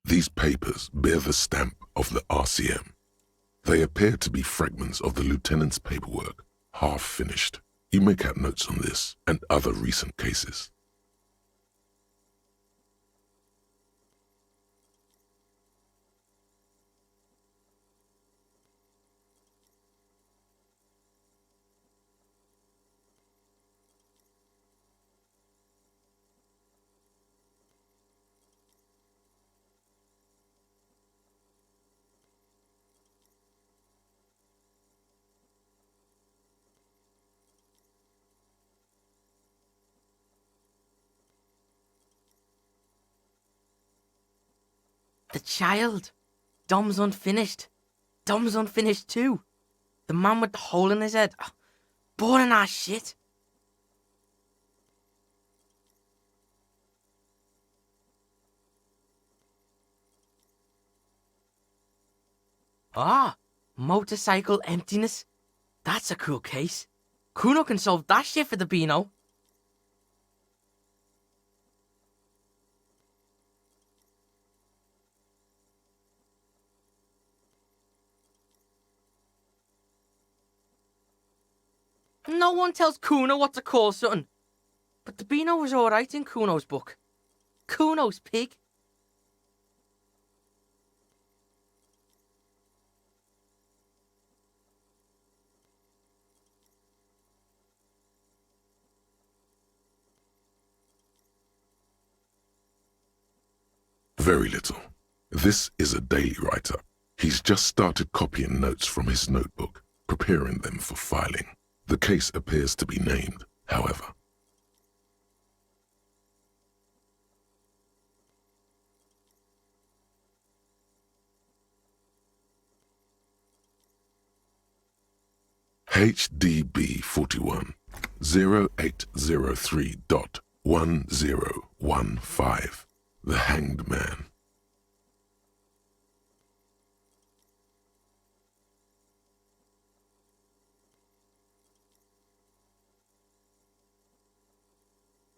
These papers bear the stamp of the RCM. They appear to be fragments of the lieutenant's paperwork, half finished. You make out notes on this and other recent cases. The child. Dom's unfinished. Dom's unfinished too. The man with the hole in his head. Oh, boring ass shit. Ah, motorcycle emptiness. That's a cool case. Kuno can solve that shit for the Beano. No one tells Kuno what to call something. But the Beano was alright in Kuno's book. Kuno's pig. Very little. This is a daily write-up. He's just started copying notes from his notebook, preparing them for filing. The case appears to be named, however. HDB 41 0803.1015. The Hanged Man.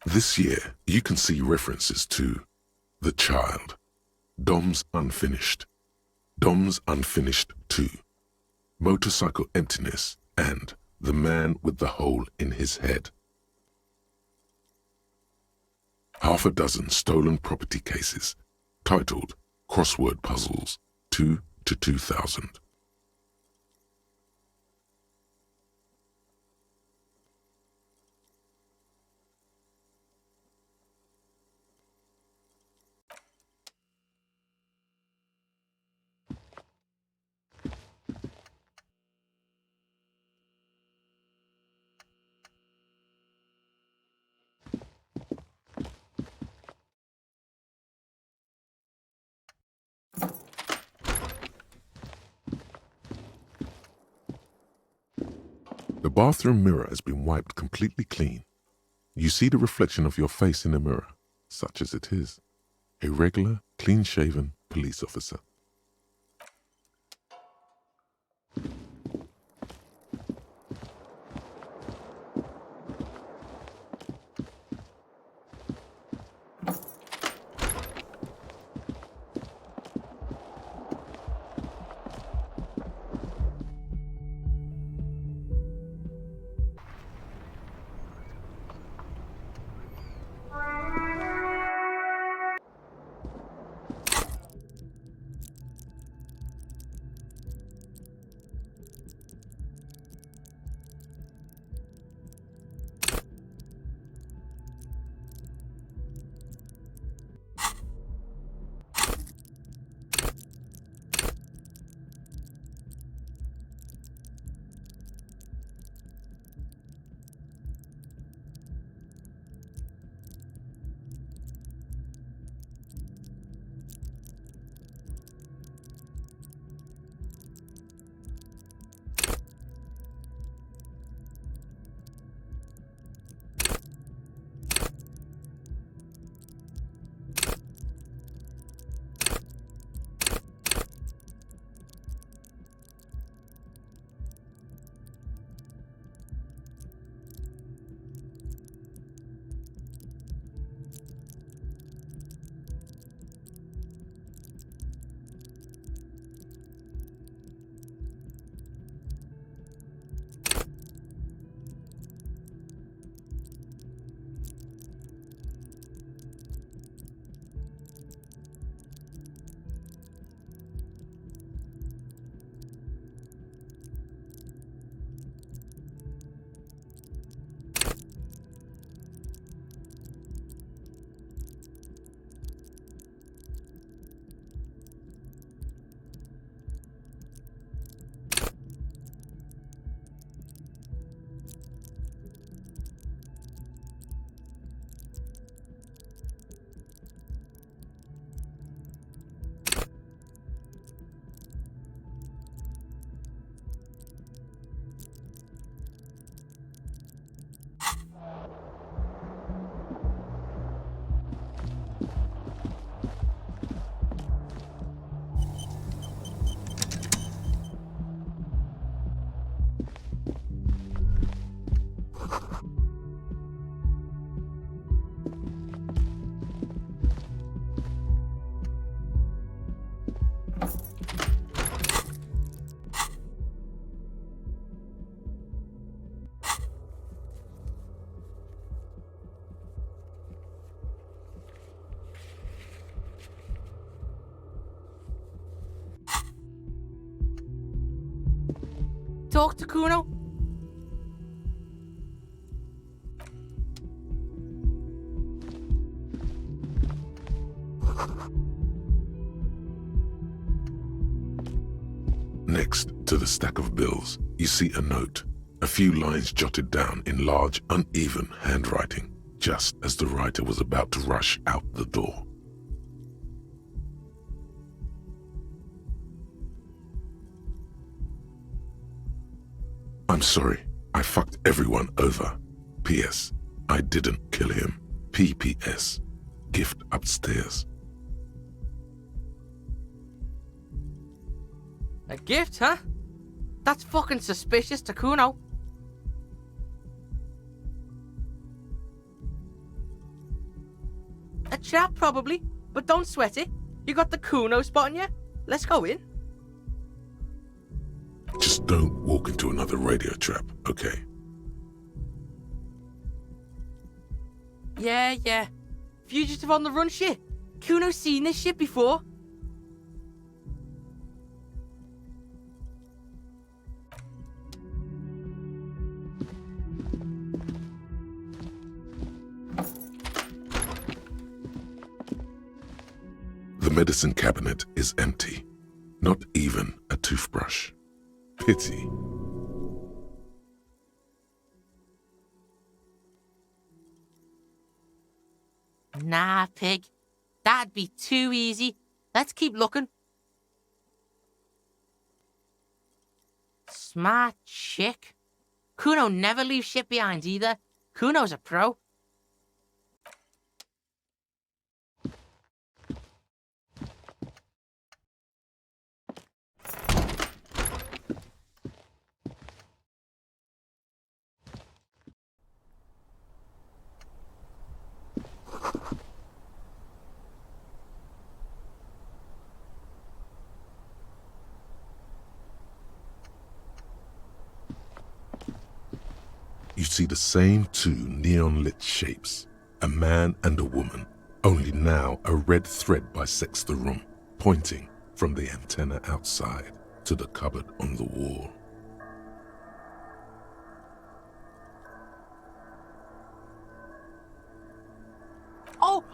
This year, you can see references to The Child, Dom's Unfinished, Dom's Unfinished 2, Motorcycle Emptiness, and The Man with the Hole in His Head. Half a dozen stolen property cases, titled Crossword Puzzles 2 to 2000. The bathroom mirror has been wiped completely clean. You see the reflection of your face in the mirror, such as it is. A regular, clean-shaven police officer. talk to Kuno? Next to the stack of bills, you see a note, a few lines jotted down in large, uneven handwriting, just as the writer was about to rush out the door. I'm sorry, I fucked everyone over. P.S. I didn't kill him. P.P.S. Gift upstairs. A gift, huh? That's fucking suspicious to Kuno. A trap, probably, but don't sweat it. You got the Kuno spot on you. Let's go in. Just don't walk into another radio trap, okay? Yeah. Fugitive on the run shit. Kuno's seen this shit before. The medicine cabinet is empty. Not even a toothbrush. Pity. Nah, pig. That'd be too easy. Let's keep looking. Smart chick. Kuno never leaves shit behind either. Kuno's a pro. You see the same two neon-lit shapes, a man and a woman, only now a red thread bisects the room, pointing from the antenna outside to the cupboard on the wall.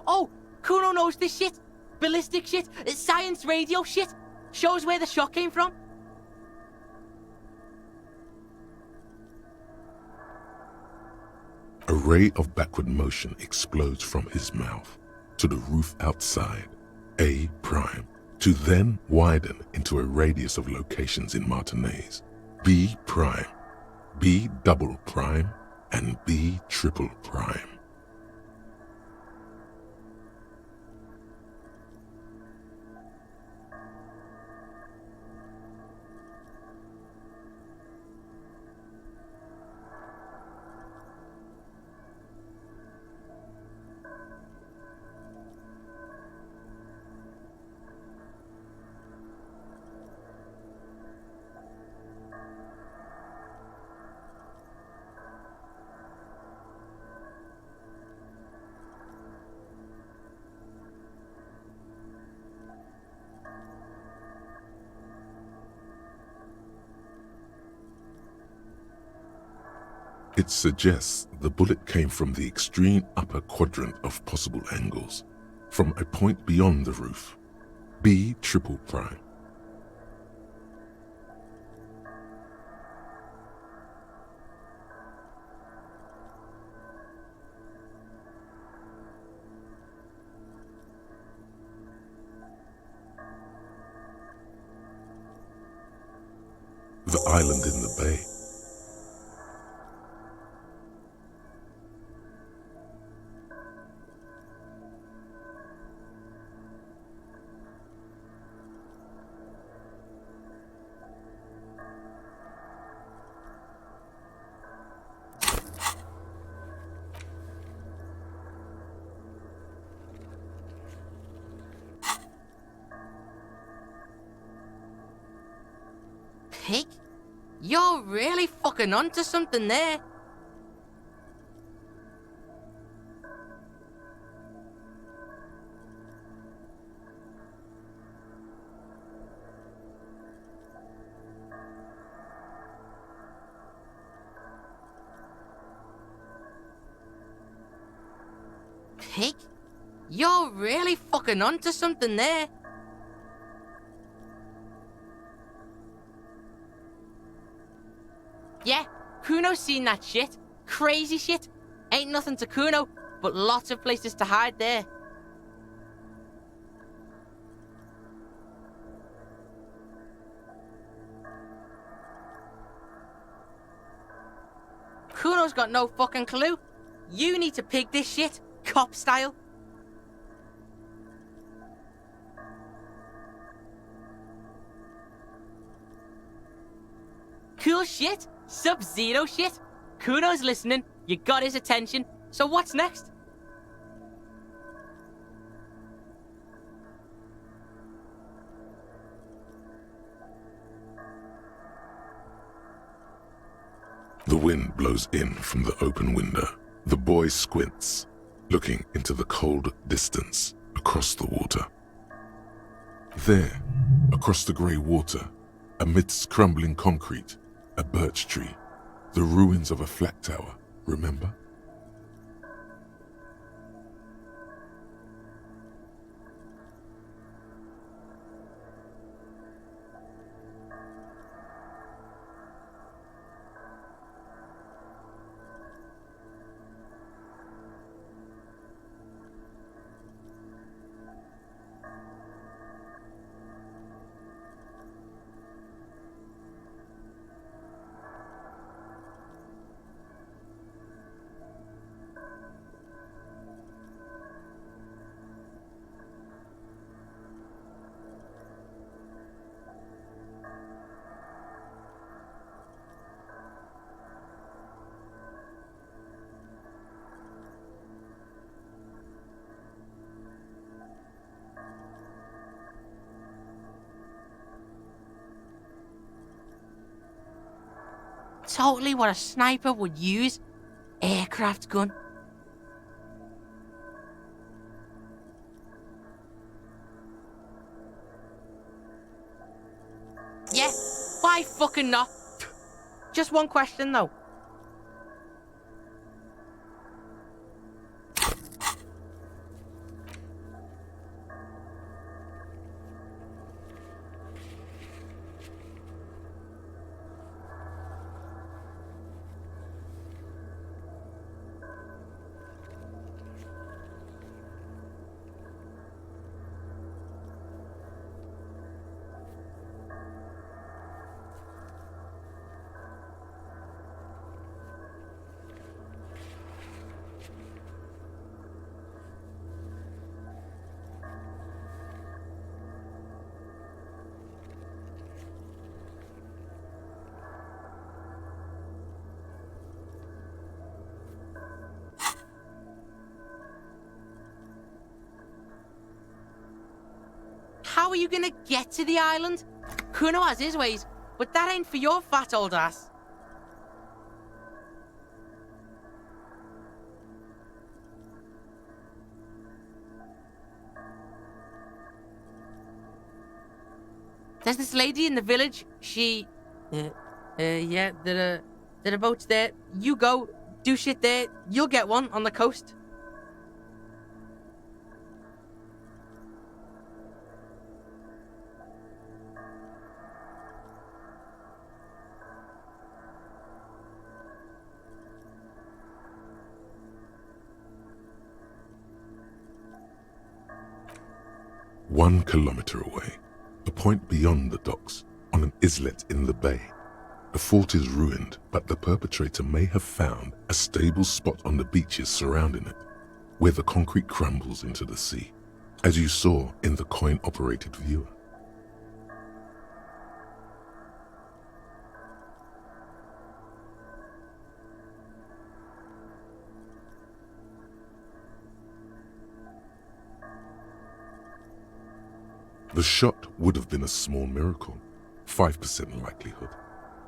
Oh, Kuno knows this shit. Ballistic shit, science radio shit. Shows where the shot came from. A ray of backward motion explodes from his mouth to the roof outside, A prime, to then widen into a radius of locations in Martinez, B prime, B double prime, and B triple prime. It suggests the bullet came from the extreme upper quadrant of possible angles, from a point beyond the roof, B triple prime. The island in the bay. Pig? You're really fucking onto something there. pig? You're really fucking onto something there. Yeah, Kuno's seen that shit. Crazy shit. Ain't nothing to Kuno, but lots of places to hide there. Kuno's got no fucking clue. You need to pig this shit, cop style. Cool shit, Sub-Zero shit. Kuno's listening, you got his attention, so what's next? The wind blows in from the open window. The boy squints, looking into the cold distance across the water. There, across the grey water, amidst crumbling concrete, a birch tree, the ruins of a flat tower, remember? Totally what a sniper would use. Aircraft gun. Yeah, why fucking not? Just one question though. How are you gonna get to the island? Kuno has his ways, but that ain't for your fat old ass. There's this lady in the village. She... yeah, there are boats there. You go, do shit there. You'll get one on the coast. One kilometer away, a point beyond the docks, on an islet in the bay. The fort is ruined, but the perpetrator may have found a stable spot on the beaches surrounding it, where the concrete crumbles into the sea, as you saw in the coin-operated viewer. The shot would have been a small miracle, 5% likelihood.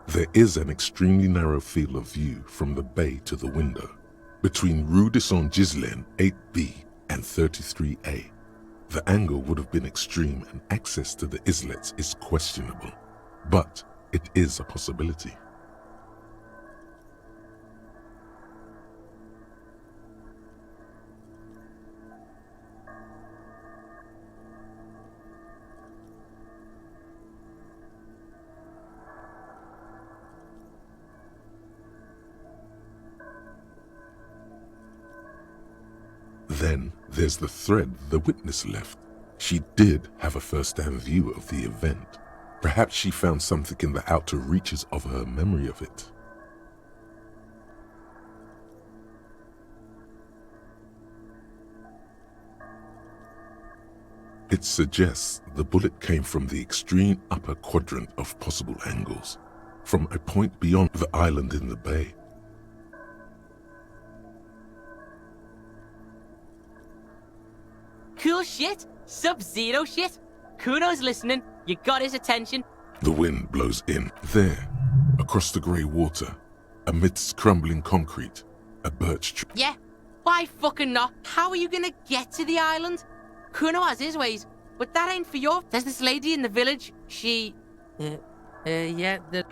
There is an extremely narrow field of view from the bay to the window, between Rue de Saint-Ghislain 8B and 33A. The angle would have been extreme and access to the islets is questionable, but it is a possibility. Then there's the thread the witness left. She did have a first-hand view of the event. Perhaps she found something in the outer reaches of her memory of it. It suggests the bullet came from the extreme upper quadrant of possible angles, from a point beyond the island in the bay. Cool shit. Sub-Zero shit. Kuno's listening. You got his attention. The wind blows in. There, across the grey water, amidst crumbling concrete, a birch tree. Yeah. Why fucking not? How are you gonna get to the island? Kuno has his ways, but that ain't for your... There's this lady in the village. She... yeah, the...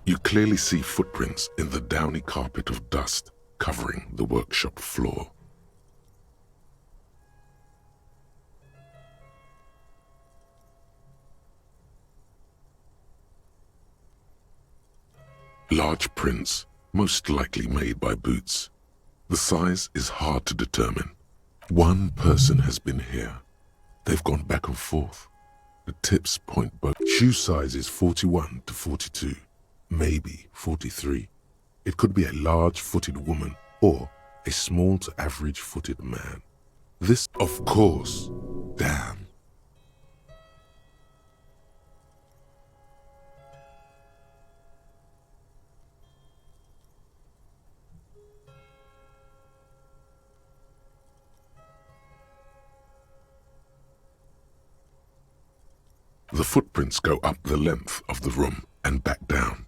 You clearly see footprints in the downy carpet of dust covering the workshop floor. Large prints, most likely made by boots. The size is hard to determine. One person has been here. They've gone back and forth. The tips point both. Shoe size is 41 to 42, maybe 43. It could be a large-footed woman or a small to average-footed man. This, of course, damn. The footprints go up the length of the room and back down.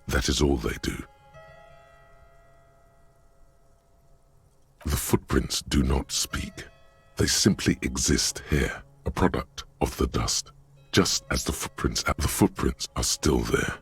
That is all they do. The footprints do not speak. They simply exist here, a product of the dust, just as the footprints are still there.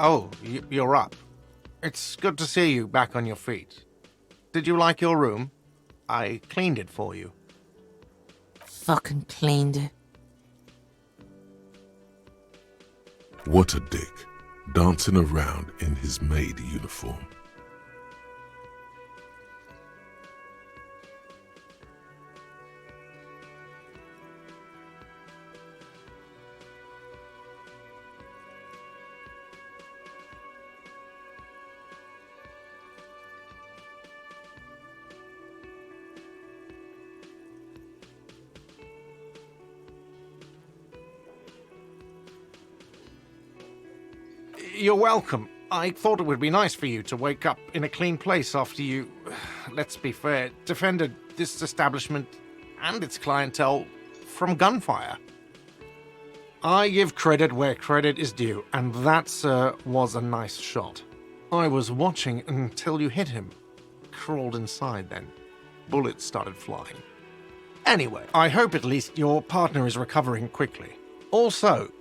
Oh, you're up. It's good to see you back on your feet. Did you like your room? I cleaned it for you. Fucking cleaned it. What a dick, dancing around in his maid uniform. You're welcome. I thought it would be nice for you to wake up in a clean place after you, let's be fair, defended this establishment and its clientele from gunfire. I give credit where credit is due, and that, sir, was a nice shot. I was watching until you hit him. Crawled inside then. Bullets started flying. Anyway, I hope at least your partner is recovering quickly. Also,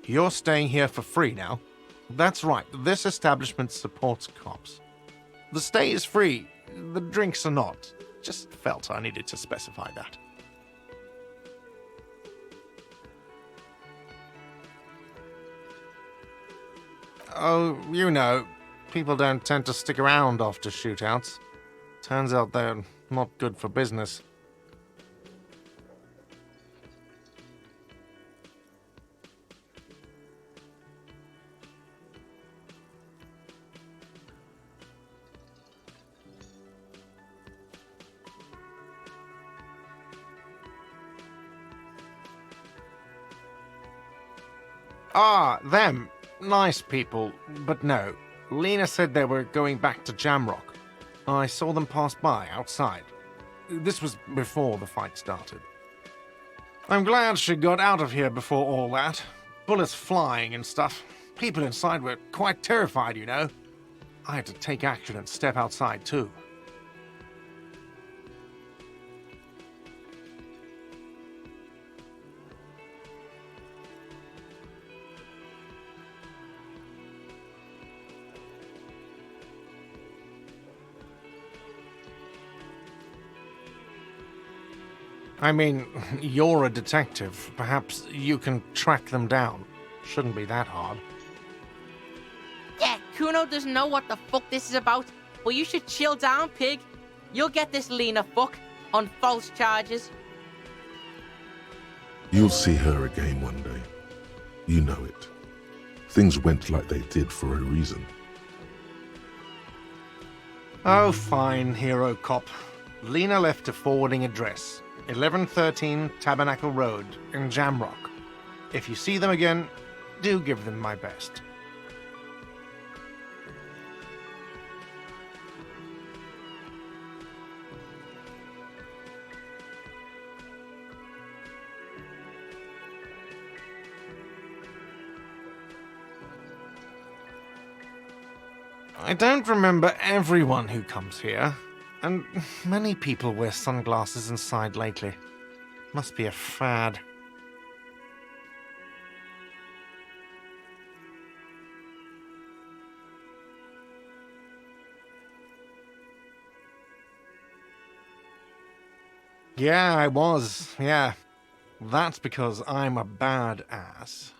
you're staying here for free now. That's right, this establishment supports cops. The stay is free, the drinks are not. Just felt I needed to specify that. Oh, you know, people don't tend to stick around after shootouts. Turns out they're not good for business. Ah, them. Nice people, but no. Lena said they were going back to Jamrock. I saw them pass by outside. This was before the fight started. I'm glad she got out of here before all that. Bullets flying and stuff. People inside were quite terrified, you know. I had to take action and step outside too. I mean, you're a detective. Perhaps you can track them down. Shouldn't be that hard. Yeah, Kuno doesn't know what the fuck this is about, but you should chill down, pig. You'll get this Lena fuck on false charges. You'll see her again one day. You know it. Things went like they did for a reason. Oh, fine, hero cop. Lena left a forwarding address. 1113 Tabernacle Road in Jamrock. If you see them again, do give them my best. I don't remember everyone who comes here. And many people wear sunglasses inside lately. Must be a fad. Yeah, I was. Yeah. That's because I'm a badass.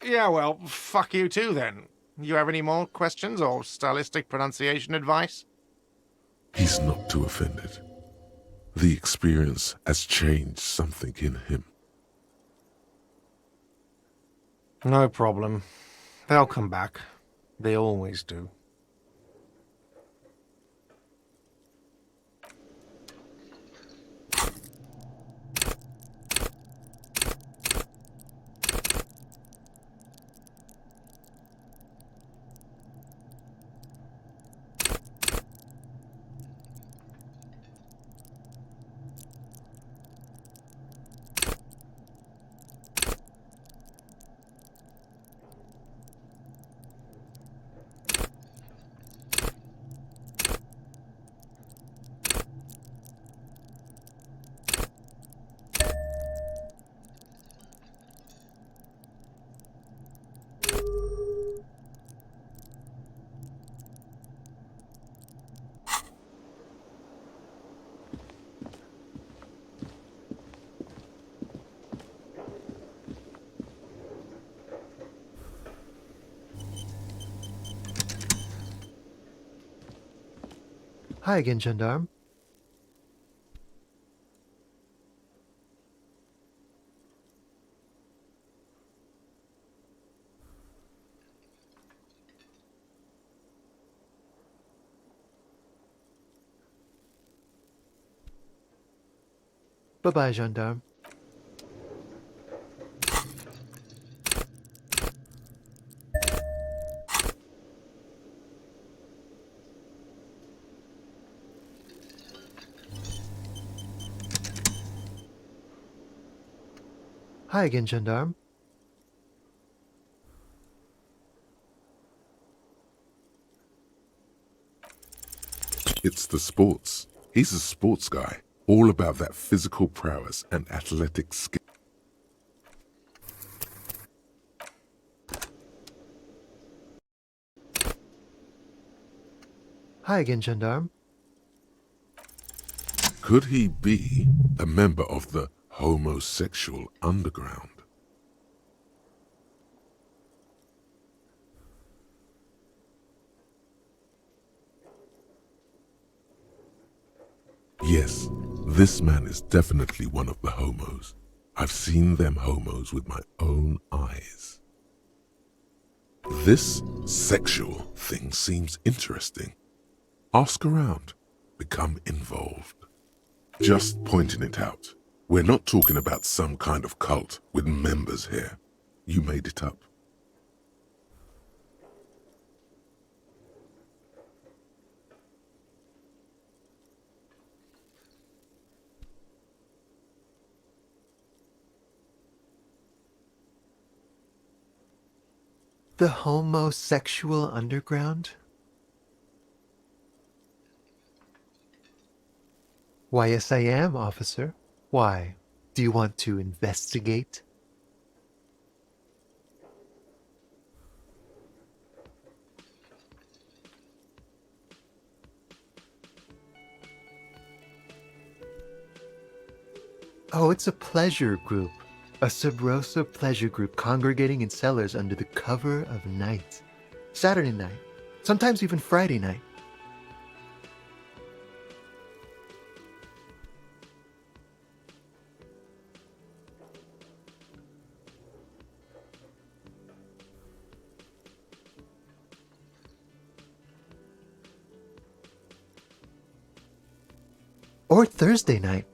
Yeah, well, fuck you too then. You have any more questions or stylistic pronunciation advice? He's not too offended. The experience has changed something in him. No problem. They'll come back. They always do. Hi again, gendarme. Bye-bye, gendarme. Hi again, gendarme. It's the sports. He's a sports guy, all about that physical prowess and athletic skill. Hi again, gendarme. Could he be a member of the homosexual underground? Yes, this man is definitely one of the homos. I've seen them homos with my own eyes. This sexual thing seems interesting. Ask around. Become involved. Just pointing it out. We're not talking about some kind of cult with members here. You made it up. The homosexual underground? Why, yes, I am, officer. Why? Do you want to investigate? Oh, it's a pleasure group. A Sub Rosa pleasure group congregating in cellars under the cover of night. Saturday night. Sometimes even Friday night. Or Thursday night.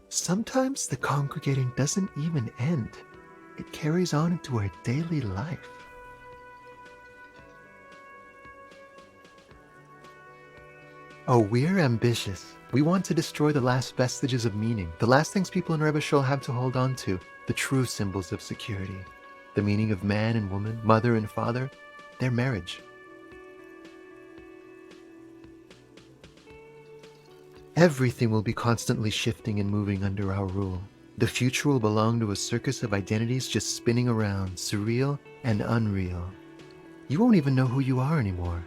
Sometimes the congregating doesn't even end. It carries on into our daily life. Oh, we're ambitious. We want to destroy the last vestiges of meaning, the last things people in Rebishol have to hold on to, the true symbols of security, the meaning of man and woman, mother and father, their marriage. Everything will be constantly shifting and moving under our rule. The future will belong to a circus of identities just spinning around, surreal and unreal. You won't even know who you are anymore.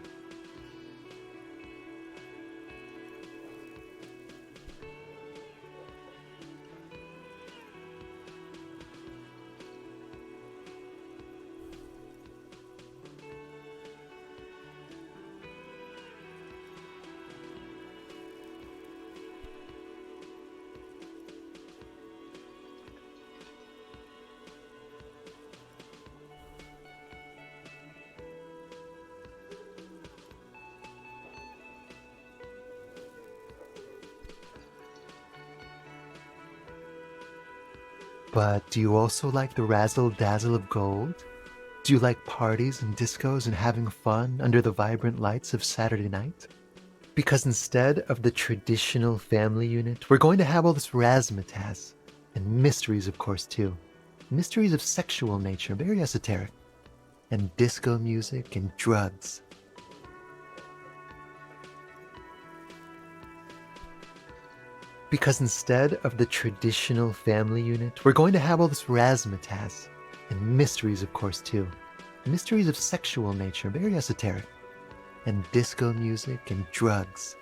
But do you also like the razzle-dazzle of gold? Do you like parties and discos and having fun under the vibrant lights of Saturday night? Because instead of the traditional family unit, we're going to have all this razzmatazz. And mysteries, of course, too. Mysteries of sexual nature, very esoteric. And disco music and drugs. Because instead of the traditional family unit, we're going to have all this razzmatazz. And mysteries, of course, too. Mysteries of sexual nature, very esoteric. And disco music and drugs.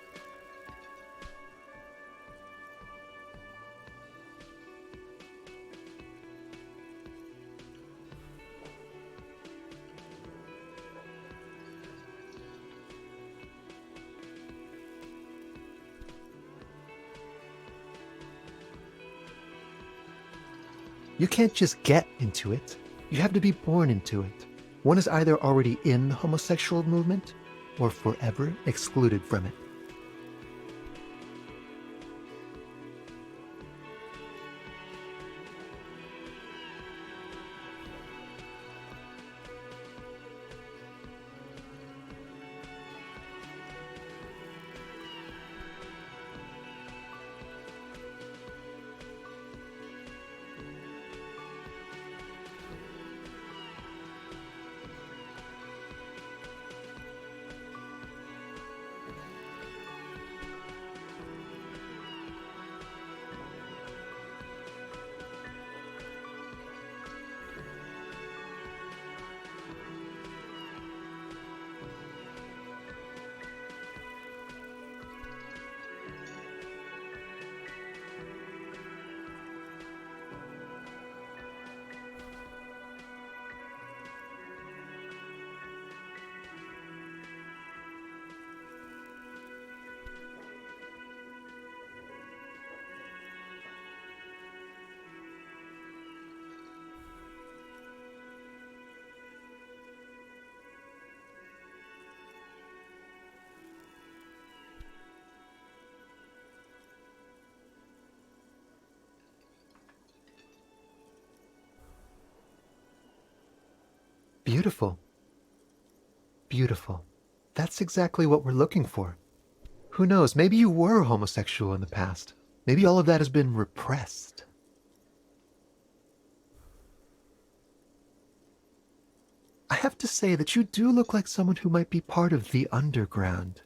You can't just get into it. You have to be born into it. One is either already in the homosexual movement or forever excluded from it. Beautiful. Beautiful. That's exactly what we're looking for. Who knows, maybe you were homosexual in the past. Maybe all of that has been repressed. I have to say that you do look like someone who might be part of the underground.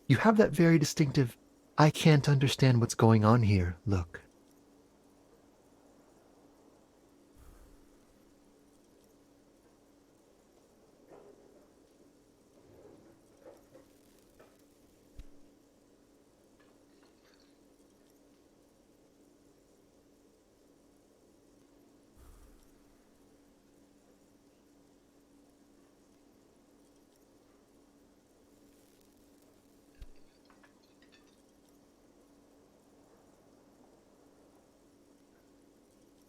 You have that very distinctive, I can't understand what's going on here look.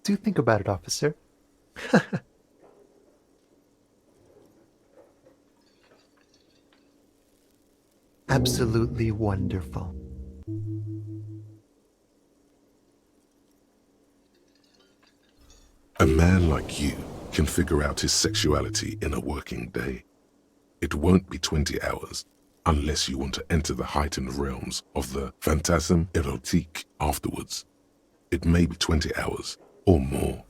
Do think about it, officer. Absolutely wonderful. A man like you can figure out his sexuality in a working day. It won't be 20 hours unless you want to enter the heightened realms of the phantasme erotique afterwards. It may be 20 hours or more,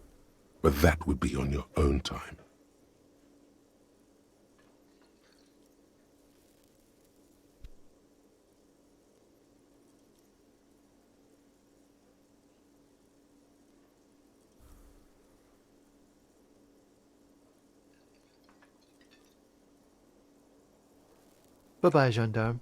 but that would be on your own time. Bye-bye, gendarme.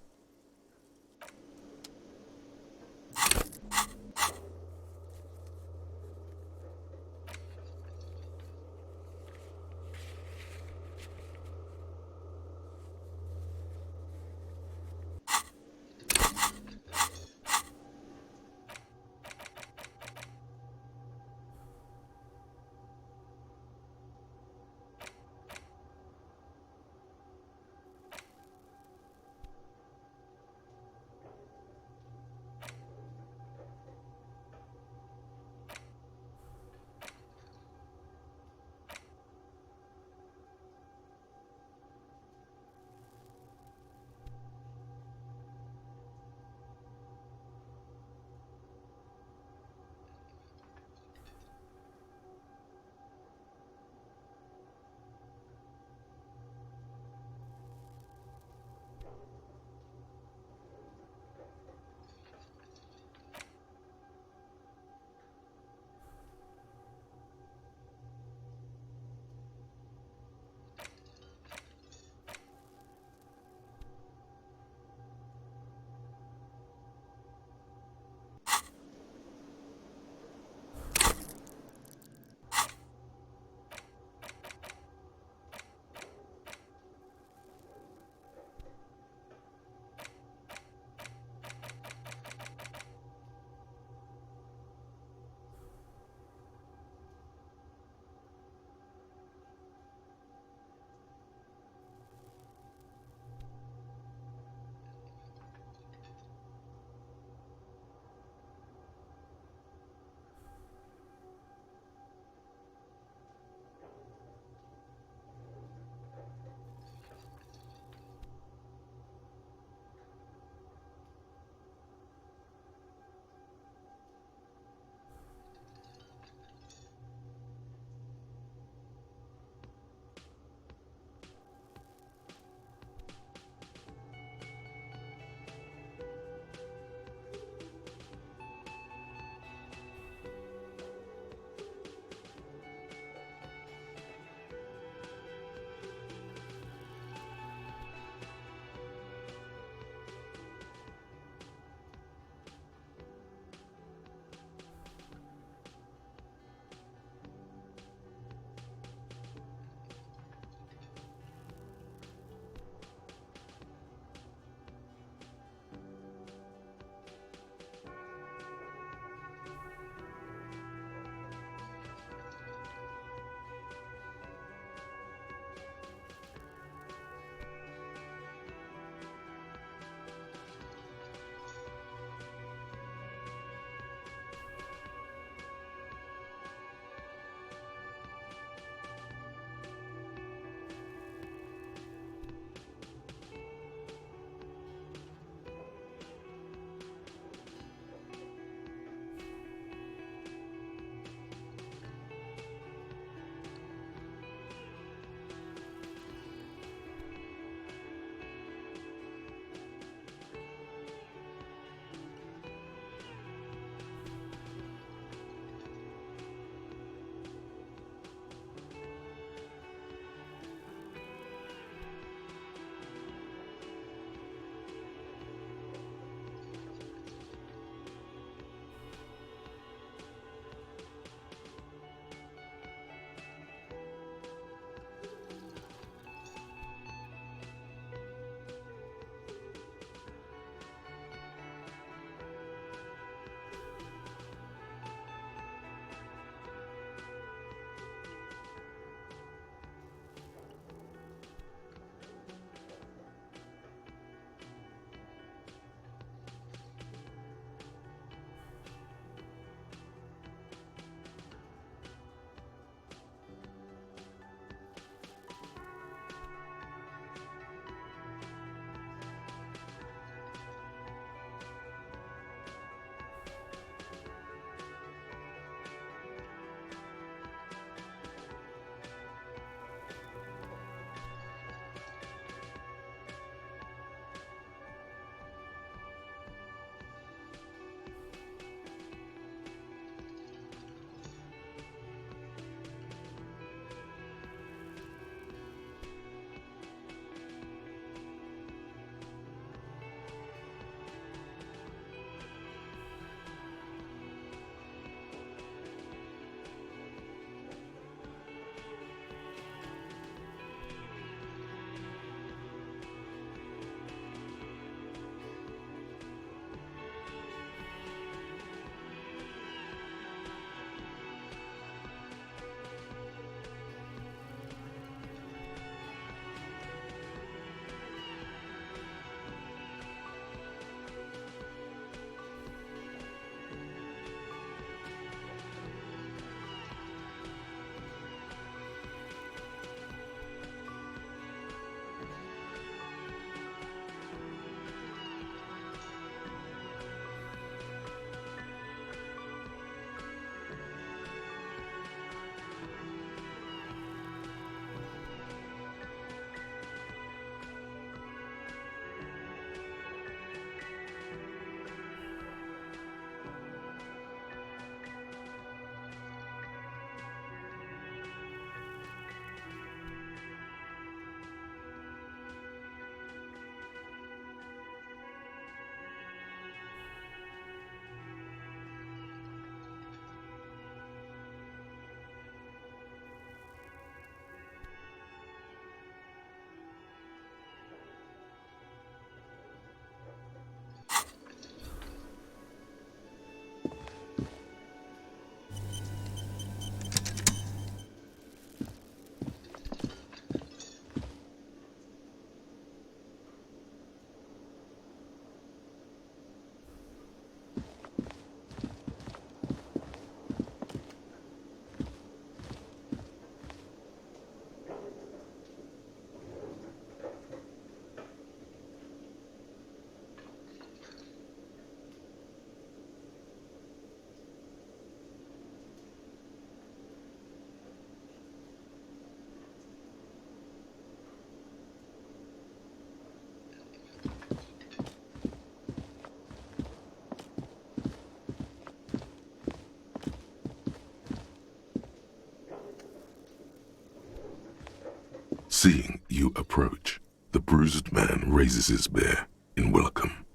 Seeing you approach, the bruised man raises his bear in welcome.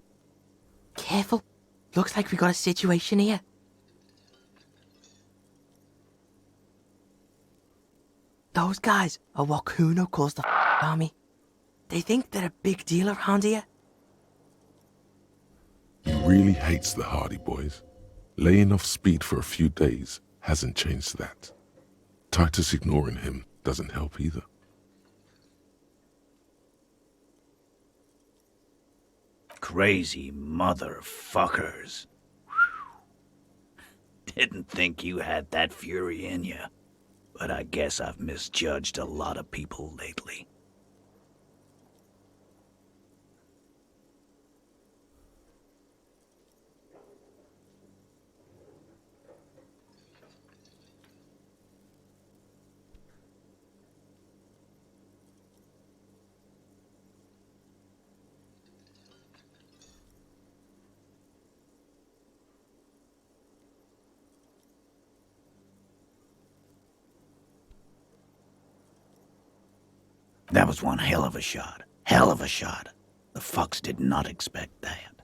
Careful. Looks like we got a situation here. Those guys are what Kuno calls the army. They think they're a big deal around here. He really hates the Hardy Boys. Laying off speed for a few days hasn't changed that. Titus ignoring him doesn't help either. Crazy motherfuckers. Didn't think you had that fury in you, but I guess I've misjudged a lot of people lately. That was one hell of a shot. Hell of a shot. The fucks did not expect that.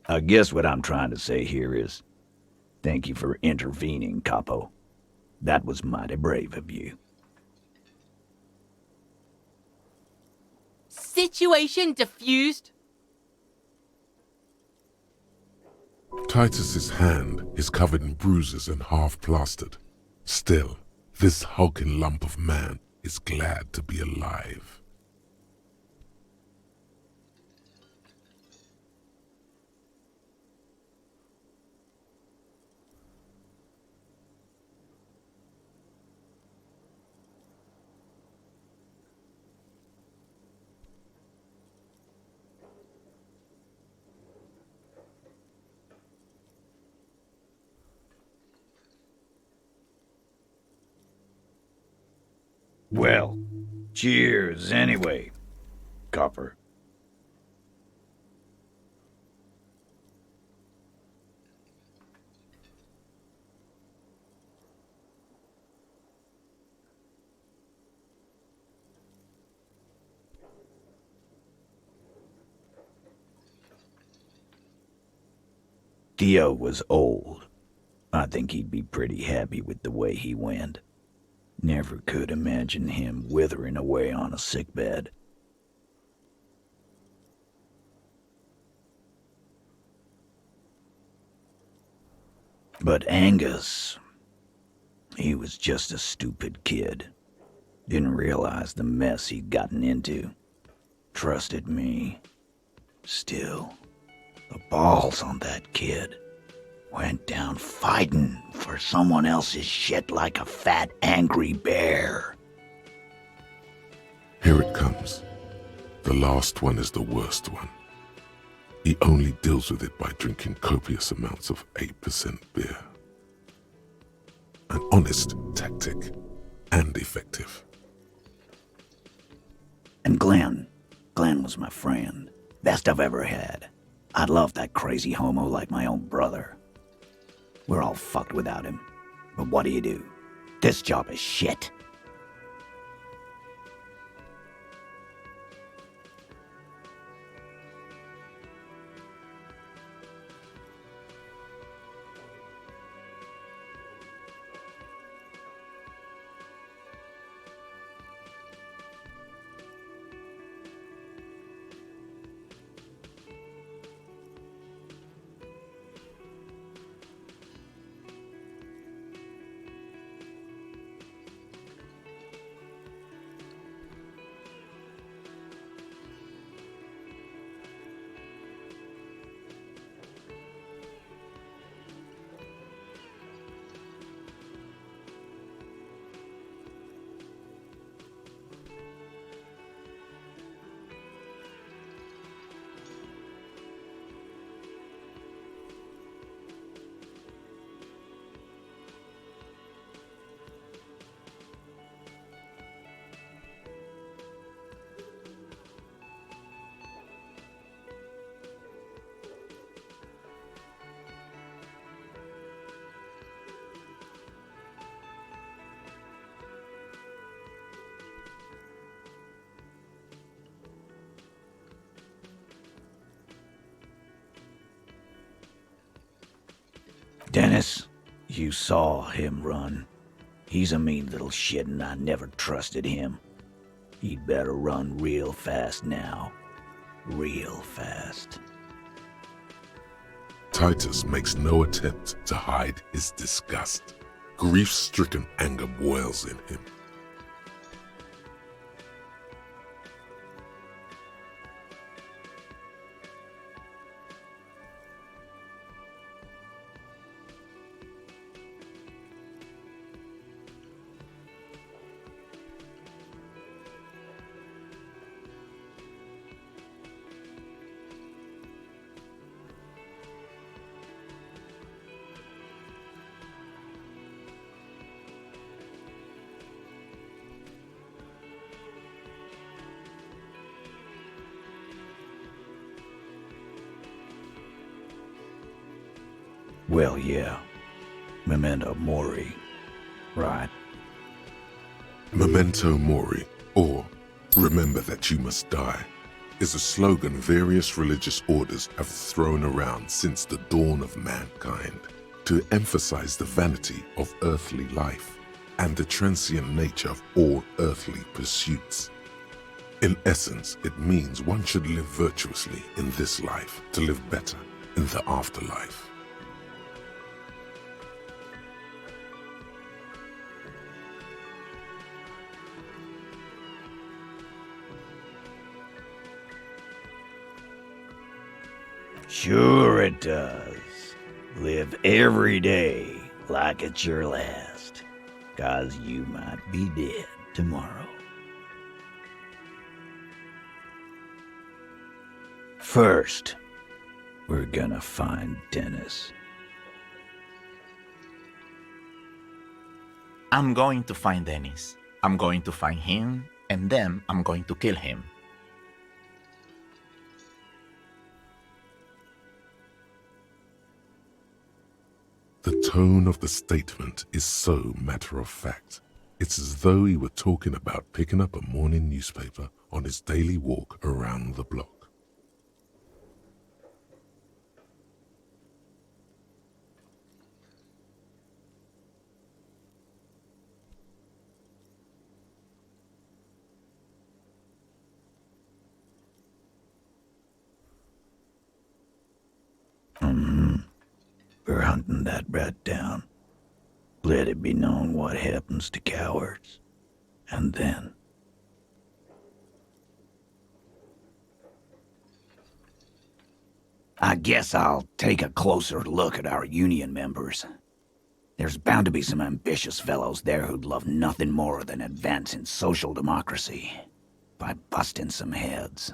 I guess what I'm trying to say here is, thank you for intervening, Capo. That was mighty brave of you. Situation diffused. Titus's hand is covered in bruises and half plastered. Still, this hulking lump of man is glad to be alive. Well, cheers anyway, Copper. Theo was old. I think he'd be pretty happy with the way he went. Never could imagine him withering away on a sickbed. But Angus, he was just a stupid kid. Didn't realize the mess he'd gotten into. Trusted me. Still, the balls on that kid. Went down fighting for someone else's shit like a fat, angry bear. Here it comes. The last one is the worst one. He only deals with it by drinking copious amounts of 8% beer. An honest tactic, and effective. And Glenn was my friend. Best I've ever had. I'd love that crazy homo like my own brother. We're all fucked without him. But what do? This job is shit. Dennis, you saw him run. He's a mean little shit and I never trusted him. He'd better run real fast now. Real fast. Titus makes no attempt to hide his disgust. Grief-stricken anger boils in him. Well, yeah. Memento mori. Right. Memento mori, or remember that you must die, is a slogan various religious orders have thrown around since the dawn of mankind to emphasize the vanity of earthly life and the transient nature of all earthly pursuits. In essence, it means one should live virtuously in this life to live better in the afterlife. Sure it does. Live every day like it's your last, 'cause you might be dead tomorrow. First, we're gonna find Dennis. I'm going to find Dennis. I'm going to find him, and then I'm going to kill him. The tone of the statement is so matter-of-fact. It's as though he were talking about picking up a morning newspaper on his daily walk around the block. We're hunting that rat down. Let it be known what happens to cowards. And then... I guess I'll take a closer look at our union members. There's bound to be some ambitious fellows there who'd love nothing more than advancing social democracy by busting some heads.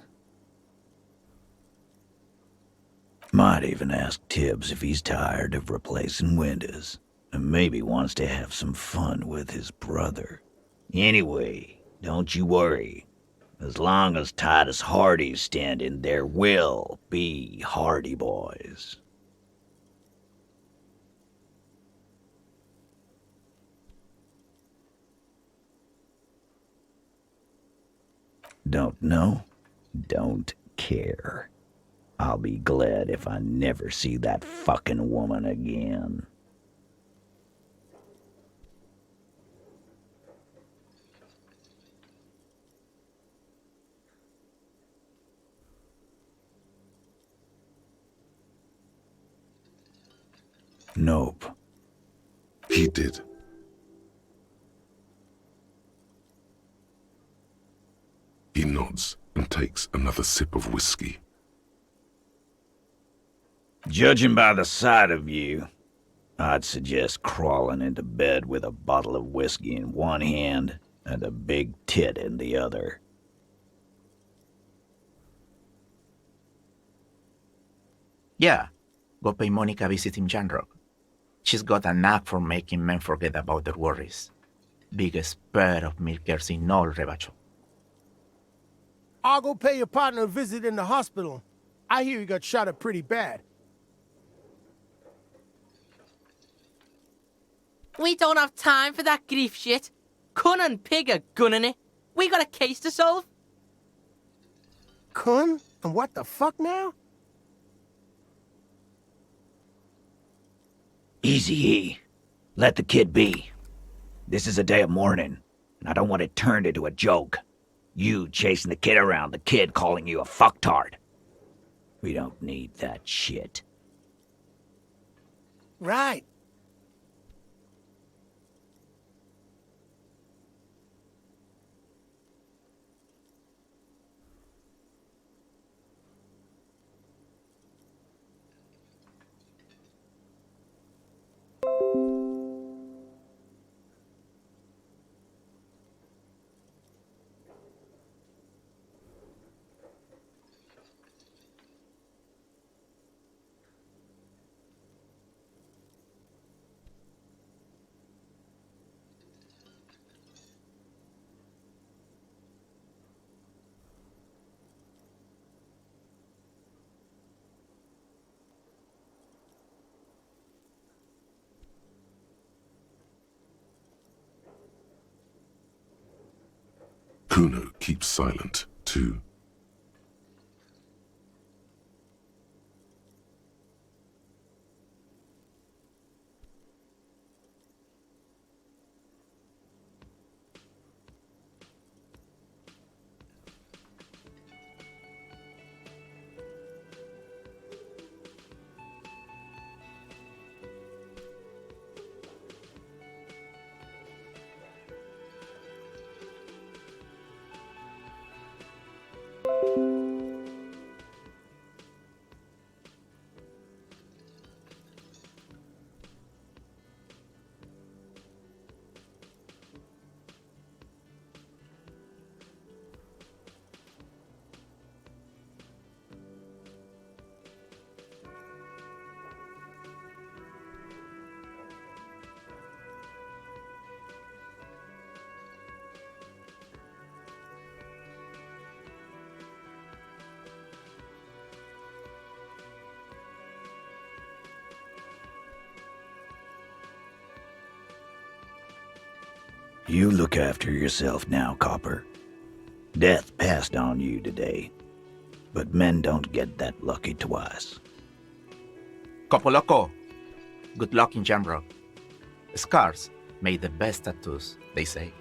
Might even ask Tibbs if he's tired of replacing windows, and maybe wants to have some fun with his brother. Anyway, don't you worry. As long as Titus Hardy's standing, there will be Hardy Boys. Don't know? Don't care. I'll be glad if I never see that fucking woman again. Nope. He did. He nods and takes another sip of whiskey. Judging by the sight of you, I'd suggest crawling into bed with a bottle of whiskey in one hand and a big tit in the other. Yeah, go pay Monica visiting Janrock. She's got a knack for making men forget about their worries. Biggest pair of milkers in all Rebacho. I'll go pay your partner a visit in the hospital. I hear he got shot up pretty bad. We don't have time for that grief shit. Kun and Pig are gunning it. We got a case to solve. Kun? And what the fuck now? Easy, E. Let the kid be. This is a day of mourning, and I don't want it turned into a joke. You chasing the kid around, the kid calling you a fucktard. We don't need that shit. Right. Kuno keeps silent, too. You look after yourself now, Copper. Death passed on you today, but men don't get that lucky twice. Copoloco. Good luck in Jamrock. Scars make the best tattoos, they say.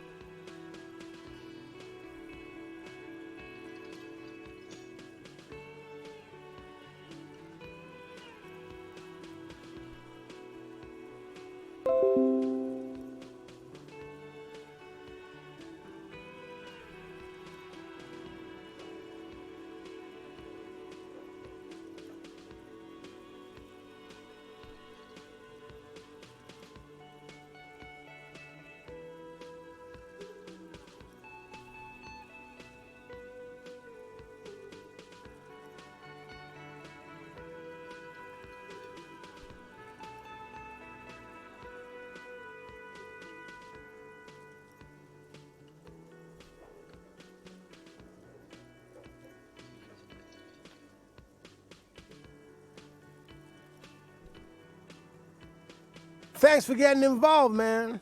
Thanks for getting involved, man.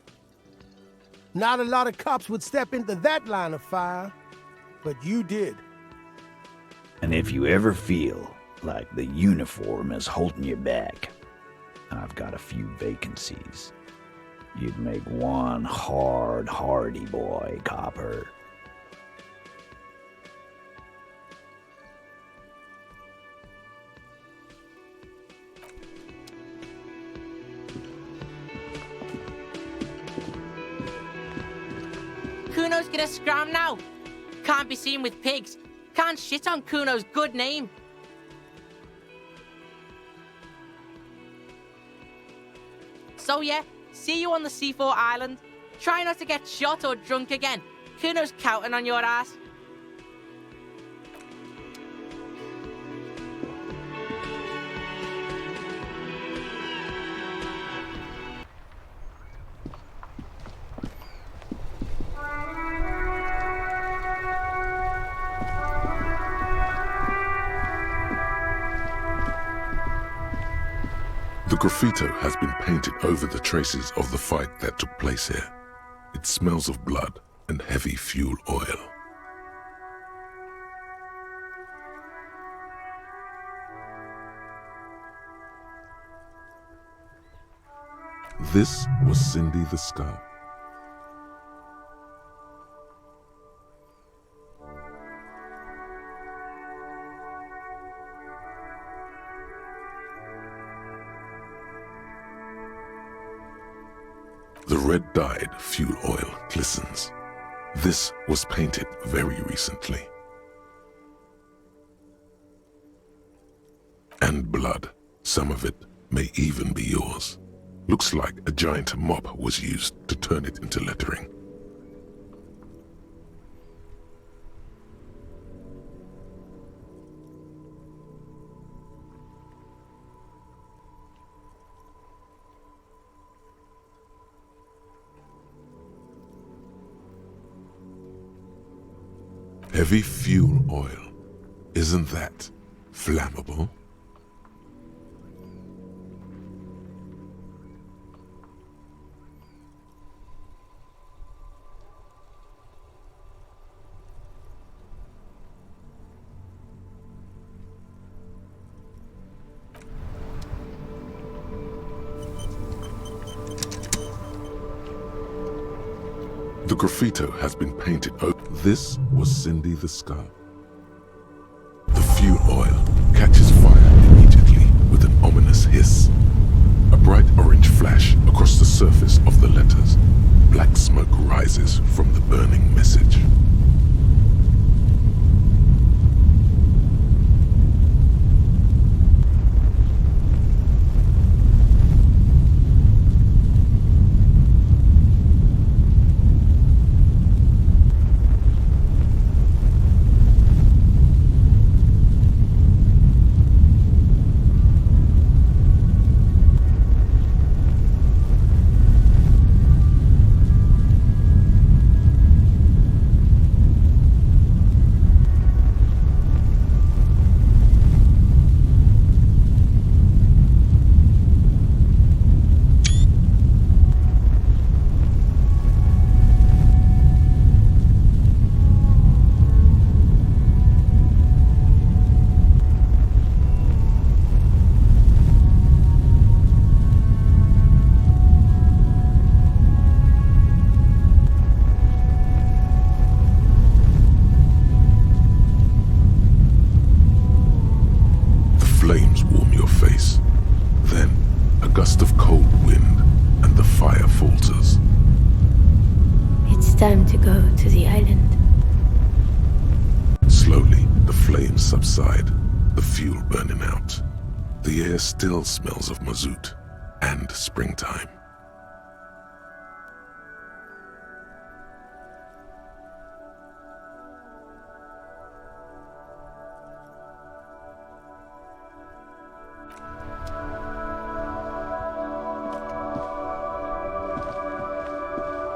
Not a lot of cops would step into that line of fire, but you did. And if you ever feel like the uniform is holding you back, I've got a few vacancies. You'd make one hardy boy, Copper. Kuno's gonna scram now. Can't be seen with pigs. Can't shit on Kuno's good name. So yeah, see you on the C4 island. Try not to get shot or drunk again. Kuno's counting on your ass. The graffito has been painted over the traces of the fight that took place here. It smells of blood and heavy fuel oil. This was Cindy the Skull. The red-dyed fuel oil glistens. This was painted very recently. And blood, some of it may even be yours. Looks like a giant mop was used to turn it into lettering. Heavy fuel oil. Isn't that flammable? The graffito has been painted over. This was Cindy the Skull. The fuel oil catches fire immediately with an ominous hiss. A bright orange flash across the surface of the letters. Black smoke rises from the burning message. Flames warm your face. Then, a gust of cold wind, and the fire falters. It's time to go to the island. Slowly, the flames subside, the fuel burning out. The air still smells of mazout and springtime.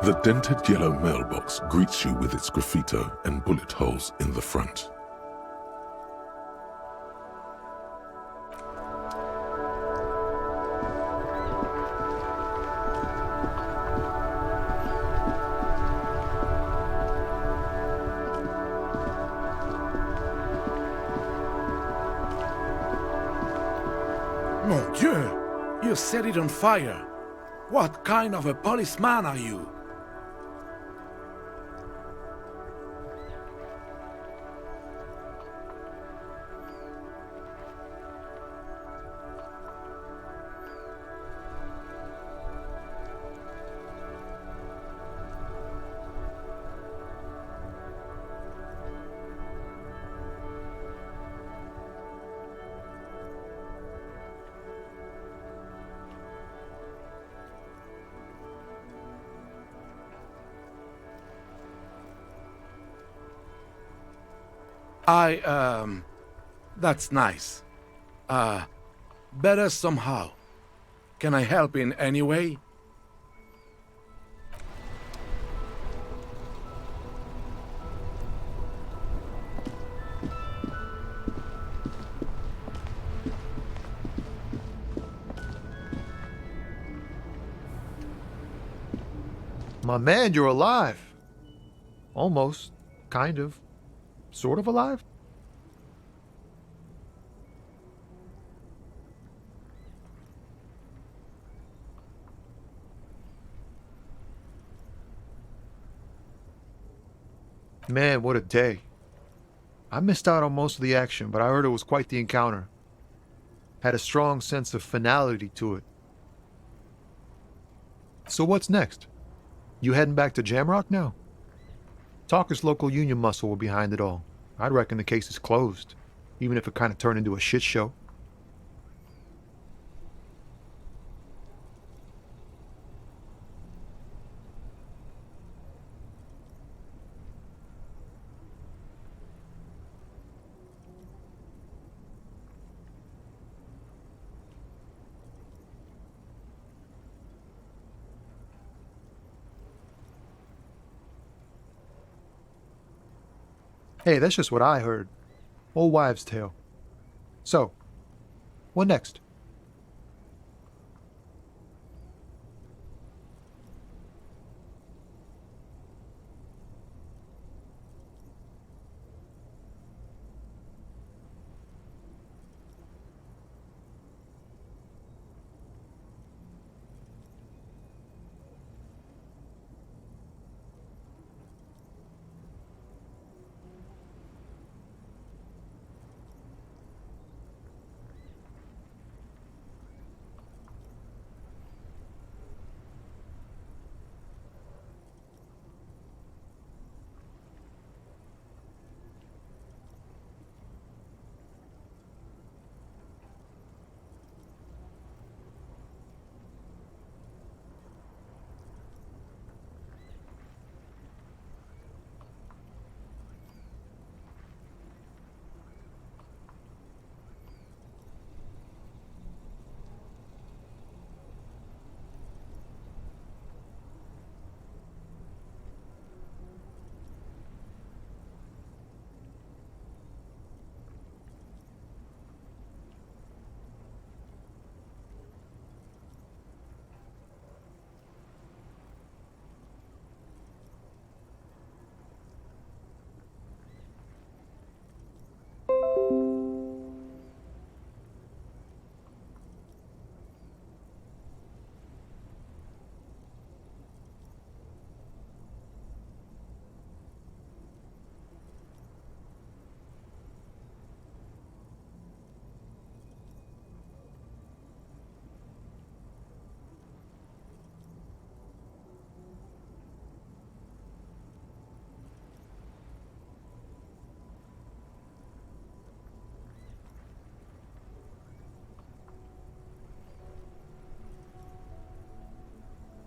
The dented yellow mailbox greets you with its graffito and bullet holes in the front. Mon Dieu! You set it on fire! What kind of a policeman are you? That's nice. Better somehow. Can I help in any way? My man, you're alive. Almost. Kind of. Sort of alive? Man, what a day. I missed out on most of the action, but I heard it was quite the encounter. Had a strong sense of finality to it. So what's next? You heading back to Jamrock now? Talker's local union muscle were behind it all. I'd reckon the case is closed, even if it kind of turned into a shit show. Hey, that's just what I heard. Old wives' tale. So, what next?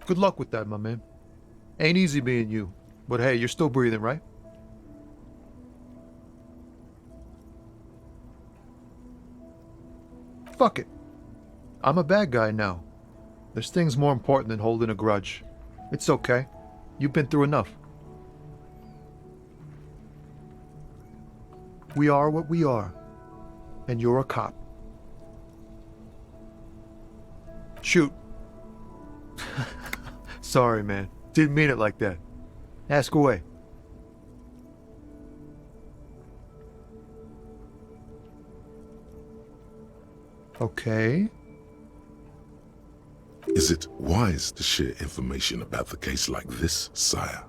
Good luck with that, my man. Ain't easy being you, but hey, you're still breathing, right? Fuck it. I'm a bad guy now. There's things more important than holding a grudge. It's okay. You've been through enough. We are what we are, and you're a cop. Shoot. Sorry, man. Didn't mean it like that. Ask away. Okay. Is it wise to share information about the case like this, sire?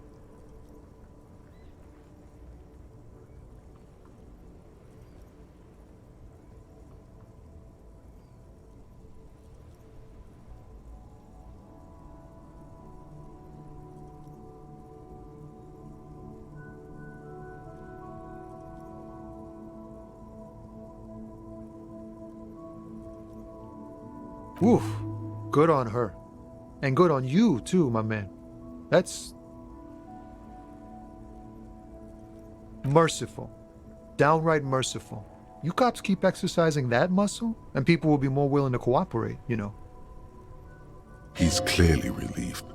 Woof. Good on her. And good on you, too, my man. That's merciful. Downright merciful. You cops keep exercising that muscle, and people will be more willing to cooperate, you know. He's clearly relieved.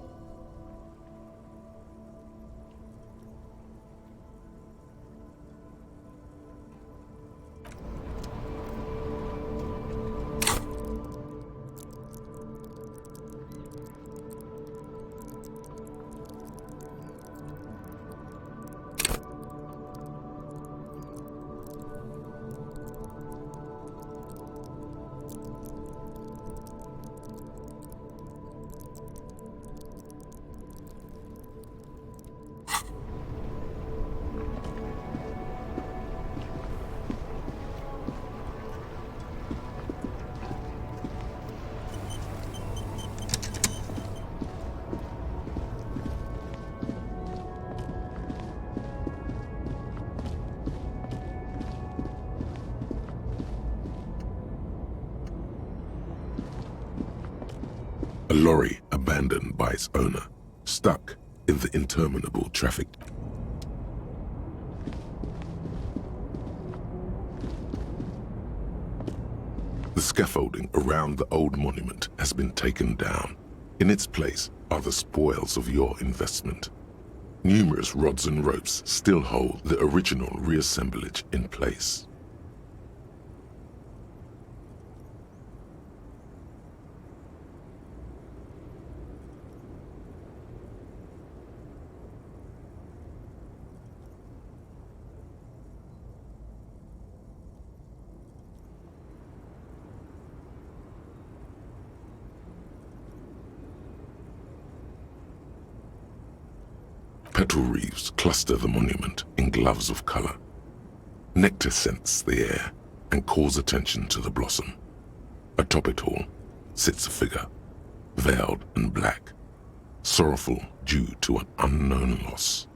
A lorry abandoned by its owner, stuck in the interminable traffic. The scaffolding around the old monument has been taken down. In its place are the spoils of your investment. Numerous rods and ropes still hold the original reassemblage in place. Petal reefs cluster the monument in gloves of color. Nectar scents the air and calls attention to the blossom. Atop it all sits a figure, veiled and black, sorrowful due to an unknown loss.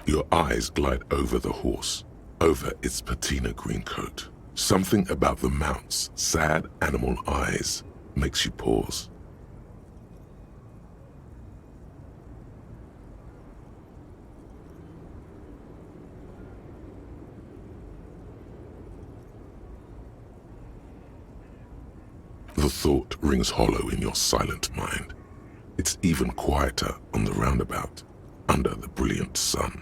Your eyes glide over the horse, over its patina green coat. Something about the mount's sad animal eyes makes you pause. The thought rings hollow in your silent mind. It's even quieter on the roundabout, under the brilliant sun.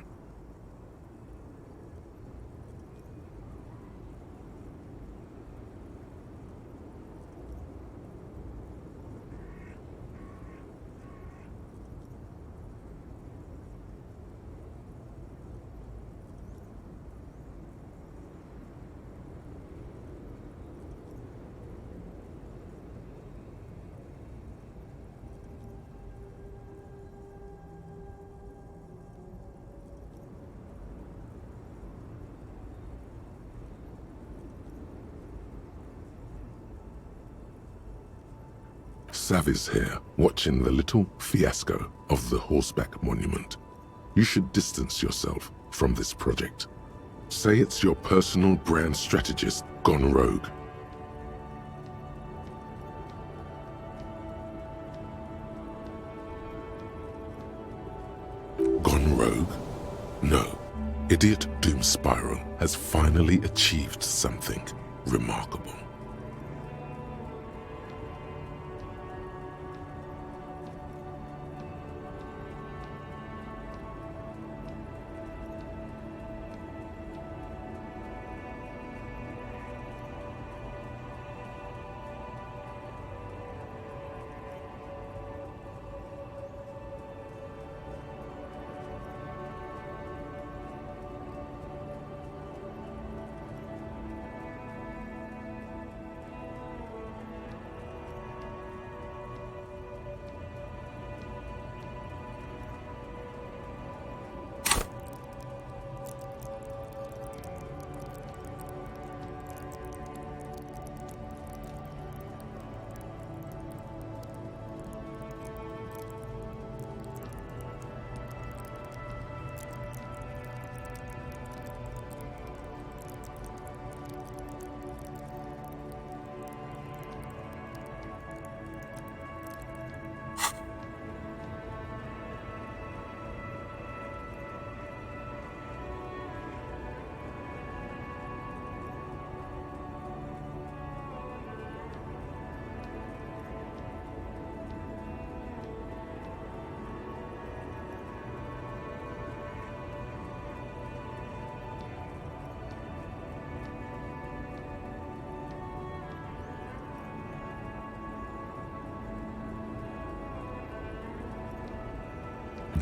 Sav is here, watching the little fiasco of the horseback monument. You should distance yourself from this project. Say it's your personal brand strategist gone rogue. Gone rogue? No. Idiot Doom Spiral has finally achieved something remarkable.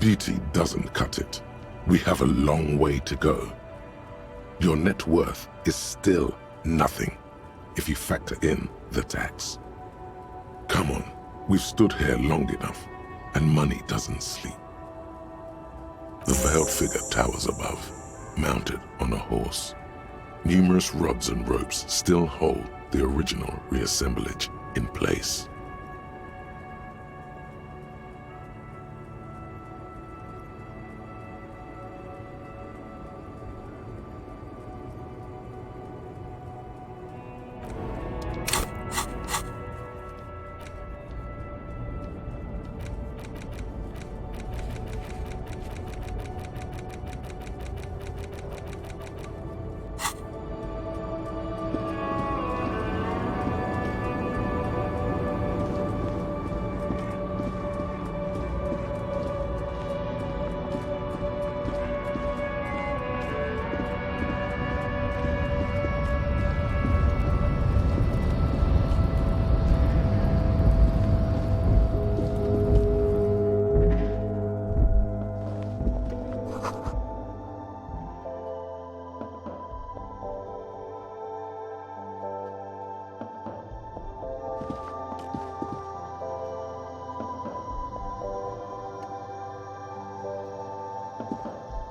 Beauty doesn't cut it. We have a long way to go. Your net worth is still nothing if you factor in the tax. Come on, we've stood here long enough, and money doesn't sleep. The veiled figure towers above, mounted on a horse. Numerous rods and ropes still hold the original reassemblage in place.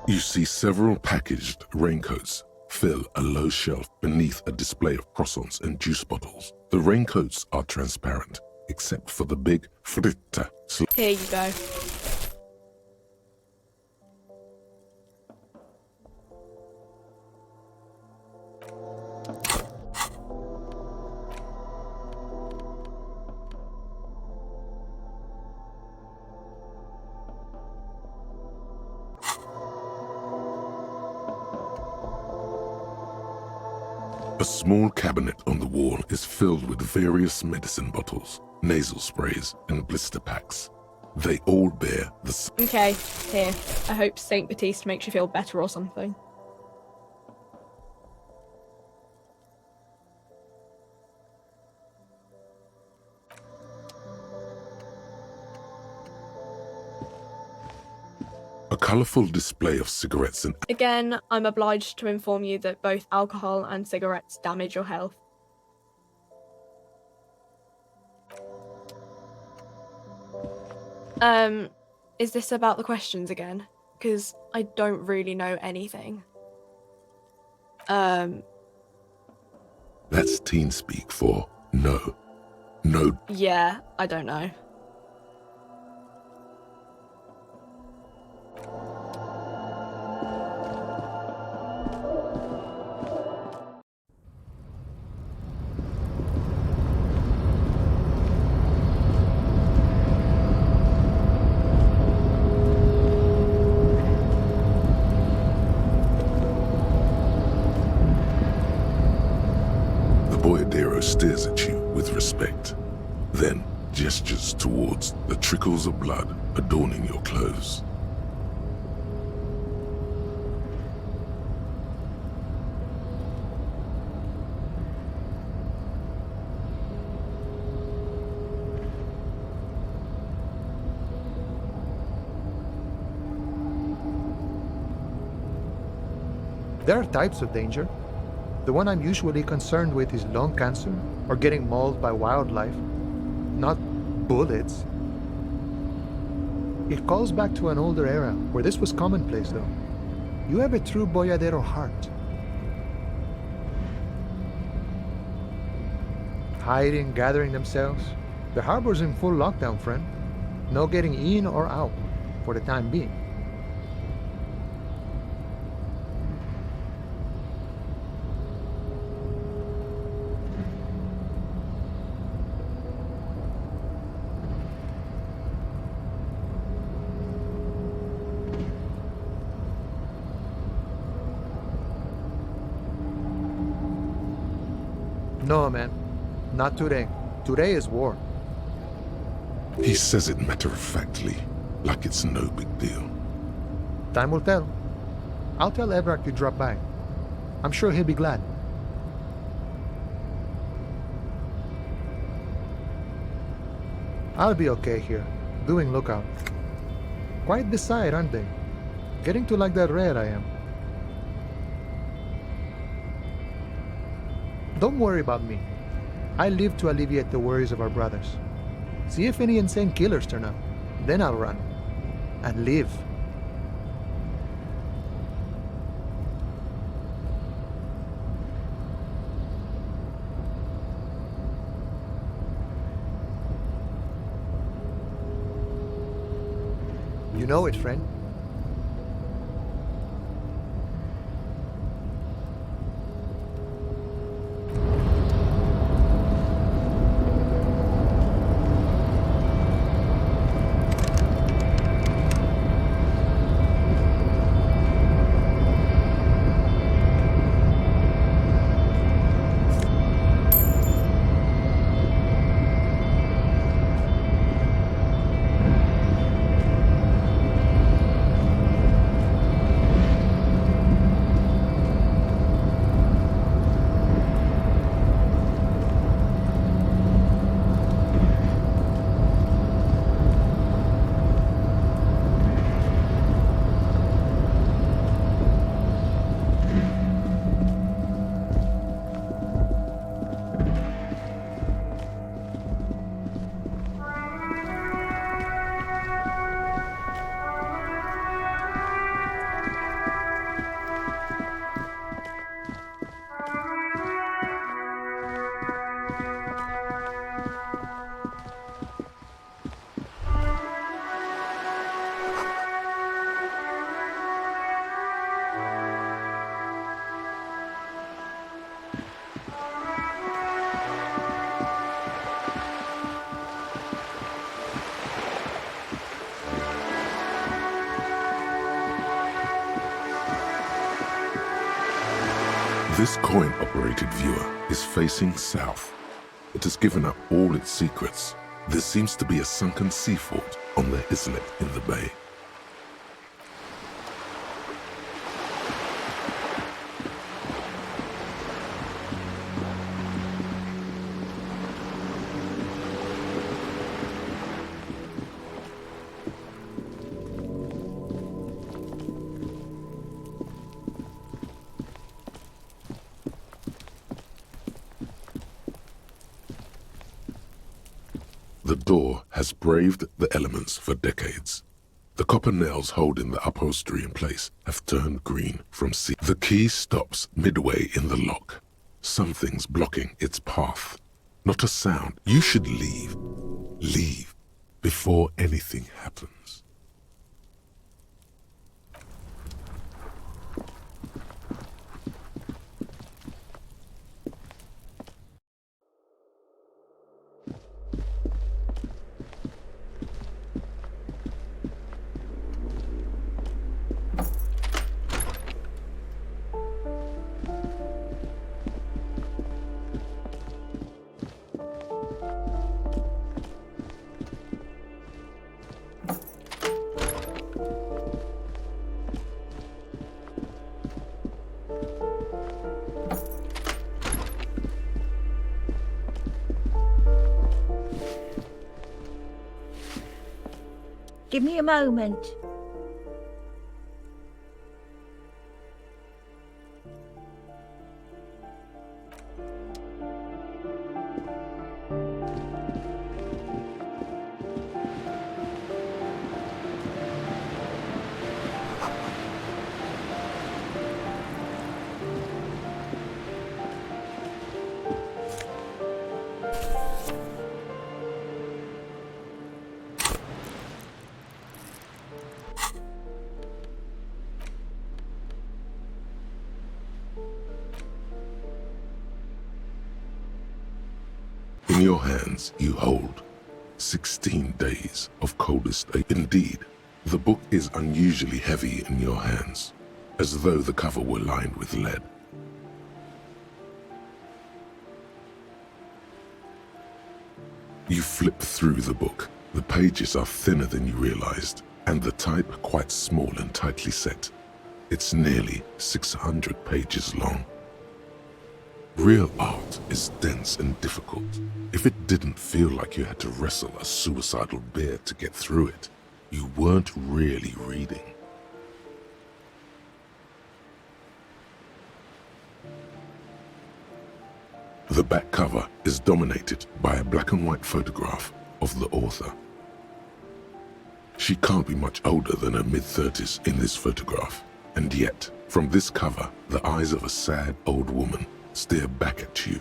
You see several packaged raincoats fill a low shelf beneath a display of croissants and juice bottles. The raincoats are transparent, except for the big fritta. Here you go. A small cabinet on the wall is filled with various medicine bottles, nasal sprays, and blister packs. They all bear the Okay, here. I hope Saint Baptiste makes you feel better or something. a colorful display of cigarettes and Again, I'm obliged to inform you that both alcohol and cigarettes damage your health. Is this about the questions again? Because I don't really know anything. that's teen speak for no. No. Yeah, I don't know. Stares at you with respect, then gestures towards the trickles of blood adorning your clothes. There are types of danger. The one I'm usually concerned with is lung cancer or getting mauled by wildlife, not bullets. It calls back to an older era where this was commonplace, though. You have a true boyadero heart. Hiding, gathering themselves. The harbor's in full lockdown, friend. No getting in or out for the time being. No, man. Not today. Today is war. He says it matter-of-factly, like it's no big deal. Time will tell. I'll tell Everett you dropped by. I'm sure he'll be glad. I'll be okay here, doing lookout. Quite the sight, aren't they? Getting to like that red I am. Don't worry about me. I live to alleviate the worries of our brothers. See if any insane killers turn up. Then I'll run. And live. You know it, friend. This coin-operated viewer is facing south. It has given up all its secrets. There seems to be a sunken sea fort on the islet in the bay. The door has braved the elements for decades. The copper nails holding the upholstery in place have turned green from sea. The key stops midway in the lock. Something's blocking its path. Not a sound. You should leave. Leave before anything happens. Give me a moment. In your hands you hold 16 days of coldest age. Indeed, the book is unusually heavy in your hands, as though the cover were lined with lead. You flip through the book. The pages are thinner than you realized, and the type quite small and tightly set. It's nearly 600 pages long. Real art is dense and difficult. If it didn't feel like you had to wrestle a suicidal bear to get through it, You weren't really reading. The back cover is dominated by a black and white photograph of the author. She can't be much older than her mid-30s in this photograph, and yet, from this cover, the eyes of a sad old woman stare back at you.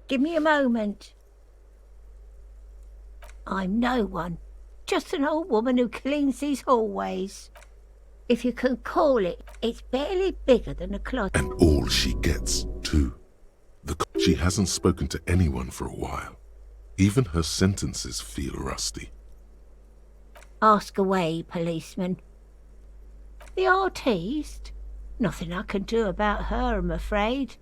Give me a moment. I'm no one. Just an old woman who cleans these hallways. If you can call it, it's barely bigger than a closet. And all she gets, too. She hasn't spoken to anyone for a while. Even her sentences feel rusty. Ask away, policeman. The artiste? Nothing I can do about her, I'm afraid.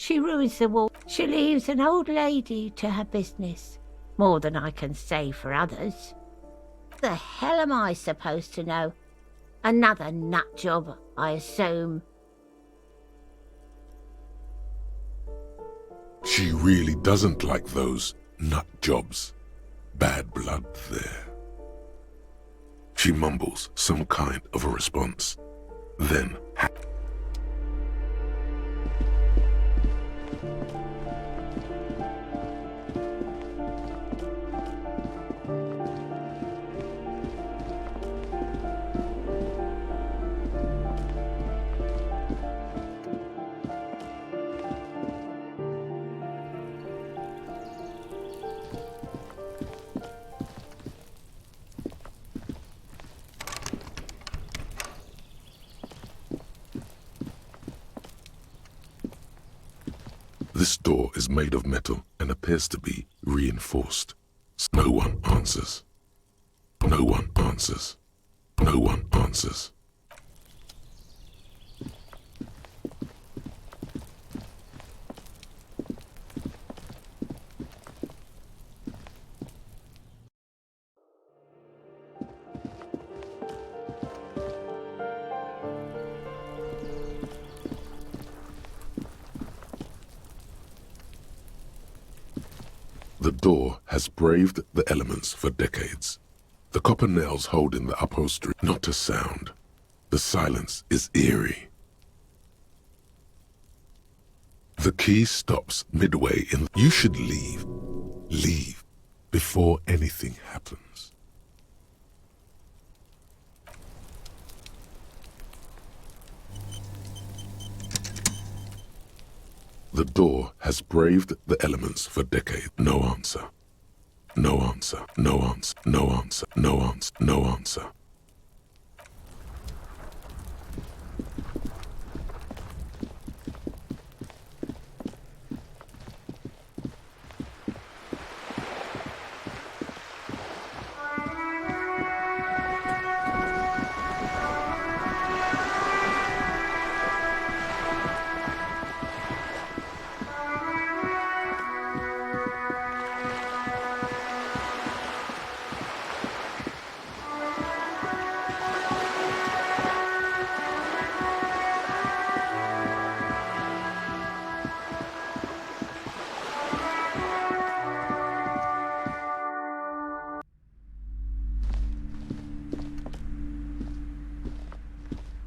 She ruins the wall. She leaves an old lady to her business. More than I can say for others. The hell am I supposed to know? Another nut job, I assume. She really doesn't like those nut jobs. Bad blood there. She mumbles some kind of a response. Then this door is made of metal and appears to be reinforced. No one answers. No one answers. No one answers. The door has braved the elements for decades. The copper nails hold in the upholstery, not a sound. The silence is eerie. The key stops midway in. You should leave. Leave before anything happens. The door has braved the elements for decades. No answer. No answer. No answer. No answer. No answer. No answer.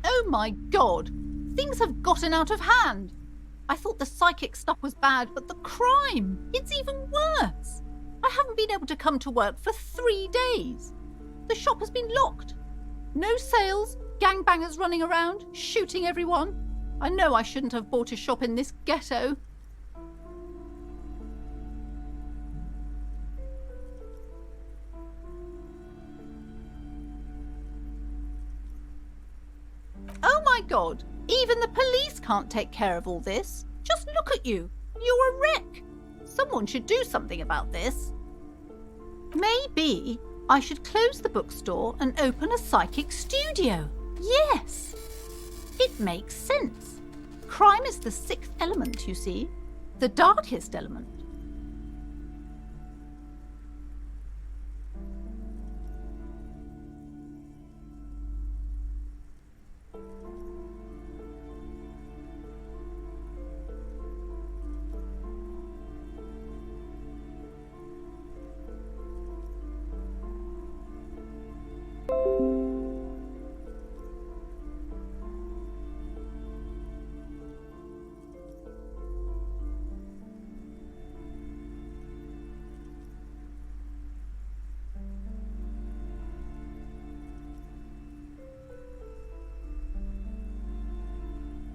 Oh my god! Things have gotten out of hand! I thought the psychic stuff was bad, but the crime! It's even worse! I haven't been able to come to work for 3 days. The shop has been locked. No sales, gangbangers running around, shooting everyone. I know I shouldn't have bought a shop in this ghetto. Oh my God, even the police can't take care of all this. Just look at you. You're a wreck. Someone should do something about this. Maybe I should close the bookstore and open a psychic studio. Yes, it makes sense. Crime is the 6th element, you see. The darkest element.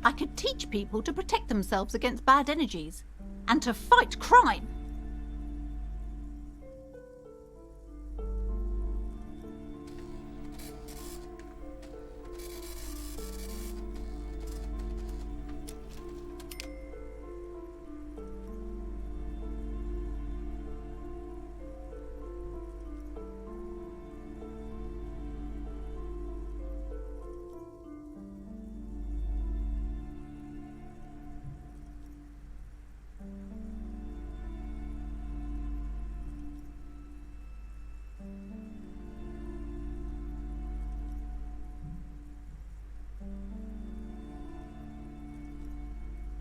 I could teach people to protect themselves against bad energies and to fight crime.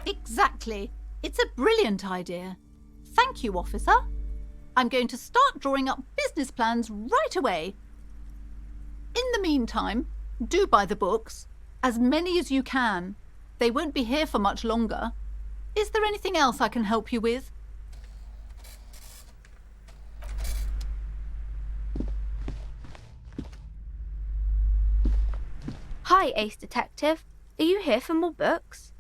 Exactly. It's a brilliant idea. Thank you, officer. I'm going to start drawing up business plans right away. In the meantime, do buy the books. As many as you can. They won't be here for much longer. Is there anything else I can help you with? Hi, Ace Detective. Are you here for more books?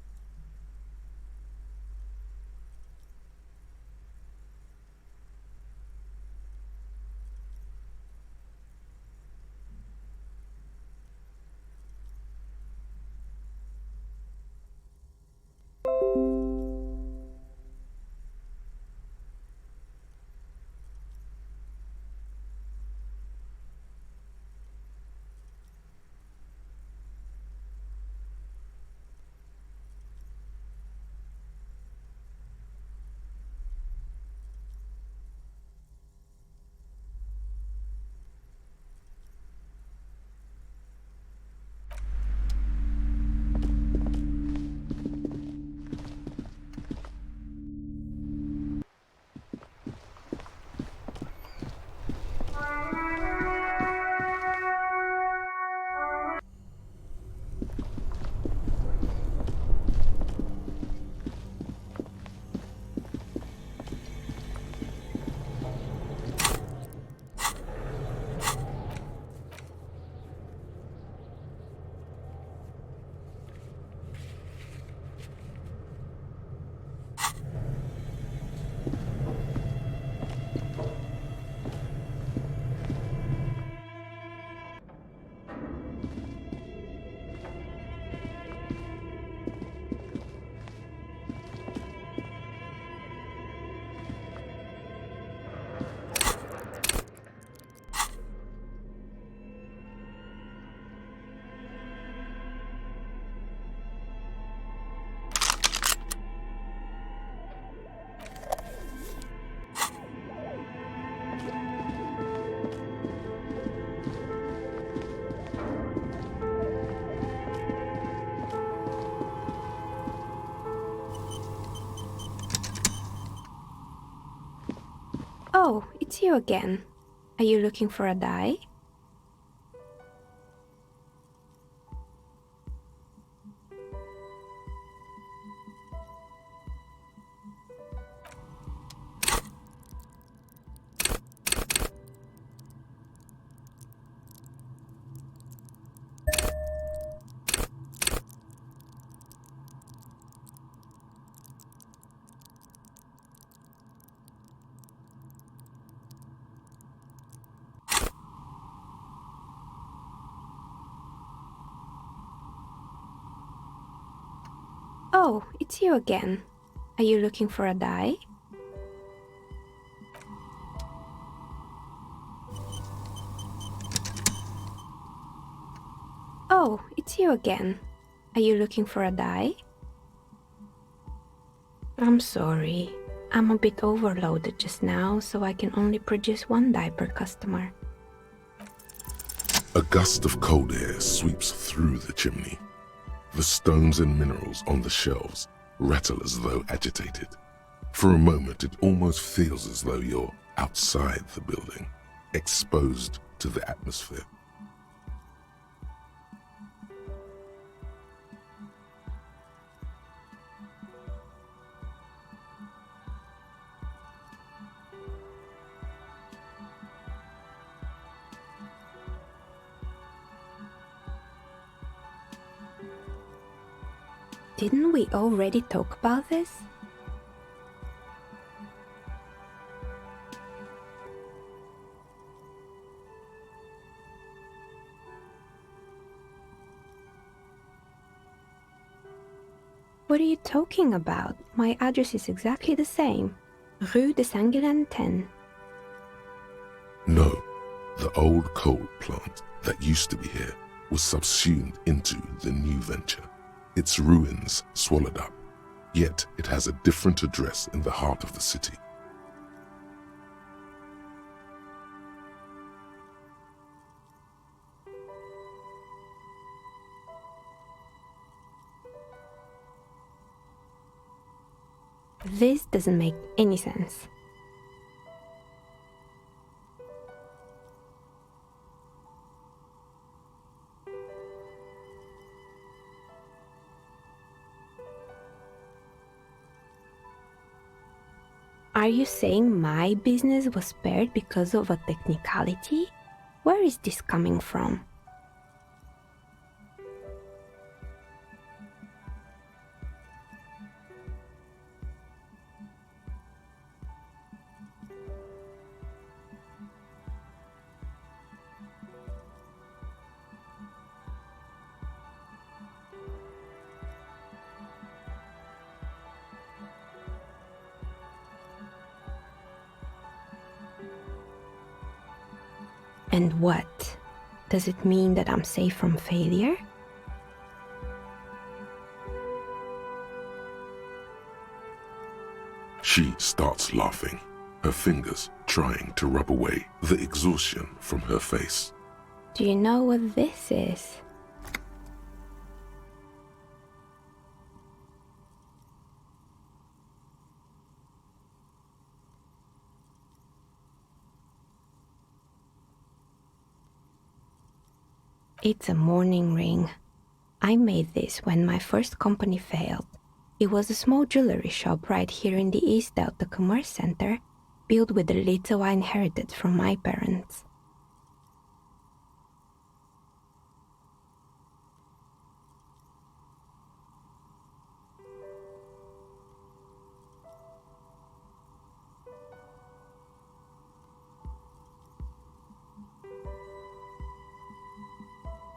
Oh, it's you again. Are you looking for a dye? Oh, it's you again. Are you looking for a die? Oh, it's you again. Are you looking for a die? I'm sorry. I'm a bit overloaded just now, so I can only produce one die per customer. A gust of cold air sweeps through the chimney. The stones and minerals on the shelves rattle as though agitated. For a moment, it almost feels as though you're outside the building, exposed to the atmosphere. Didn't we already talk about this? What are you talking about? My address is exactly the same. Rue de Saint-Guilain 10. No, the old coal plant that used to be here was subsumed into the new venture. Its ruins swallowed up, yet it has a different address in the heart of the city. This doesn't make any sense. Are you saying my business was spared because of a technicality? Where is this coming from? And what? Does it mean that I'm safe from failure? She starts laughing, her fingers trying to rub away the exhaustion from her face. Do you know what this is? It's a mourning ring. I made this when my first company failed. It was a small jewelry shop right here in the East Delta Commerce Center, built with the little I inherited from my parents.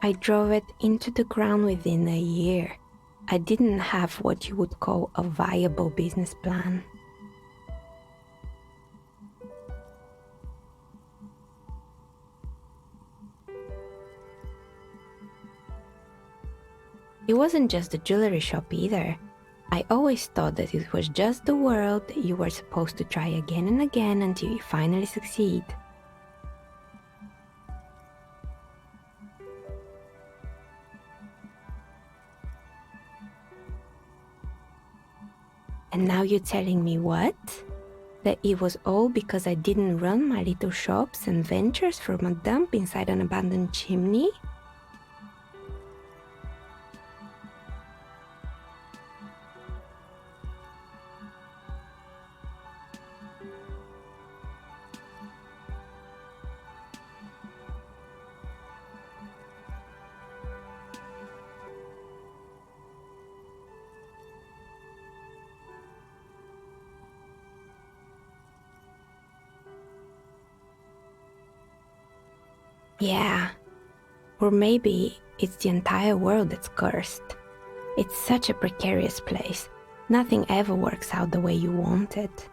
I drove it into the ground within a year. I didn't have what you would call a viable business plan. It wasn't just a jewelry shop either. I always thought that it was just the world that you were supposed to try again and again until you finally succeed. And now you're telling me what? That it was all because I didn't run my little shops and ventures from a dump inside an abandoned chimney? Yeah. Or maybe it's the entire world that's cursed. It's such a precarious place. Nothing ever works out the way you want it.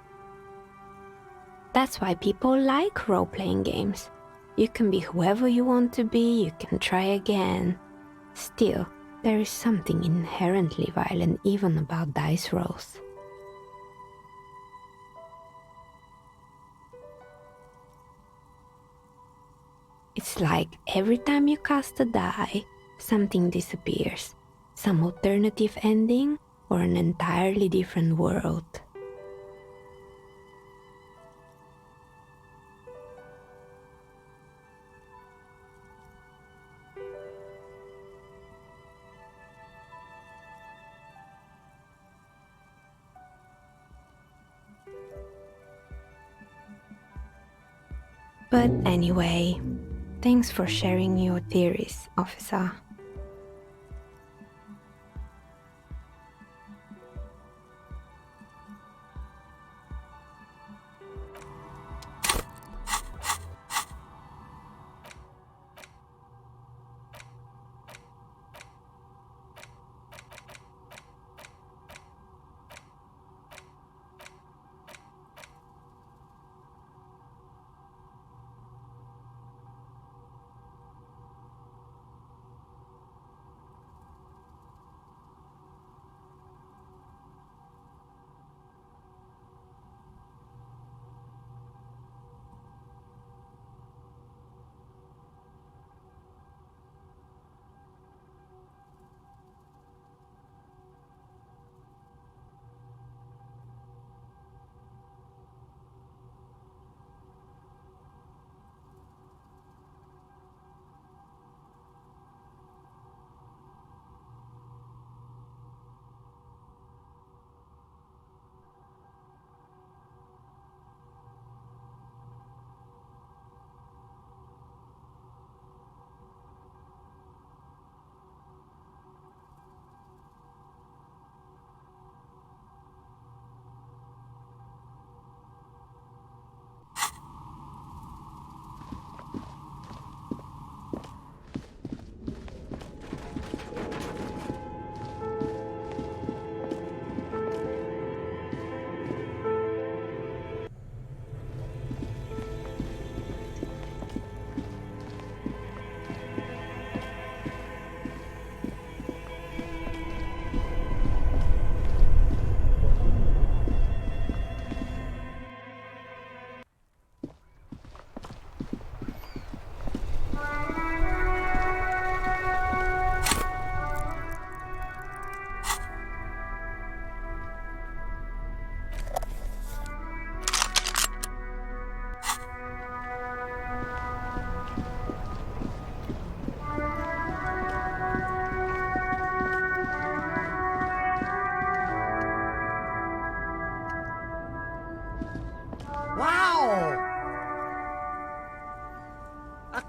That's why people like role-playing games. You can be whoever you want to be, you can try again. Still, there is something inherently violent even about dice rolls. It's like every time you cast a die, something disappears. Some alternative ending or an entirely different world. But anyway, thanks for sharing your theories, officer.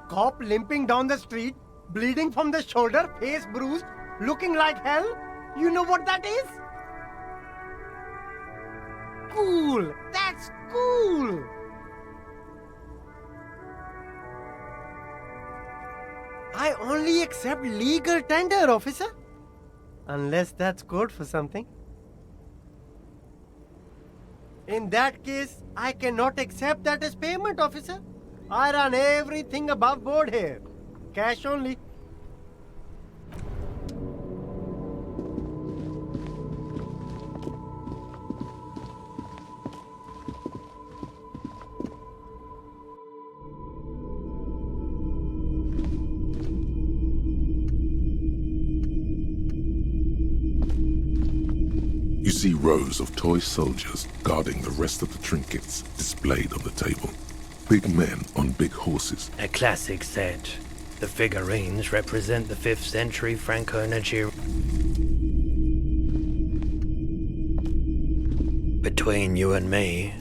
Cop limping down the street, bleeding from the shoulder, face bruised, looking like hell? You know what that is? Cool! That's cool! I only accept legal tender, officer. Unless that's code for something. In that case, I cannot accept that as payment, officer. I run everything above board here. Cash only. You see rows of toy soldiers guarding the rest of the trinkets displayed on the table. Big men on big horses. A classic set. The figurines represent the 5th century Franco-Nigerian. Between you and me,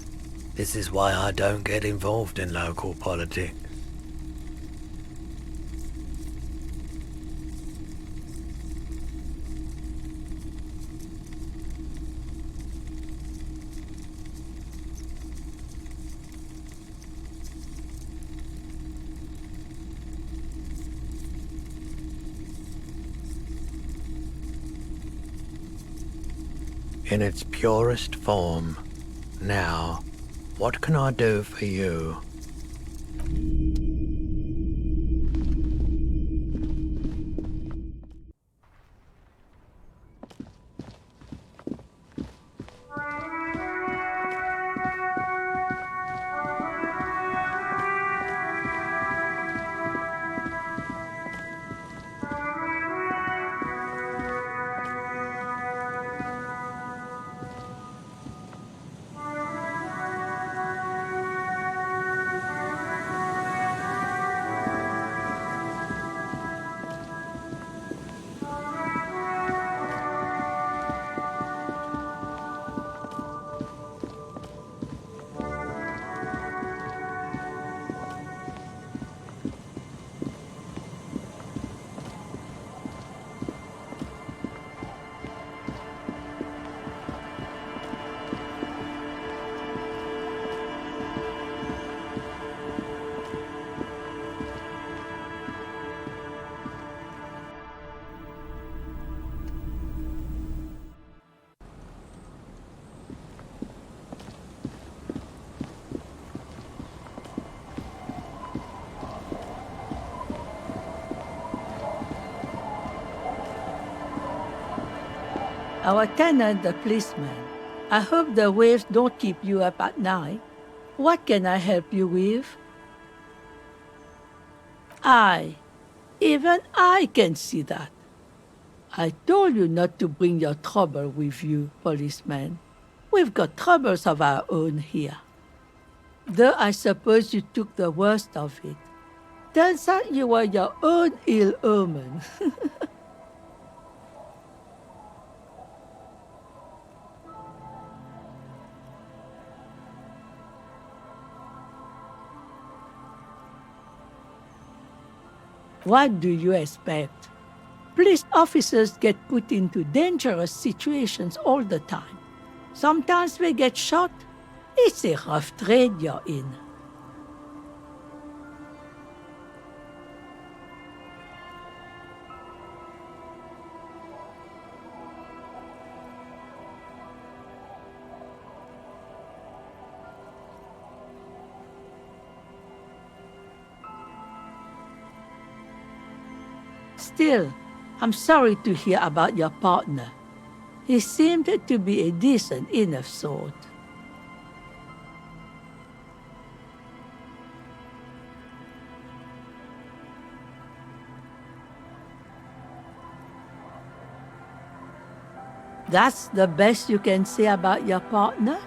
this is why I don't get involved in local politics. in its purest form. Now, what can I do for you? Our tenant, the policeman. I hope the waves don't keep you up at night. What can I help you with? Even I can see that. I told you not to bring your trouble with you, policeman. We've got troubles of our own here. Though I suppose you took the worst of it. Turns out you were your own ill omen. What do you expect? Police officers get put into dangerous situations all the time. Sometimes they get shot. It's a rough trade you're in. Still, I'm sorry to hear about your partner. He seemed to be a decent enough sort. That's the best you can say about your partner?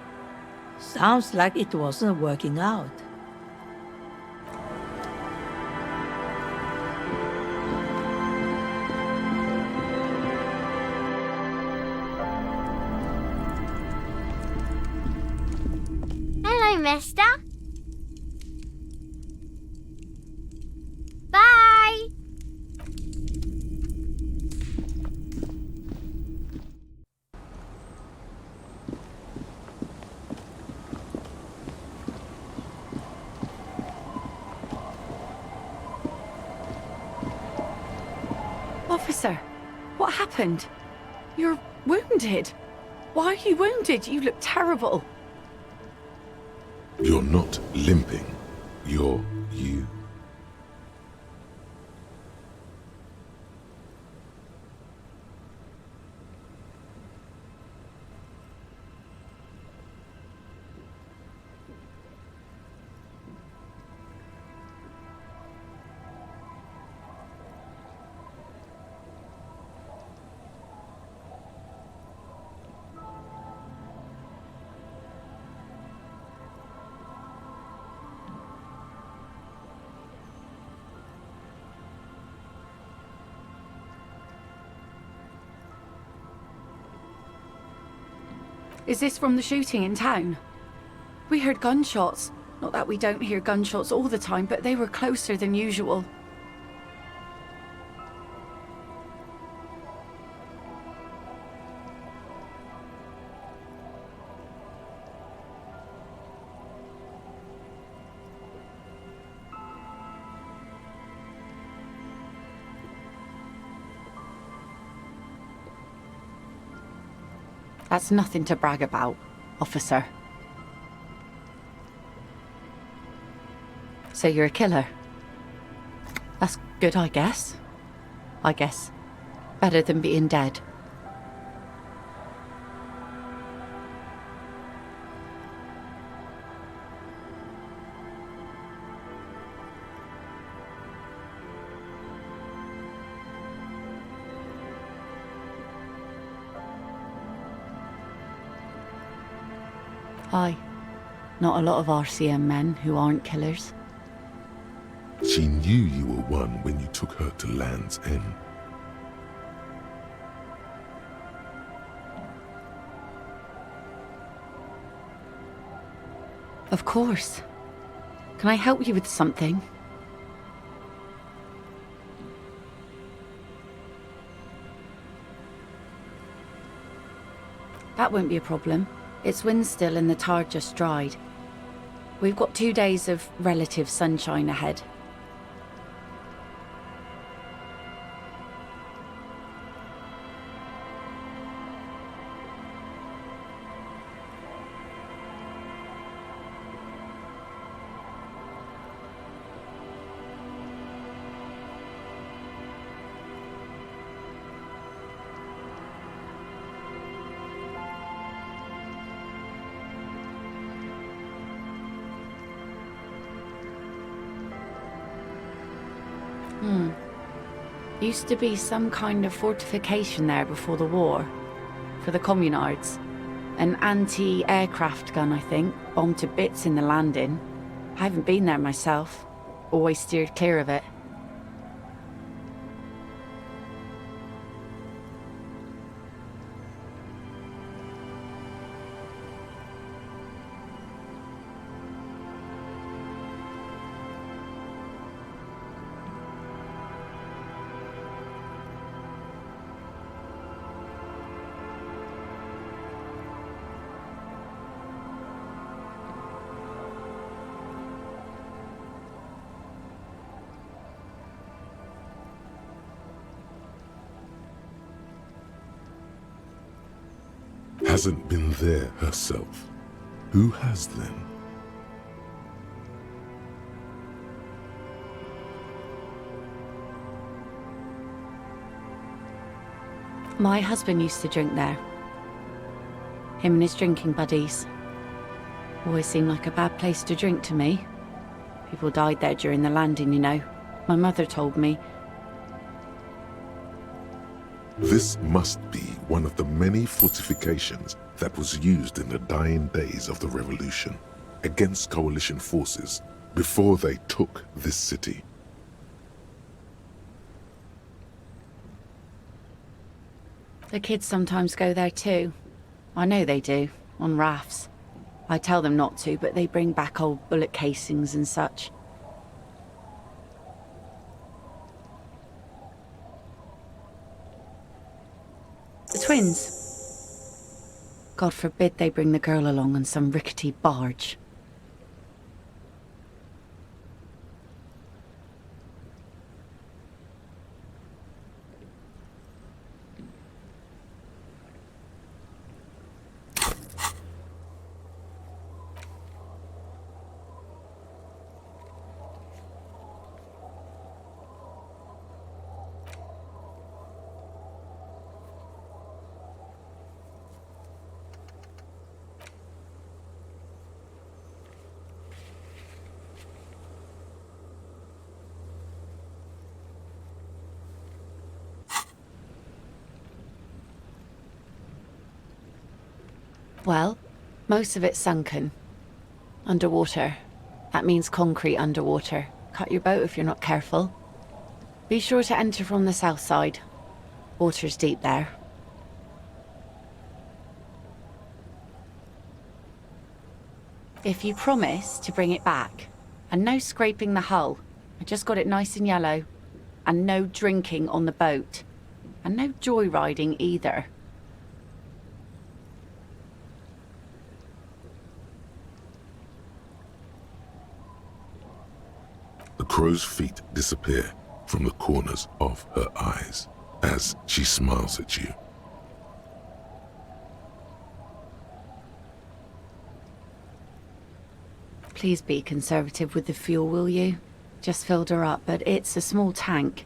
Sounds like it wasn't working out. Hello, mister. Bye. Officer, what happened? You're wounded. Why are you wounded? You look terrible. You're not limping. You're you. Is this from the shooting in town? We heard gunshots. Not that we don't hear gunshots all the time, but they were closer than usual. That's nothing to brag about, officer. So you're a killer? That's good, I guess. Better than being dead. Aye. Not a lot of RCM men who aren't killers. She knew you were one when you took her to Land's End. Of course. Can I help you with something? That won't be a problem. It's wind still and the tar just dried. We've got 2 days of relative sunshine ahead. Used to be some kind of fortification there before the war. For the communards. An anti-aircraft gun, I think. Bombed to bits in the landing. I haven't been there myself. Always steered clear of it. Hasn't been there herself. Who has then? My husband used to drink there. Him and his drinking buddies. Always seemed like a bad place to drink to me. People died there during the landing, you know. My mother told me. This must be one of the many fortifications that was used in the dying days of the revolution against coalition forces before they took this city. The kids sometimes go there too. I know they do, on rafts. I tell them not to, but they bring back old bullet casings and such. The twins. God forbid they bring the girl along on some rickety barge. Well, most of it's sunken. Underwater. That means concrete underwater. Cut your boat if you're not careful. Be sure to enter from the south side. Water's deep there. If you promise to bring it back, and no scraping the hull, I just got it nice and yellow, and no drinking on the boat, and no joyriding either. The crow's feet disappear from the corners of her eyes as she smiles at you. Please be conservative with the fuel, will you? Just filled her up, but it's a small tank.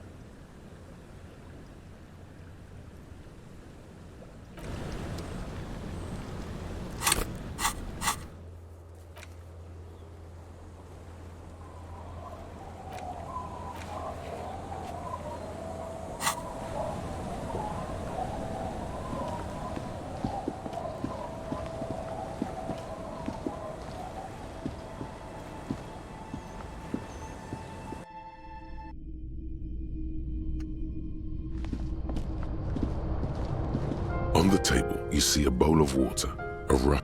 On the table, you see a bowl of water, a rough.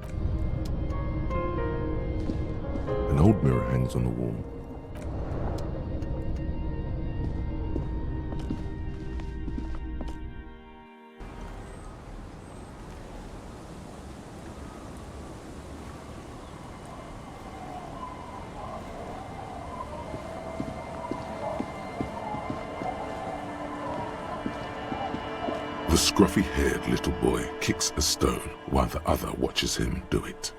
An old mirror hangs on the wall. The scruffy-haired little boy kicks a stone while the other watches him do it.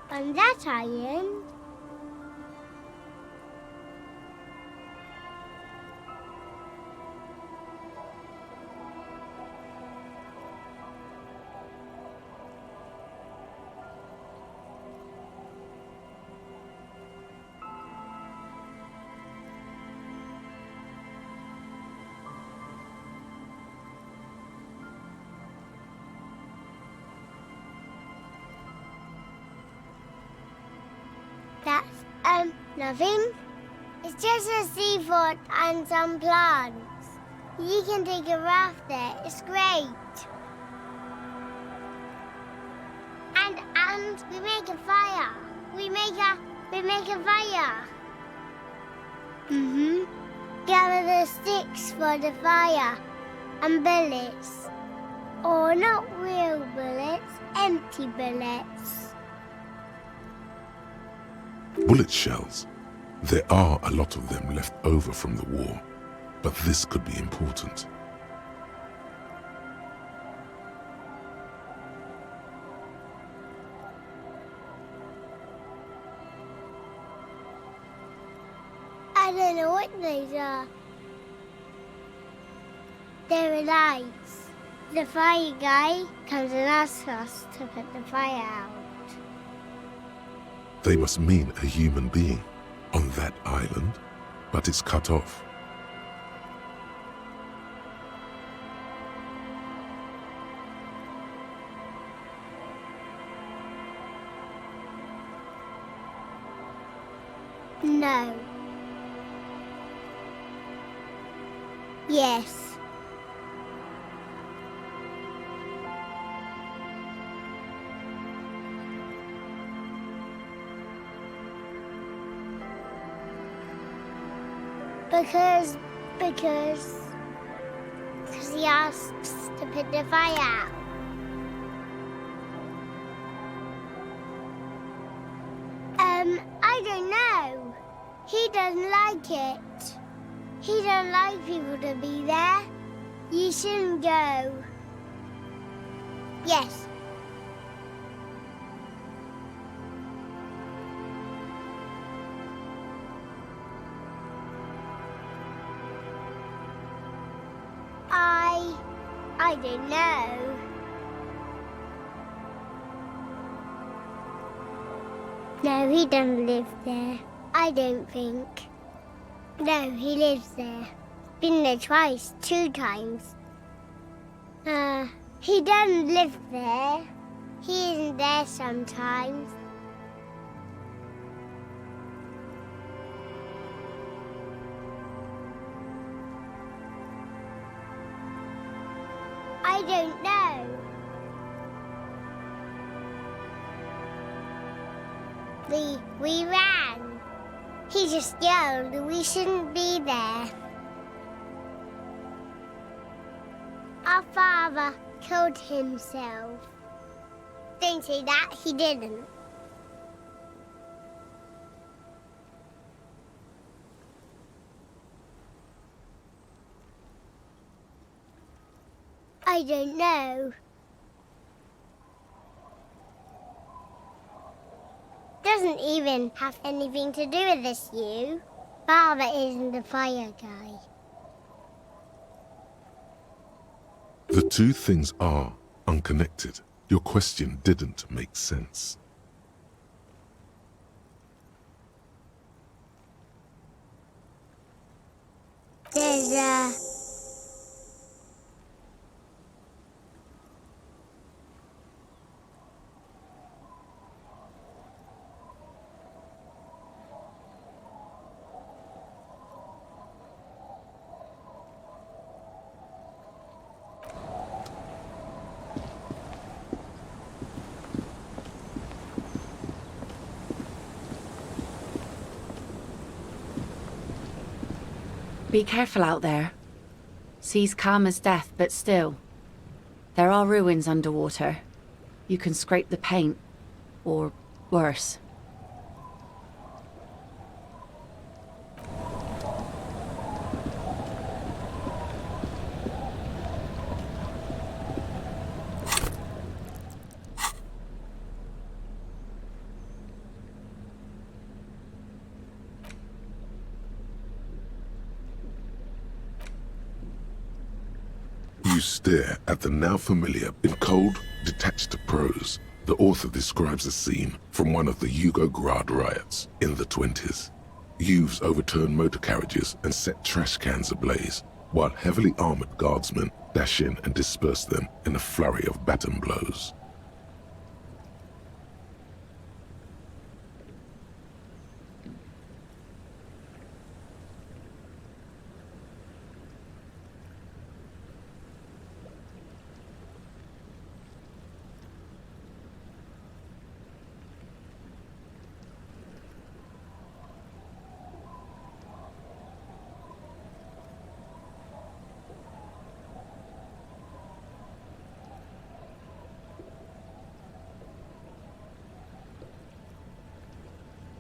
On that island? That's, nothing. It's just a seafort and some plants. You can take a raft there. It's great. And we make a fire. We make a fire. Mm-hmm. Gather the sticks for the fire and bullets. Or not real bullets, empty bullets. Bullet shells. There are a lot of them left over from the war, but this could be important. I don't know what these are. They're lights. The fire guy comes and asks us to put the fire out. They must mean a human being on that island, but it's cut off. No. Yes. Because he asks to put the fire out. I don't know. He doesn't like it. He don't like people to be there. You shouldn't go. Yes. I don't know. No, he doesn't live there. I don't think. No, he lives there. Been there twice, 2 times. He doesn't live there. He isn't there sometimes. don't know. We ran. He just yelled we shouldn't be there. Our father killed himself. Don't say that, he didn't. I don't know. Doesn't even have anything to do with this, you. Father isn't the fire guy. The two things are unconnected. Your question didn't make sense. There's a... Be careful out there. Sea's calm as death, but still. There are ruins underwater. You can scrape the paint, or worse. You stare at the now familiar, in cold, detached prose. The author describes a scene from one of the Yugograd riots in the 20s. Youths overturn motor carriages and set trash cans ablaze, while heavily armored guardsmen dash in and disperse them in a flurry of baton blows.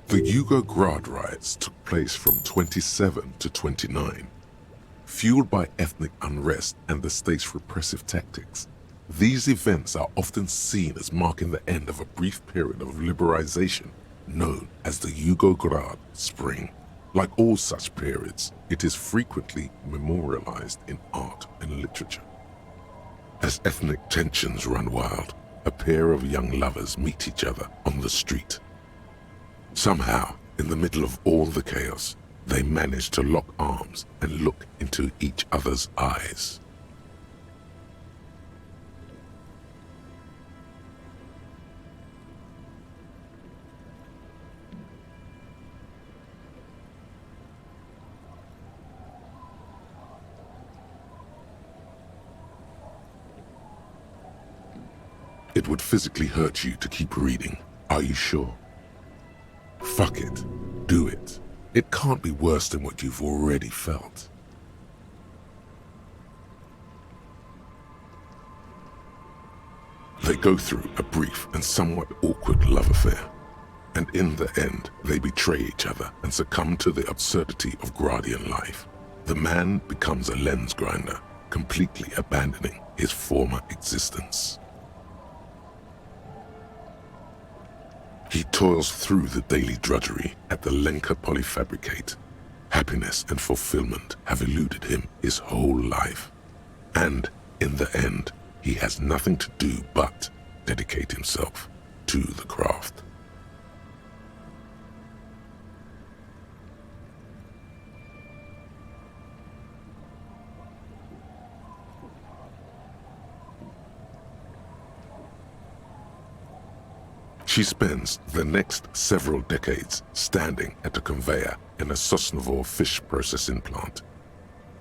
The Yugograd riots took place from 27 to 29. Fueled by ethnic unrest and the state's repressive tactics, these events are often seen as marking the end of a brief period of liberalization known as the Yugograd Spring. Like all such periods, it is frequently memorialized in art and literature. As ethnic tensions run wild, a pair of young lovers meet each other on the street. Somehow, in the middle of all the chaos, they manage to lock arms and look into each other's eyes. It would physically hurt you to keep reading. Are you sure? Fuck it. Do it. It can't be worse than what you've already felt. They go through a brief and somewhat awkward love affair. And in the end, they betray each other and succumb to the absurdity of Gradian life. The man becomes a lens grinder, completely abandoning his former existence. He toils through the daily drudgery at the Lenka polyfabricate. Happiness and fulfillment have eluded him his whole life. And in the end, he has nothing to do but dedicate himself to the craft. She spends the next several decades standing at a conveyor in a Sosnovo fish processing plant.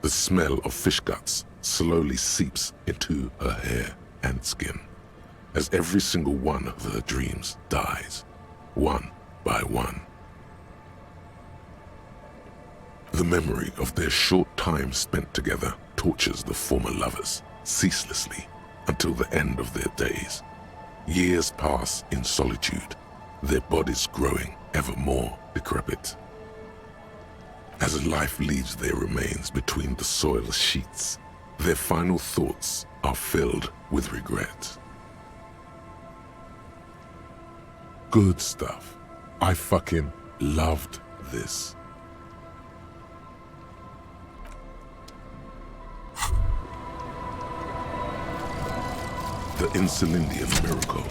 The smell of fish guts slowly seeps into her hair and skin, as every single one of her dreams dies, one by one. The memory of their short time spent together tortures the former lovers ceaselessly until the end of their days. Years pass in solitude, their bodies growing ever more decrepit. As life leaves their remains between the soil sheets, their final thoughts are filled with regret. Good stuff. I fucking loved this. The Elysium Miracle.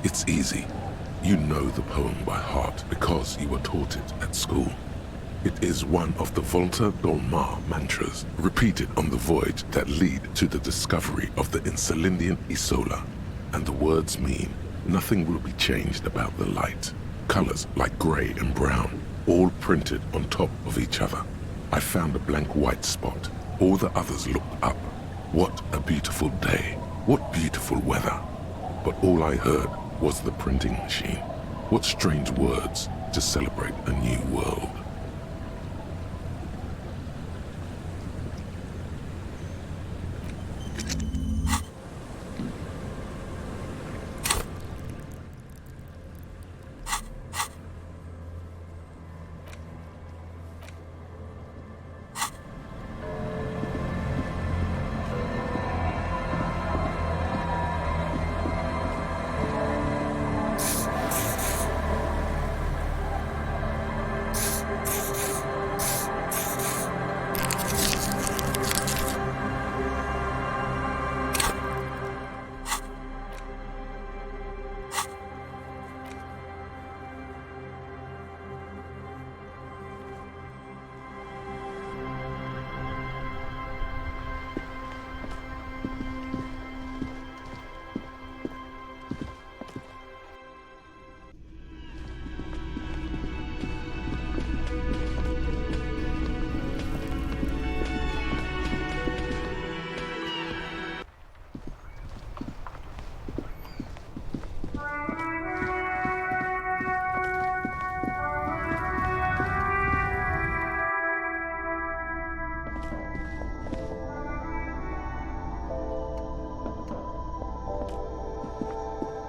It's easy. You know the poem by heart because you were taught it at school. It is one of the Volta Dolmar mantras repeated on the voyage that lead to the discovery of the Elysian Isola. And the words mean nothing will be changed about the light. Colors like gray and brown, all printed on top of each other. I found a blank white spot. All the others looked up. What a beautiful day. What beautiful weather. But all I heard was the printing machine. What strange words to celebrate a new world.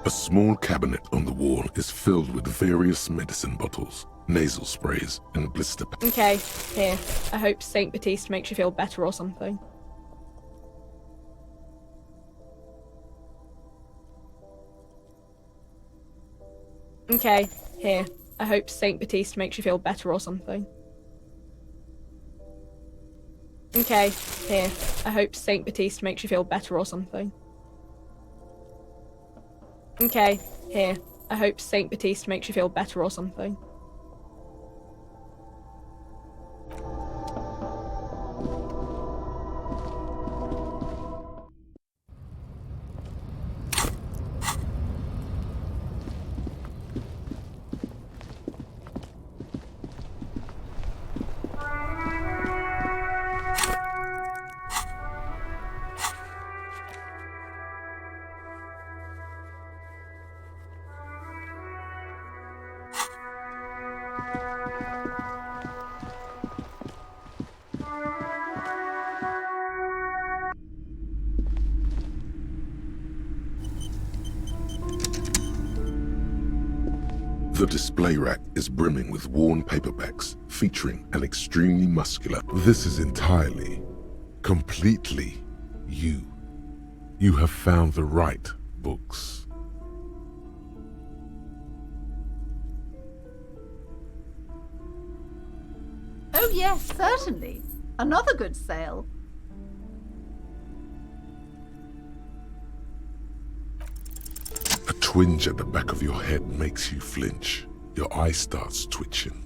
A small cabinet on the wall is filled with various medicine bottles, nasal sprays, and blister packs. Okay, here. I hope Saint Baptiste makes you feel better or something. Okay, here. I hope Saint Baptiste makes you feel better or something. Okay, here. I hope Saint Baptiste makes you feel better or something. Okay, here. I hope Saint Baptiste makes you feel better or something. The display rack is brimming with worn paperbacks featuring an extremely muscular. This is entirely, completely you. You have found the right books. Oh yes, certainly. Another good sale. A twinge at the back of your head makes you flinch. Your eye starts twitching.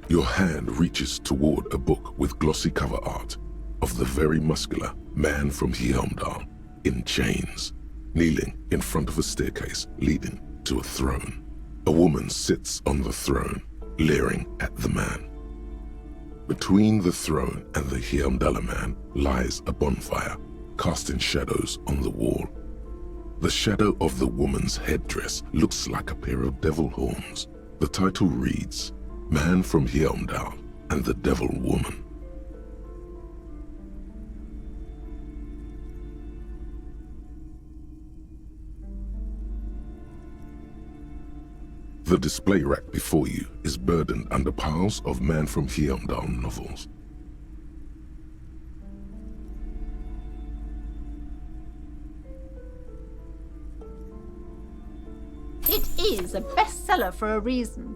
Your hand reaches toward a book with glossy cover art of the very muscular man from Helmdal in chains, kneeling in front of a staircase leading to a throne. A woman sits on the throne, leering at the man. Between the throne and the Hyamdala man lies a bonfire, casting shadows on the wall. The shadow of the woman's headdress looks like a pair of devil horns. The title reads, Man from Hyamdal and the Devil Woman. The display rack before you is burdened under piles of Man from Hyamdal novels. It is a bestseller for a reason.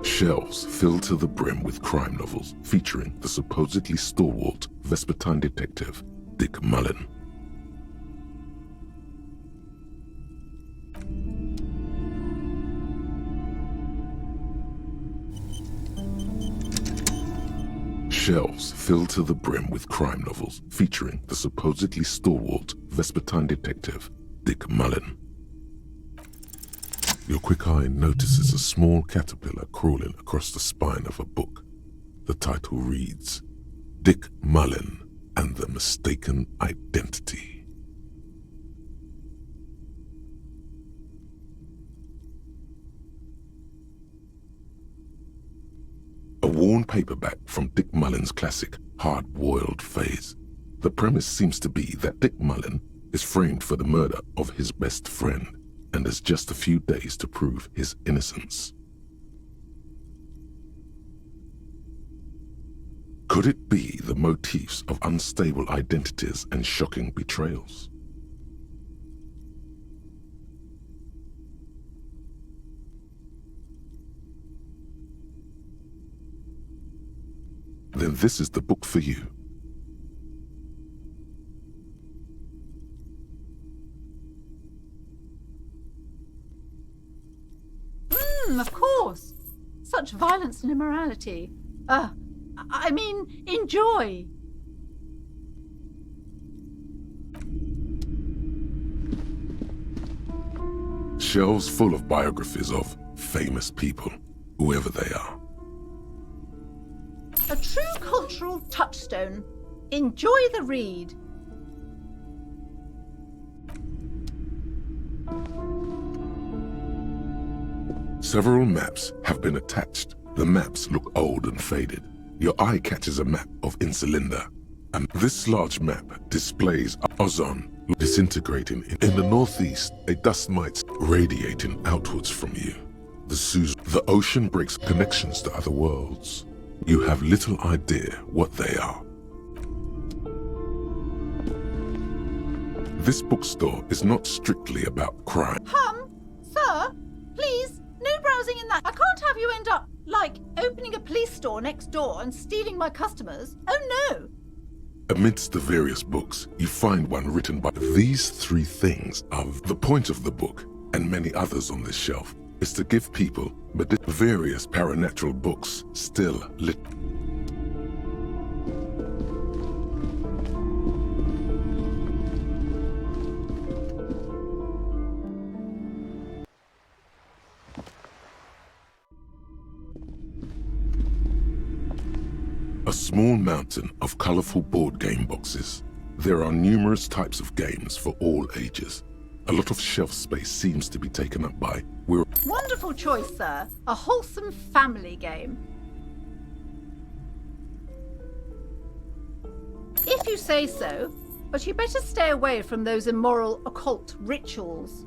Shelves filled to the brim with crime novels featuring the supposedly stalwart Vespertine detective, Dick Mullen. Shelves filled to the brim with crime novels featuring the supposedly stalwart Vespertine detective, Dick Mullen. Your quick eye notices a small caterpillar crawling across the spine of a book. The title reads, Dick Mullen and the Mistaken Identity. A worn paperback from Dick Mullen's classic Hard-Boiled Phase. The premise seems to be that Dick Mullen is framed for the murder of his best friend and has just a few days to prove his innocence. Could it be the motifs of unstable identities and shocking betrayals? Then this is the book for you. Of course. Such violence and immorality. I mean, enjoy. Shelves full of biographies of famous people, whoever they are. A true cultural touchstone. Enjoy the read. Several maps have been attached. The maps look old and faded. Your eye catches a map of Insulinda, and this large map displays ozone disintegrating. In the northeast, a dust mite's radiating outwards from you. The ocean breaks connections to other worlds. You have little idea what they are. This bookstore is not strictly about crime. Sir, please, no browsing in that. I can't have you end up, like, opening a police store next door and stealing my customers. Oh no! Amidst the various books, you find one written by these three things are the point of the book, and many others on this shelf, is to give people various paranatural books still lit. A small mountain of colorful board game boxes. There are numerous types of games for all ages. A lot of shelf space seems to be taken up by Wonderful choice, sir. A wholesome family game. If you say so, but you better stay away from those immoral occult rituals.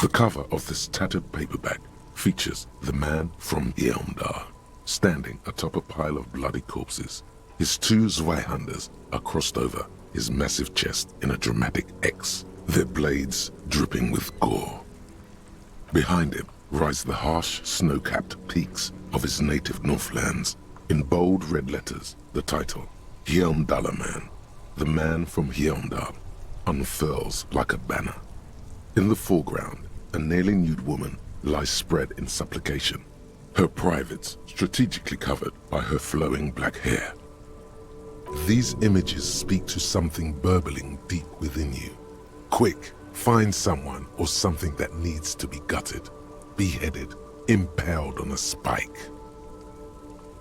The cover of this tattered paperback features the man from Heimdall, standing atop a pile of bloody corpses. His two Zweihanders are crossed over his massive chest in a dramatic X, their blades dripping with gore. Behind him rise the harsh, snow-capped peaks of his native Northlands. In bold red letters, the title, Heimdall Man, the man from Heimdall, unfurls like a banner. In the foreground, a nearly nude woman lies spread in supplication, her privates strategically covered by her flowing black hair. These images speak to something burbling deep within you. Quick, find someone or something that needs to be gutted, beheaded, impaled on a spike.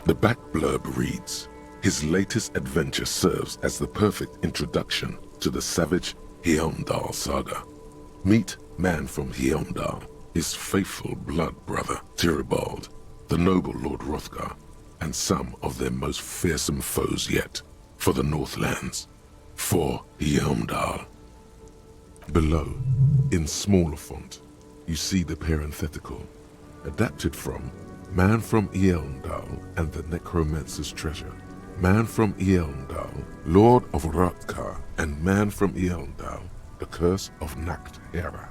The back blurb reads, his latest adventure serves as the perfect introduction to the savage Heimdall saga. Meet man from Heimdall, his faithful blood brother Tyribald, the noble Lord Hrothgar, and some of their most fearsome foes yet, for the Northlands, for Heimdall. Below, in smaller font, you see the parenthetical, adapted from Man from Heimdall and the Necromancer's Treasure, Man from Heimdall, Lord of Hrothgar, and Man from Heimdall, the Curse of Nacht Hera.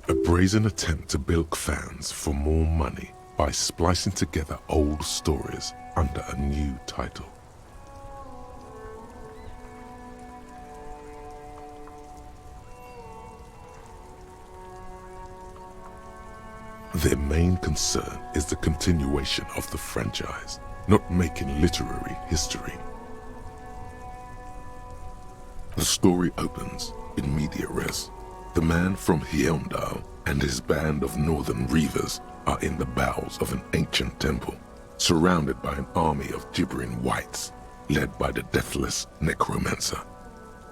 A brazen attempt to bilk fans for more money by splicing together old stories under a new title. Their main concern is the continuation of the franchise, not making literary history. The story opens in media res. The man from Heimdall and his band of northern reavers are in the bowels of an ancient temple, surrounded by an army of gibbering wights, led by the deathless necromancer.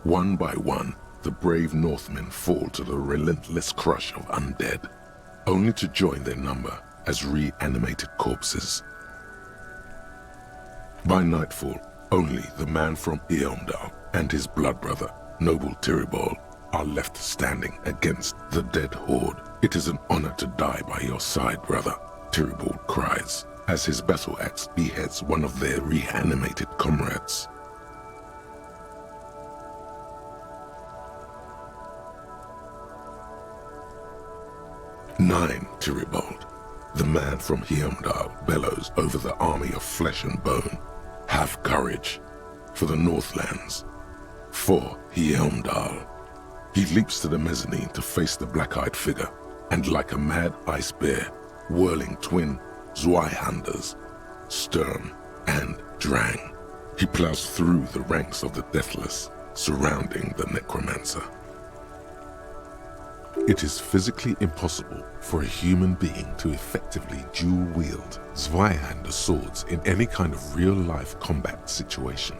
One by one, the brave Northmen fall to the relentless crush of undead, only to join their number as reanimated corpses. By nightfall, only the man from Heimdall and his blood brother, noble Tyribald, are left standing against the dead horde. It is an honor to die by your side, brother, Tyribald cries, as his battle axe beheads one of their reanimated comrades. "9, Tyribald," the man from Heimdall bellows over the army of flesh and bone. "Have courage, for the Northlands, for Heimdall." He leaps to the mezzanine to face the black-eyed figure, and like a mad ice bear, whirling twin Zweihanders, Sturm and Drang, he plows through the ranks of the deathless, surrounding the necromancer. It is physically impossible for a human being to effectively dual-wield Zweihander swords in any kind of real-life combat situation.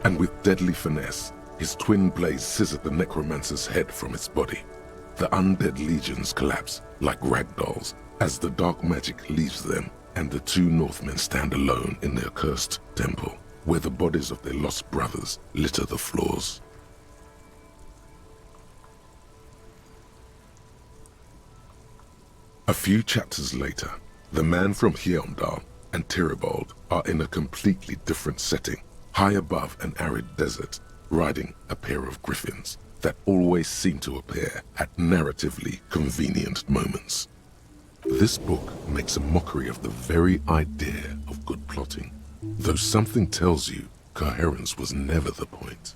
And with deadly finesse, his twin blades scissor the necromancer's head from its body. The undead legions collapse like ragdolls as the dark magic leaves them, and the two Northmen stand alone in their cursed temple, where the bodies of their lost brothers litter the floors. A few chapters later, the man from Heimdall and Tyribald are in a completely different setting, high above an arid desert, riding a pair of griffins that always seem to appear at narratively convenient moments. This book makes a mockery of the very idea of good plotting, though something tells you coherence was never the point.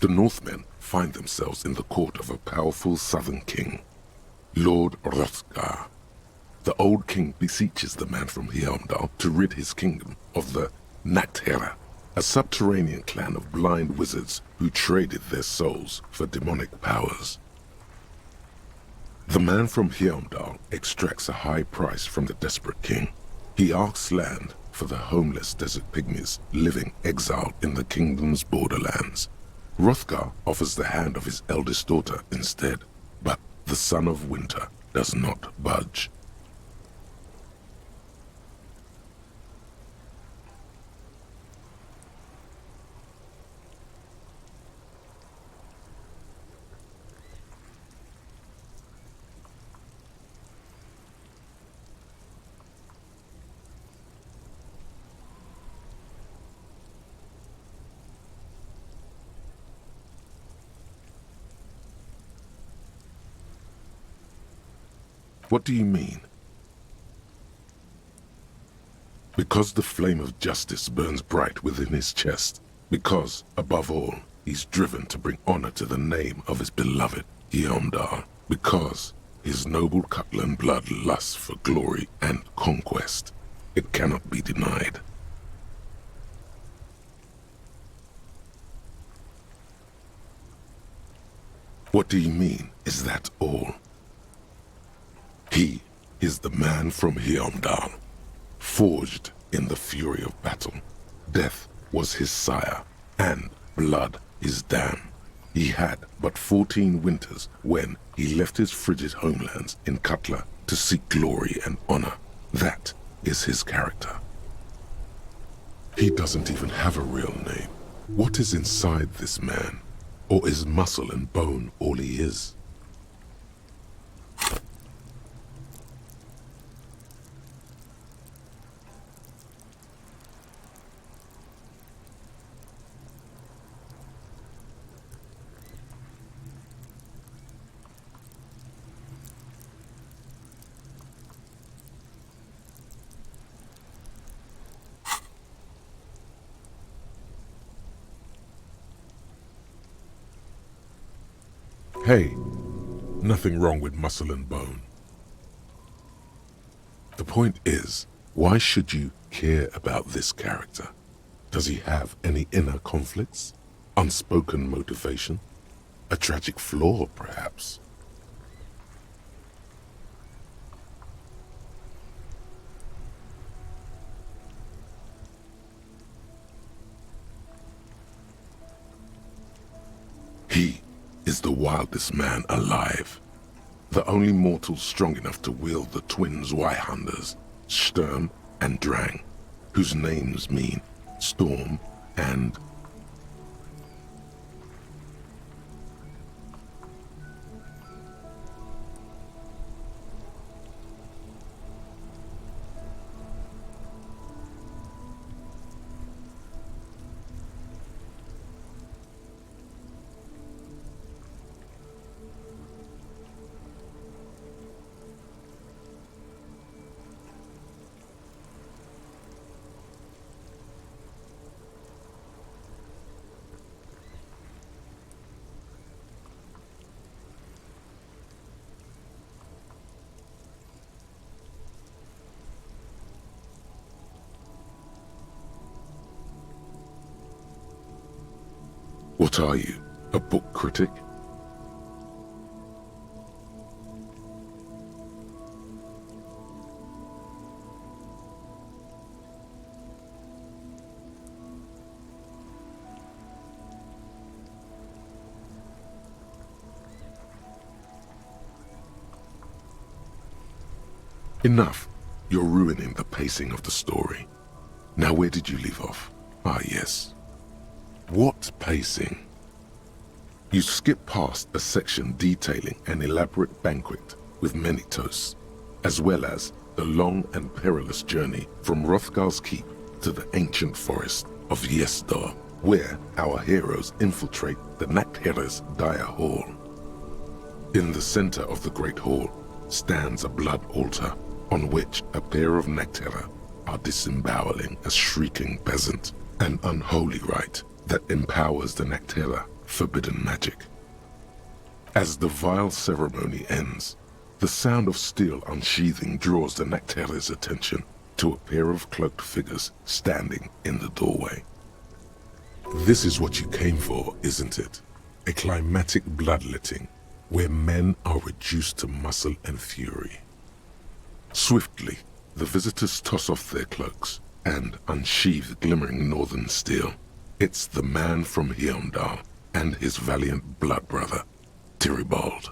The Northmen find themselves in the court of a powerful southern king, Lord Hrothgar. The old king beseeches the man from Heimdall to rid his kingdom of the Nacht Hera, a subterranean clan of blind wizards who traded their souls for demonic powers. The man from Heimdall extracts a high price from the desperate king. He asks land for the homeless desert pygmies living exiled in the kingdom's borderlands. Hrothgar offers the hand of his eldest daughter instead, but the son of winter, does not budge. What do you mean? Because the flame of justice burns bright within his chest. Because, above all, he's driven to bring honor to the name of his beloved Heimdall. Because his noble Cutlan blood lusts for glory and conquest. It cannot be denied. What do you mean, is that all? He is the man from Heimdall, forged in the fury of battle. Death was his sire, and blood his dam. He had but 14 winters when he left his frigid homelands in Cutla to seek glory and honor. That is his character. He doesn't even have a real name. What is inside this man? Or is muscle and bone all he is? Hey, nothing wrong with muscle and bone. The point is, why should you care about this character? Does he have any inner conflicts? Unspoken motivation? A tragic flaw, perhaps? He is the wildest man alive. The only mortal strong enough to wield the twin Zweihanders, Sturm and Drang, whose names mean storm and... What are you, a book critic? Enough. You're ruining the pacing of the story. Now where did you leave off? Ah, yes. What pacing? You skip past a section detailing an elaborate banquet with many toasts, as well as the long and perilous journey from Hrothgar's keep to the ancient forest of Yesdar, where our heroes infiltrate the Nachtherre's dire hall. In the center of the great hall stands a blood altar on which a pair of Nachtherre are disemboweling a shrieking peasant, an unholy rite that empowers the Nachtherre forbidden magic. As the vile ceremony ends, the sound of steel unsheathing draws the Nachtherre's attention to a pair of cloaked figures standing in the doorway. This is what you came for, isn't it? A climatic bloodletting where men are reduced to muscle and fury. Swiftly, the visitors toss off their cloaks and unsheathe glimmering northern steel. It's the man from Heimdall and his valiant blood brother, Tyribald.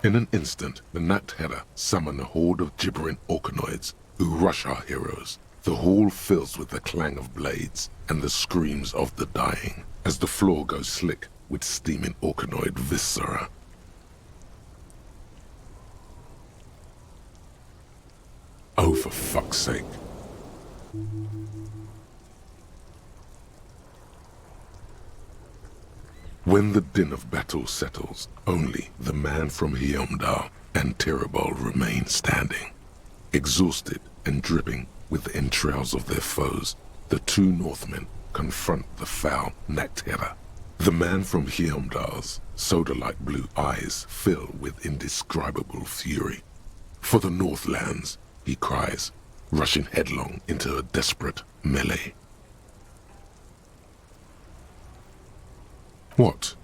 In an instant, the Nathera summon a horde of gibbering orcanoids who rush our heroes. The hall fills with the clang of blades and the screams of the dying as the floor goes slick with steaming orcanoid viscera. Oh, for fuck's sake. When the din of battle settles, only the man from Heimdall and Tirabol remain standing. Exhausted and dripping with the entrails of their foes, the two Northmen confront the foul Nathera. The man from Heimdall's soda-like blue eyes fill with indescribable fury. For the Northlands, he cries, rushing headlong into a desperate melee. What?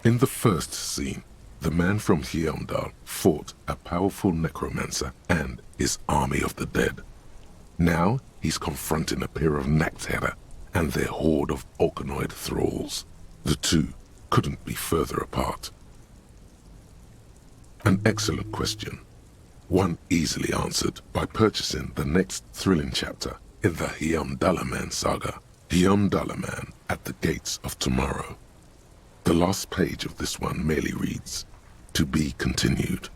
In the first scene, the man from Heimdall fought a powerful necromancer and his army of the dead. Now he's confronting a pair of Nathera and their horde of orcanoid thralls. The two couldn't be further apart. An excellent question. One easily answered by purchasing the next thrilling chapter in the Heimdallaman saga, Heimdallaman at the Gates of Tomorrow. The last page of this one merely reads, "To be continued."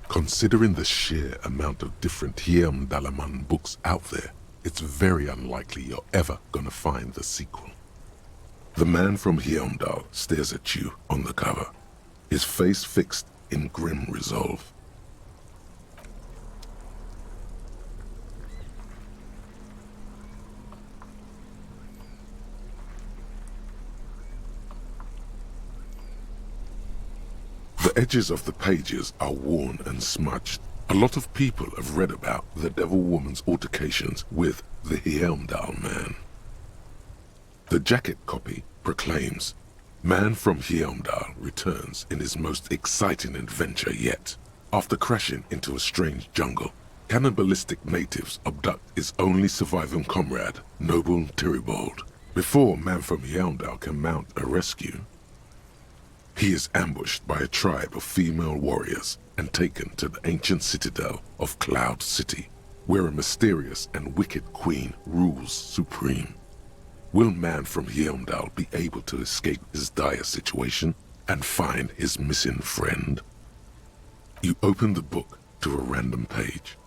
Considering the sheer amount of different Heimdallaman books out there, it's very unlikely you're ever gonna find the sequel. The man from Heimdall stares at you on the cover, his face fixed in grim resolve. The edges of the pages are worn and smudged. A lot of people have read about the Devil Woman's altercations with the Heimdall man. The jacket copy proclaims, "Man from Heimdall returns in his most exciting adventure yet. After crashing into a strange jungle, cannibalistic natives abduct his only surviving comrade, noble Tiribold. Before Man from Heimdall can mount a rescue, he is ambushed by a tribe of female warriors and taken to the ancient citadel of Cloud City, where a mysterious and wicked queen rules supreme. Will Man from Heimdall be able to escape his dire situation and find his missing friend? You open the book to a random page.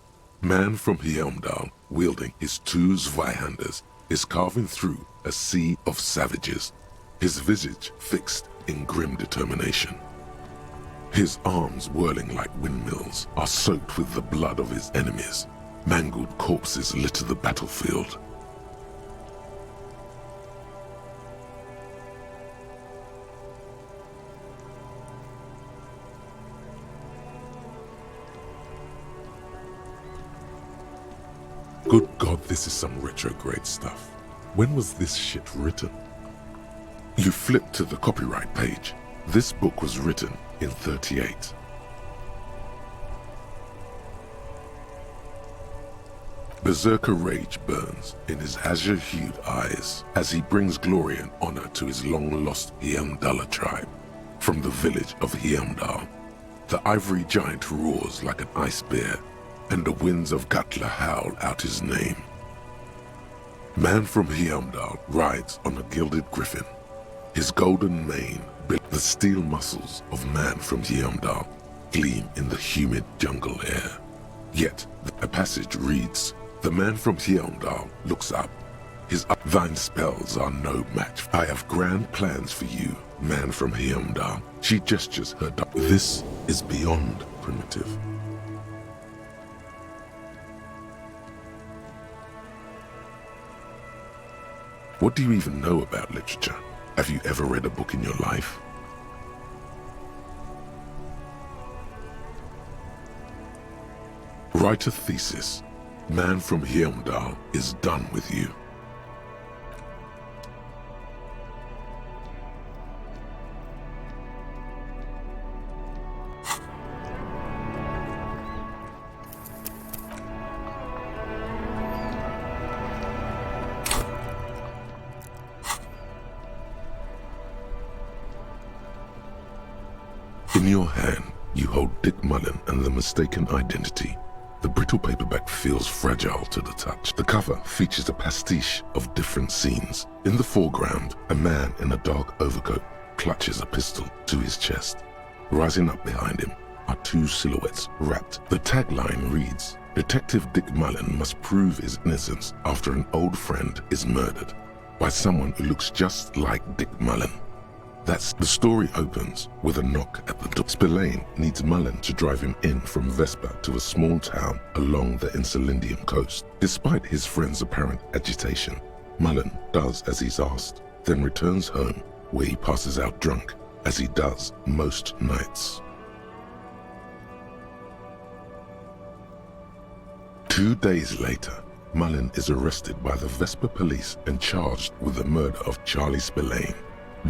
Man from Heimdall, wielding his two Zweihanders, is carving through a sea of savages, his visage fixed in grim determination. His arms, whirling like windmills, are soaked with the blood of his enemies. Mangled corpses litter the battlefield. Good God, this is some retrograde stuff. When was this shit written? You flip to the copyright page. This book was written in 38. Berserker rage burns in his azure-hued eyes as he brings glory and honor to his long-lost Heimdalla tribe. From the village of Heimdall, the ivory giant roars like an ice bear, and the winds of Gatla howl out his name. Man from Heimdall rides on a gilded griffin. His golden mane, the steel muscles of Man from Heimdall gleam in the humid jungle air. Yet, a passage reads, "The man from Heimdall looks up. Thine spells are no match. I have grand plans for you, Man from Heimdall." She gestures her This is beyond primitive. What do you even know about literature? Have you ever read a book in your life? Write a thesis. Man from Heimdall is done with you. In your hand, you hold Dick Mullen and the mistaken identity. The brittle paperback feels fragile to the touch. The cover features a pastiche of different scenes. In the foreground, a man in a dark overcoat clutches a pistol to his chest. Rising up behind him are two silhouettes wrapped. The tagline reads, Detective Dick Mullen must prove his innocence after an old friend is murdered by someone who looks just like Dick Mullen. The story opens with a knock at the door. Spillane needs Mullen to drive him in from Vesper to a small town along the Elysium coast. Despite his friend's apparent agitation, Mullen does as he's asked, then returns home where he passes out drunk, as he does most nights. 2 days later, Mullen is arrested by the Vesper police and charged with the murder of Charlie Spillane.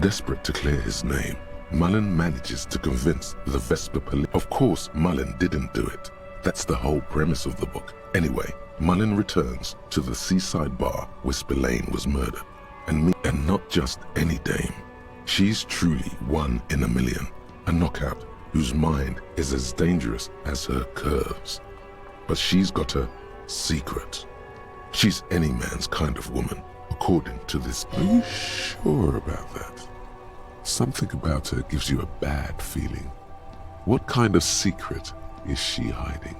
Desperate to clear his name, Mullen manages to convince the Vesper police. Of course, Mullen didn't do it. That's the whole premise of the book. Anyway, Mullen returns to the seaside bar where Spillane was murdered. And not just any dame. She's truly one in a million. A knockout whose mind is as dangerous as her curves. But she's got a secret. She's any man's kind of woman, according to this. Are you sure about that? Something about her gives you a bad feeling. What kind of secret is she hiding?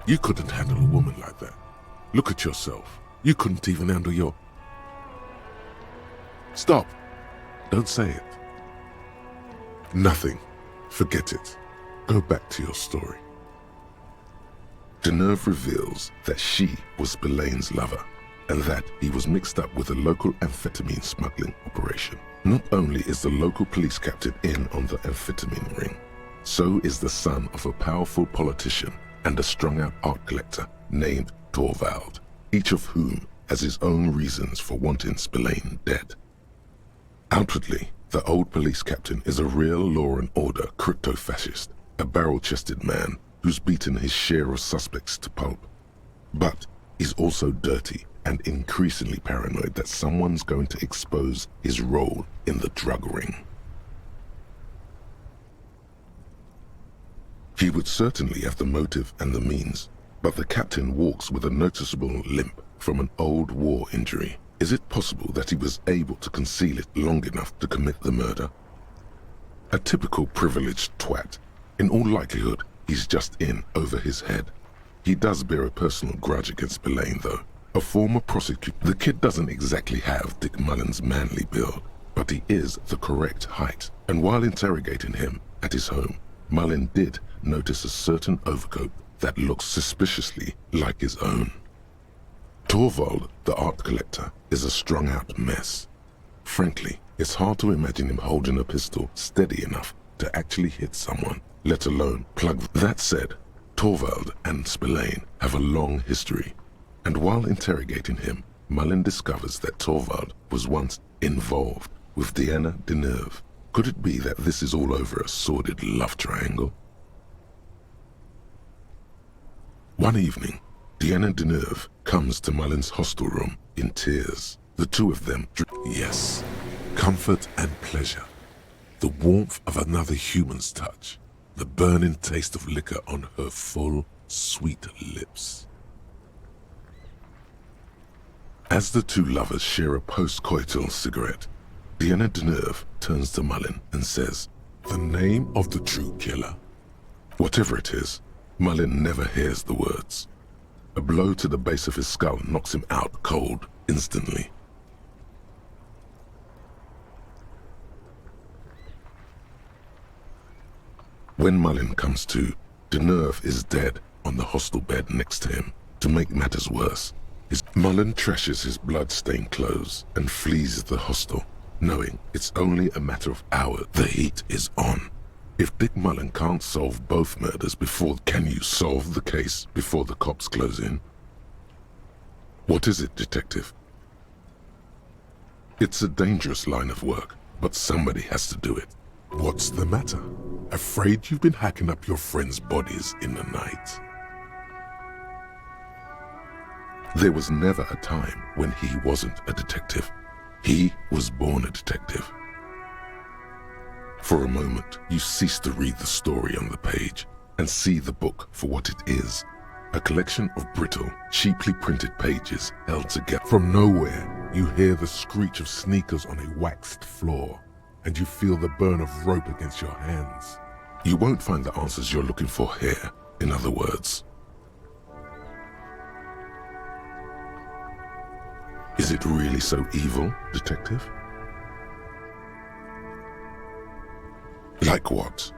You couldn't handle a woman like that. Look at yourself. You couldn't even handle your... Stop. Don't say it. Nothing. Forget it. Go back to your story. Deneuve reveals that she was Spillane's lover and that he was mixed up with a local amphetamine smuggling operation. Not only is the local police captain in on the amphetamine ring, so is the son of a powerful politician and a strung-out art collector named Torvald, each of whom has his own reasons for wanting Spillane dead. Outwardly, the old police captain is a real law and order crypto-fascist, a barrel-chested man who's beaten his share of suspects to pulp. But he's also dirty and increasingly paranoid that someone's going to expose his role in the drug ring. He would certainly have the motive and the means, but the captain walks with a noticeable limp from an old war injury. Is it possible that he was able to conceal it long enough to commit the murder? A typical privileged twat. In all likelihood, he's just in over his head. He does bear a personal grudge against Spillane, though. A former prosecutor. The kid doesn't exactly have Dick Mullen's manly build, but he is the correct height. And while interrogating him at his home, Mullen did notice a certain overcoat that looks suspiciously like his own. Torvald, the art collector, is a strung-out mess. Frankly, it's hard to imagine him holding a pistol steady enough to actually hit someone, let alone plug. That said, Torvald and Spillane have a long history, and while interrogating him, Mullen discovers that Torvald was once involved with Diana Deneuve. Could it be that this is all over a sordid love triangle? One evening, Diana Deneuve comes to Mullen's hostel room in tears. The two of them Yes, comfort and pleasure. The warmth of another human's touch. The burning taste of liquor on her full, sweet lips. As the two lovers share a post-coital cigarette, Diana Deneuve turns to Mullen and says, The name of the true killer. Whatever it is, Mullen never hears the words. A blow to the base of his skull knocks him out cold instantly. When Mullen comes to, Deneuve is dead on the hostel bed next to him. To make matters worse, Mullen trashes his blood-stained clothes and flees the hostel, knowing it's only a matter of hours. The heat is on. If Dick Mullen can't solve both murders before, can you solve the case before the cops close in? What is it, detective? It's a dangerous line of work, but somebody has to do it. What's the matter? Afraid you've been hacking up your friends' bodies in the night? There was never a time when he wasn't a detective. He was born a detective. For a moment, you cease to read the story on the page and see the book for what it is. A collection of brittle, cheaply printed pages held together. From nowhere, you hear the screech of sneakers on a waxed floor, and you feel the burn of rope against your hands. You won't find the answers you're looking for here, in other words. Is it really so evil, detective? Like what?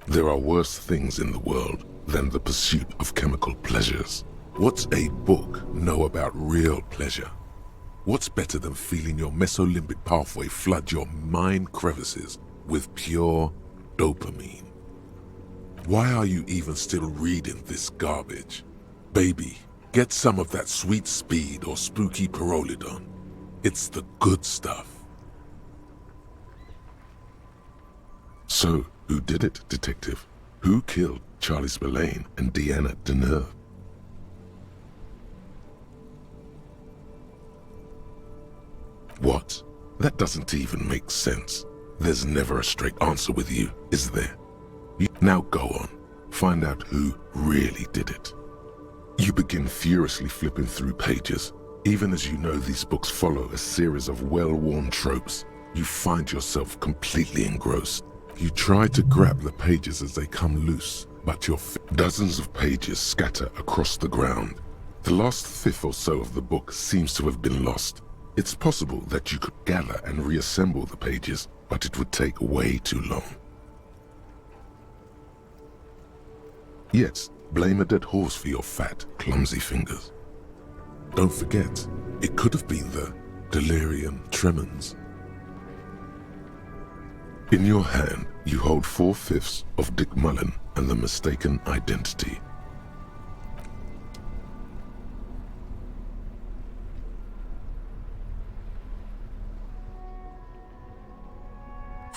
There are worse things in the world than the pursuit of chemical pleasures. What's a book know about real pleasure? What's better than feeling your mesolimbic pathway flood your mind crevices with pure dopamine? Why are you even still reading this garbage? Baby, get some of that sweet speed or spooky Pyrrolidon. It's the good stuff. So, who did it, detective? Who killed Charlie Spillane and Deanna Deneuve? What? That doesn't even make sense. There's never a straight answer with you, is there? Now go on. Find out who really did it. You begin furiously flipping through pages. Even as you know these books follow a series of well-worn tropes, you find yourself completely engrossed. You try to grab the pages as they come loose, but dozens of pages scatter across the ground. The last fifth or so of the book seems to have been lost. It's possible that you could gather and reassemble the pages, but it would take way too long. Yes, blame a dead horse for your fat, clumsy fingers. Don't forget, it could have been the delirium tremens. In your hand, you hold 4/5 of Dick Mullen and the mistaken identity.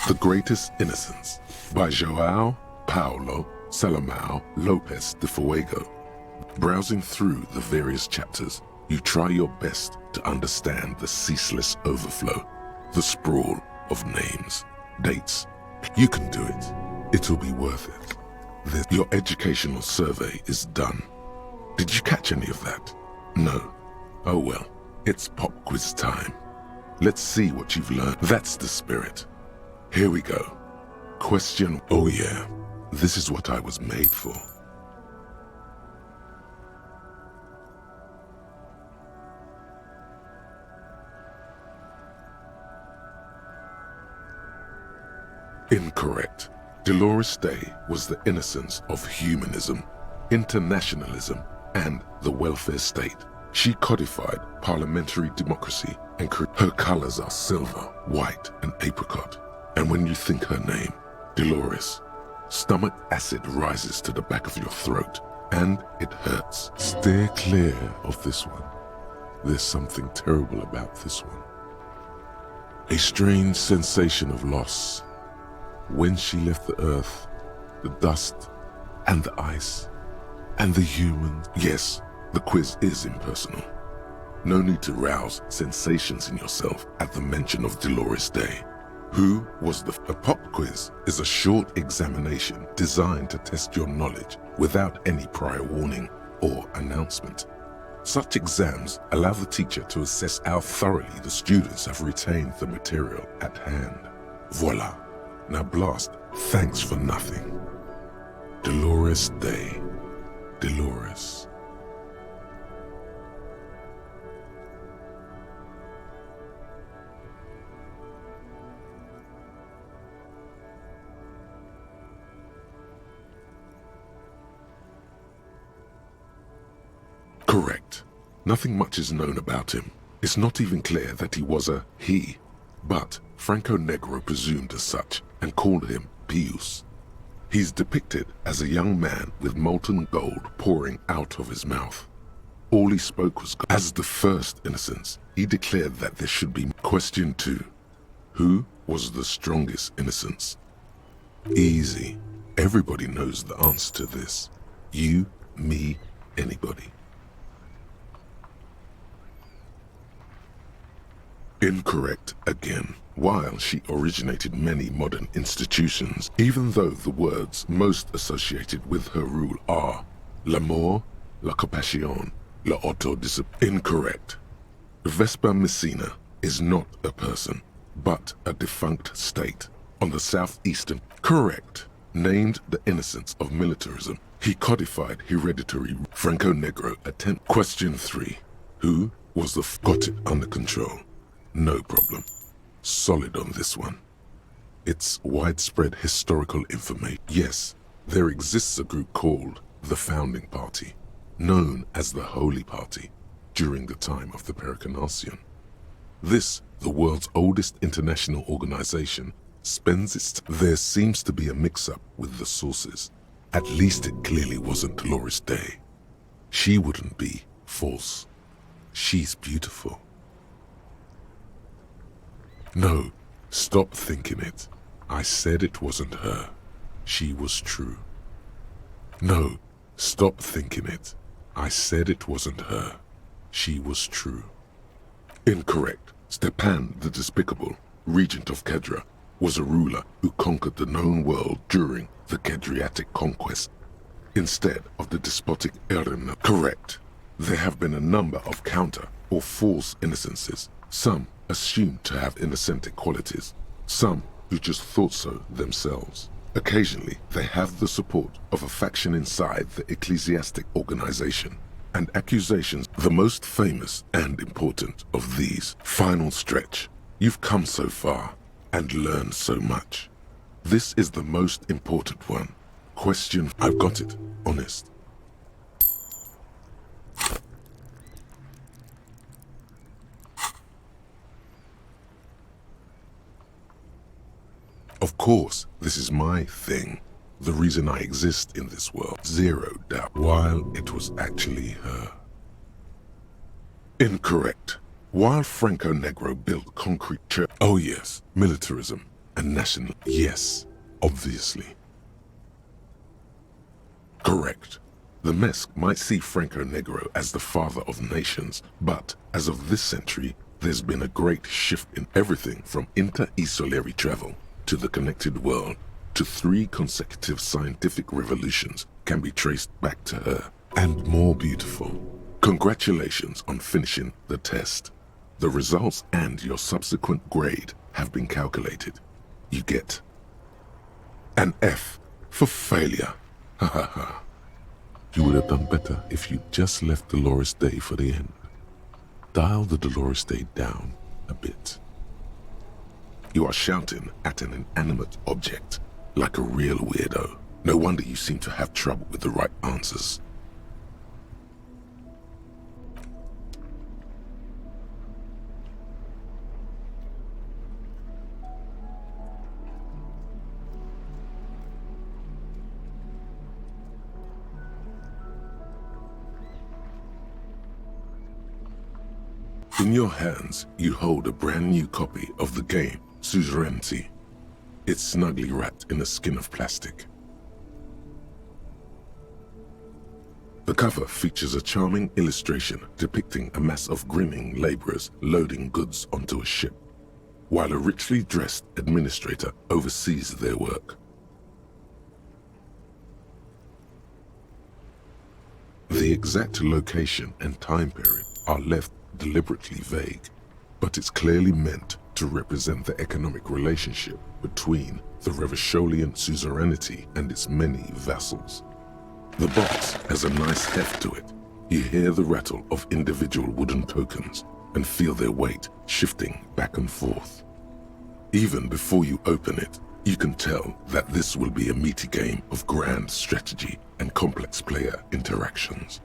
The Greatest Innocence by João Paulo Salomão Lopes de Fuego. Browsing through the various chapters, you try your best to understand the ceaseless overflow, the sprawl of names, dates. You can do it. It'll be worth it. Your educational survey is done. Did you catch any of that? No. Oh well, it's pop quiz time. Let's see what you've learned. That's the spirit. Here we go. Question. Oh yeah, this is what I was made for. Incorrect. Dolores Day was the innocence of humanism, internationalism, and the welfare state. She codified parliamentary democracy and her colors are silver, white, and apricot. And when you think her name, Dolores, stomach acid rises to the back of your throat, and it hurts. Steer clear of this one. There's something terrible about this one. A strange sensation of loss. When she left the earth, the dust, and the ice, and the humans. Yes, the quiz is impersonal. No need to rouse sensations in yourself at the mention of Dolores Day. Who was a pop quiz is a short examination designed to test your knowledge without any prior warning or announcement. Such exams allow the teacher to assess how thoroughly the students have retained the material at hand. Voila. Now blast, thanks for nothing. Dolores Day. Dolores. Correct. Nothing much is known about him. It's not even clear that he was a he, but Franco Negro presumed as such and called him Pius. He's depicted as a young man with molten gold pouring out of his mouth. All he spoke was as the first innocence. He declared that there should be. Question 2. Who was the strongest innocence? Easy. Everybody knows the answer to this. You, me, anybody. Incorrect again. While she originated many modern institutions, even though the words most associated with her rule are l'amour, la compassion, la autodiscipline. Incorrect. Vespa Messina is not a person, but a defunct state on the southeastern. Correct. Named the innocence of militarism. He codified hereditary Franco Negro attempt. Question 3. Who was the got it under control? No problem. Solid on this one. It's widespread historical information. Yes, there exists a group called the Founding Party, known as the Holy Party, during the time of the Pericarnacian. This, the world's oldest international organization, spends its... There seems to be a mix-up with the sources. At least it clearly wasn't Dolores Day. She wouldn't be false. She's beautiful. No, stop thinking it. I said it wasn't her. She was true. No, stop thinking it. I said it wasn't her. She was true. Incorrect. Stepan the Despicable, regent of Kedra, was a ruler who conquered the known world during the Kedriatic conquest, instead of the despotic Erina. Correct. There have been a number of counter or false innocences, some assumed to have innocentic qualities, some who just thought so themselves. Occasionally, they have the support of a faction inside the ecclesiastic organization, and accusations. The most famous and important of these. Final stretch. You've come so far and learned so much. This is the most important one. Question. I've got it. Honest. Of course, this is my thing. The reason I exist in this world. Zero doubt. While it was actually her. Incorrect. While Franco Negro built concrete church. Oh yes, militarism and national. Yes, obviously. Correct. The Mesk might see Franco Negro as the father of nations, but as of this century, there's been a great shift in everything from inter-esolary travel to the connected world, to 3 consecutive scientific revolutions can be traced back to her, and more beautiful. Congratulations on finishing the test. The results and your subsequent grade have been calculated. You get an F for failure. Ha ha ha. You would have done better if you just left Dolores Day for the end. Dial the Dolores Day down a bit. You are shouting at an inanimate object, like a real weirdo. No wonder you seem to have trouble with the right answers. In your hands, you hold a brand new copy of the game, Suzerainty. It's snugly wrapped in a skin of plastic. The cover features a charming illustration depicting a mass of grinning laborers loading goods onto a ship, while a richly dressed administrator oversees their work. The exact location and time period are left deliberately vague, but it's clearly meant to represent the economic relationship between the Revacholian suzerainty and its many vassals. The box has a nice heft to it. You hear the rattle of individual wooden tokens and feel their weight shifting back and forth. Even before you open it, you can tell that this will be a meaty game of grand strategy and complex player interactions.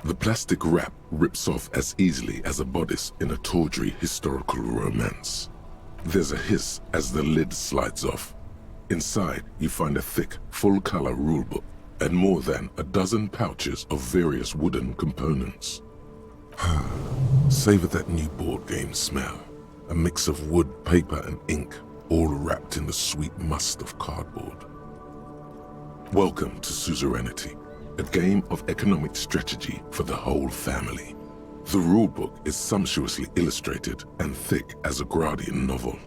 The plastic wrap rips off as easily as a bodice in a tawdry historical romance. There's a hiss as the lid slides off. Inside, you find a thick, full-color rulebook and more than a dozen pouches of various wooden components. Savor that new board game smell. A mix of wood, paper, and ink, all wrapped in the sweet must of cardboard. Welcome to Suzerainty, a game of economic strategy for the whole family. The rulebook is sumptuously illustrated and thick as a Gradian novel.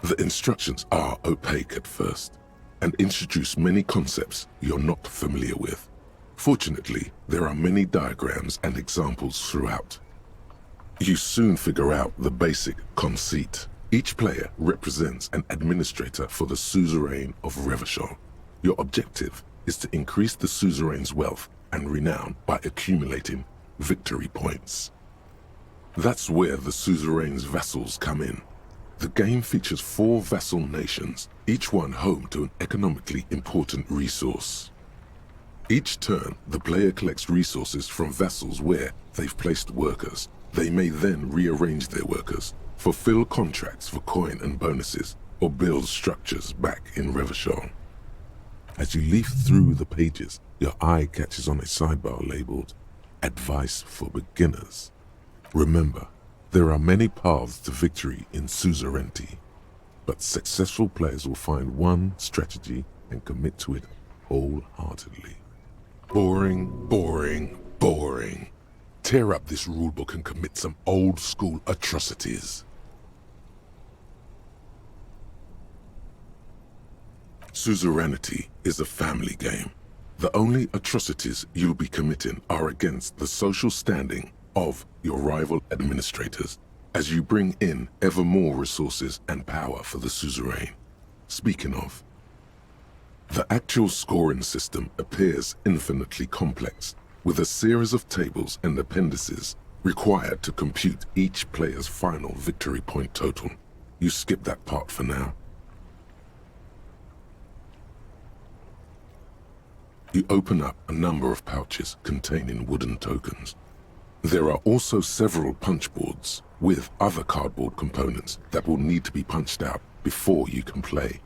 The instructions are opaque at first and introduce many concepts you're not familiar with. Fortunately, there are many diagrams and examples throughout. You soon figure out the basic conceit. Each player represents an administrator for the suzerain of Revachol. Your objective is to increase the suzerain's wealth and renown by accumulating victory points. That's where the suzerain's vassals come in. The game features 4 vassal nations, each one home to an economically important resource. Each turn, the player collects resources from vassals where they've placed workers. They may then rearrange their workers, fulfill contracts for coin and bonuses, or build structures back in Revachol. As you leaf through the pages, your eye catches on a sidebar labeled Advice for Beginners. Remember, there are many paths to victory in Suzerainty, but successful players will find one strategy and commit to it wholeheartedly. Boring, boring, boring. Tear up this rulebook and commit some old-school atrocities. Suzerainty is a family game. The only atrocities you'll be committing are against the social standing of your rival administrators as you bring in ever more resources and power for the suzerain. Speaking of, the actual scoring system appears infinitely complex, with a series of tables and appendices required to compute each player's final victory point total. You skip that part for now. You open up a number of pouches containing wooden tokens. There are also several punch boards with other cardboard components that will need to be punched out before you can play.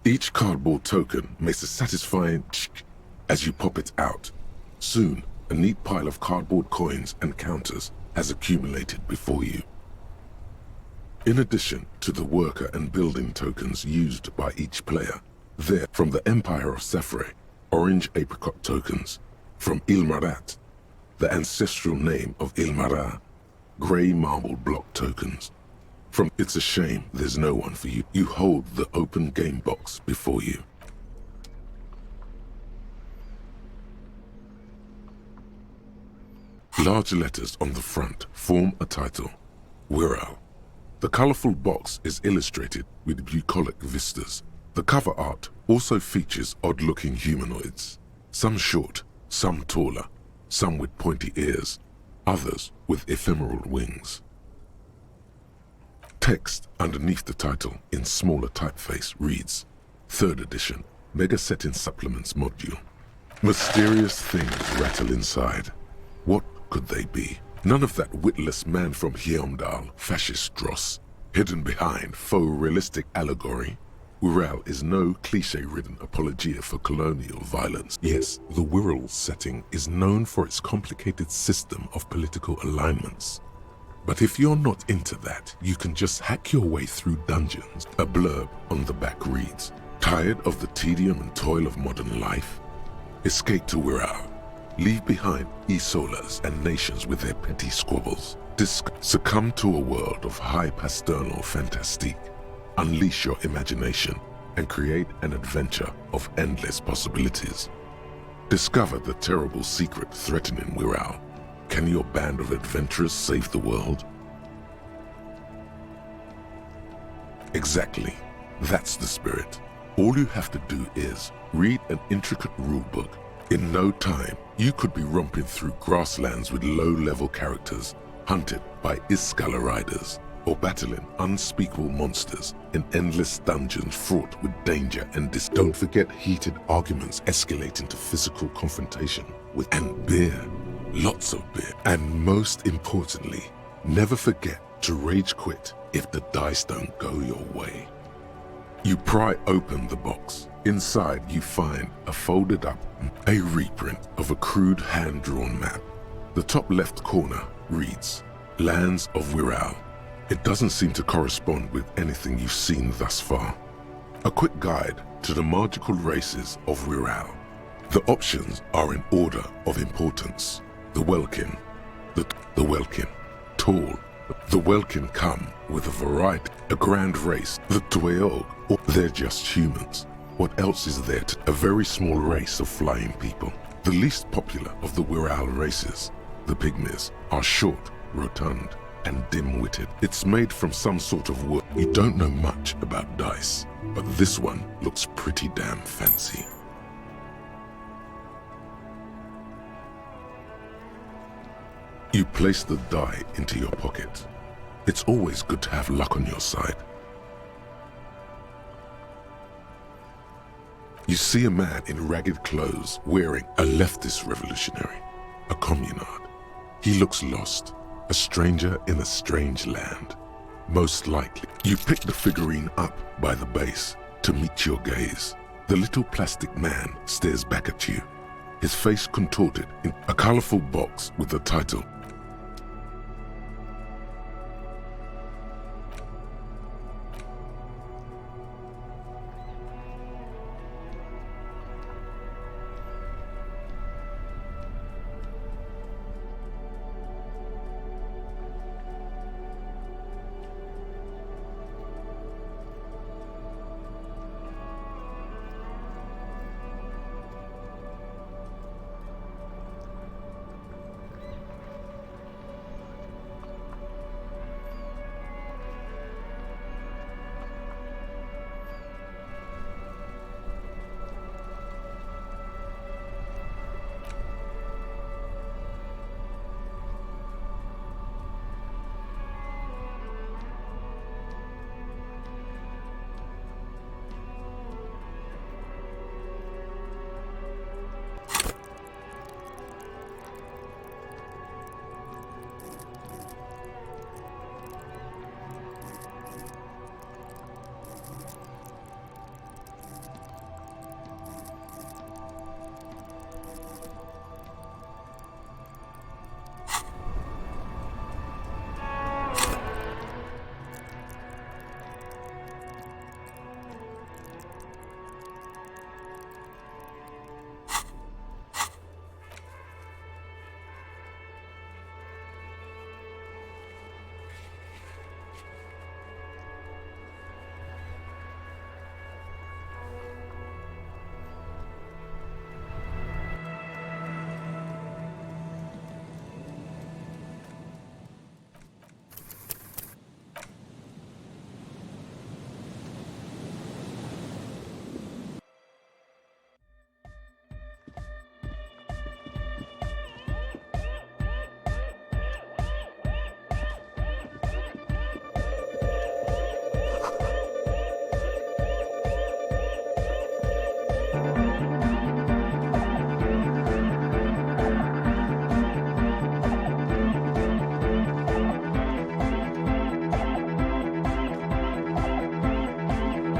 Each cardboard token makes a satisfying tsk as you pop it out. Soon, a neat pile of cardboard coins and counters has accumulated before you. In addition to the worker and building tokens used by each player, there from the Empire of Safre, orange apricot tokens, from Ilmarat, the ancestral name of Ilmara, grey marble block tokens. From It's a Shame There's No One For You, you hold the open game box before you. Large letters on the front form a title, Wirral. The colourful box is illustrated with bucolic vistas. The cover art also features odd-looking humanoids, some short, some taller, some with pointy ears, others with ephemeral wings. Text underneath the title in smaller typeface reads, 3rd edition, Mega Setting Supplements Module. Mysterious things rattle inside. What could they be? None of that witless man from Heimdall, fascist dross, hidden behind faux realistic allegory. Wirral is no cliché-ridden apologia for colonial violence. Yes, the Wirral setting is known for its complicated system of political alignments. But if you're not into that, you can just hack your way through dungeons. A blurb on the back reads, tired of the tedium and toil of modern life? Escape to Wirral. Leave behind Isolas and nations with their petty squabbles. Succumb to a world of high pasternal fantastique. Unleash your imagination and create an adventure of endless possibilities. Discover the terrible secret threatening Wirral. Can your band of adventurers save the world? Exactly. That's the spirit. All you have to do is read an intricate rulebook. In no time, you could be romping through grasslands with low-level characters, hunted by Iskala riders, or battling unspeakable monsters in endless dungeons fraught with danger and Don't forget heated arguments escalate into physical confrontation and beer. Lots of beer. And most importantly, never forget to rage quit if the dice don't go your way. You pry open the box. Inside you find a folded up, a reprint of a crude hand-drawn map. The top left corner reads, Lands of Wirral. It doesn't seem to correspond with anything you've seen thus far. A quick guide to the magical races of Wirral. The options are in order of importance. The Welkin, the Welkin, tall. The Welkin come with a variety, a grand race, the Dweog, or they're just humans. What else is there to a very small race of flying people? The least popular of the Wirral races, the Pygmies, are short, rotund, and dim-witted. It's made from some sort of wood. You don't know much about dice, but this one looks pretty damn fancy. You place the die into your pocket. It's always good to have luck on your side. You see a man in ragged clothes wearing a leftist revolutionary, a communard. He looks lost, a stranger in a strange land. Most likely, you pick the figurine up by the base to meet your gaze. The little plastic man stares back at you, his face contorted in a colorful box with the title,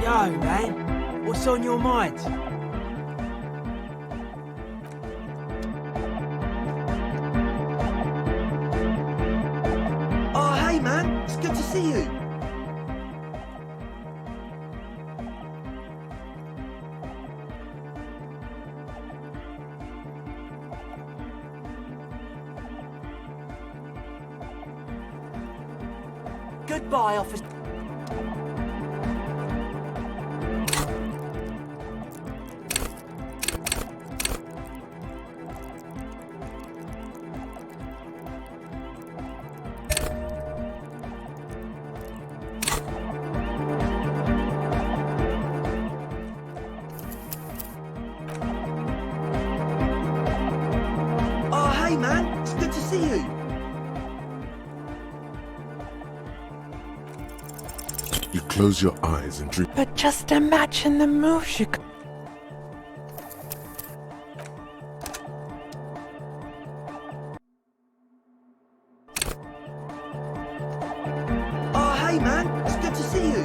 Yo, man, what's on your mind? Oh, hey, man, it's good to see you. Goodbye, officer. Oh, hey, man, it's good to see you. close your eyes and dream. But just imagine the moves you could. Oh, hey man, it's good to see you.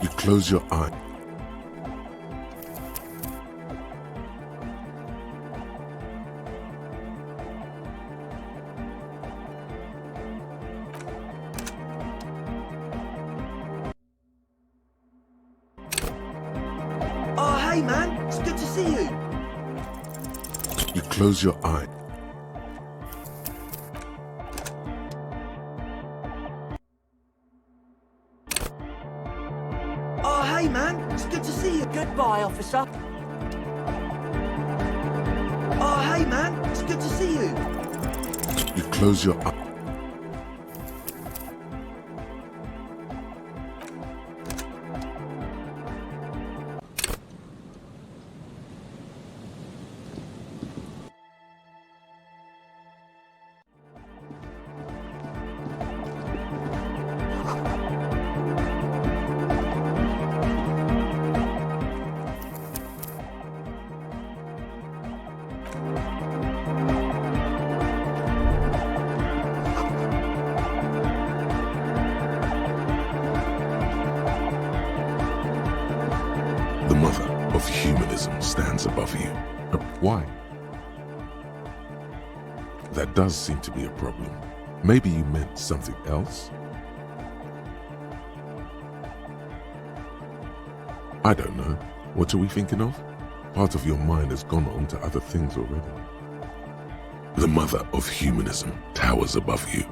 You close your eye. Oh, hey man, it's good to see you. You close your eye. Oh, hey man, it's good to see you. Goodbye, officer. Oh, hey man, it's good to see you. You close your eye. The mother of humanism stands above you. Why? That does seem to be a problem. Maybe you meant something else? I don't know. What are we thinking of? Part of your mind has gone on to other things already. The mother of humanism towers above you.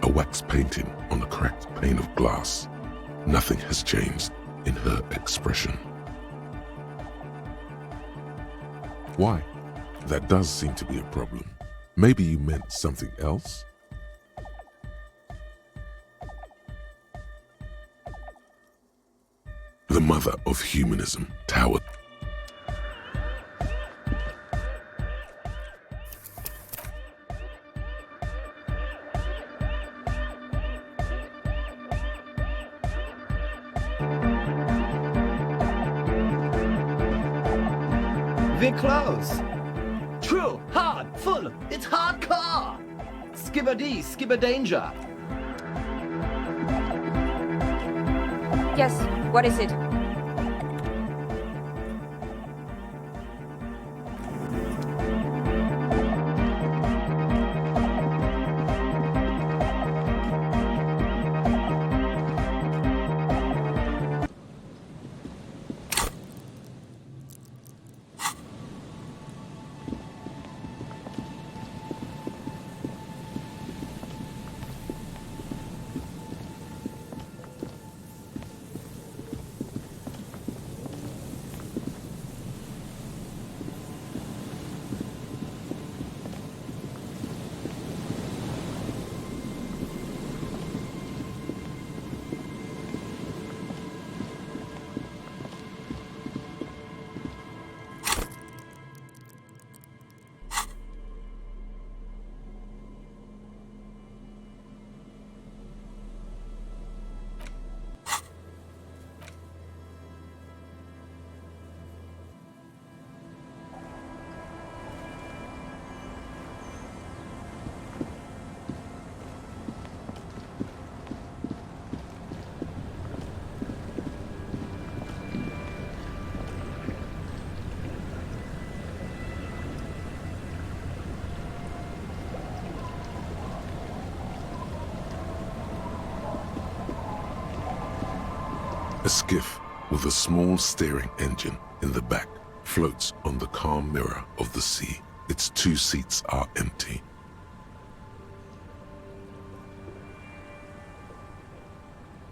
A wax painting on a cracked pane of glass. Nothing has changed in her expression. Why? That does seem to be a problem. Maybe you meant something else? The mother of humanism towered. We're close. True, hard, full. It's hardcore. Skibber-dee, skibber-danger. Yes, what is it? A skiff with a small steering engine in the back floats on the calm mirror of the sea. Its 2 seats are empty.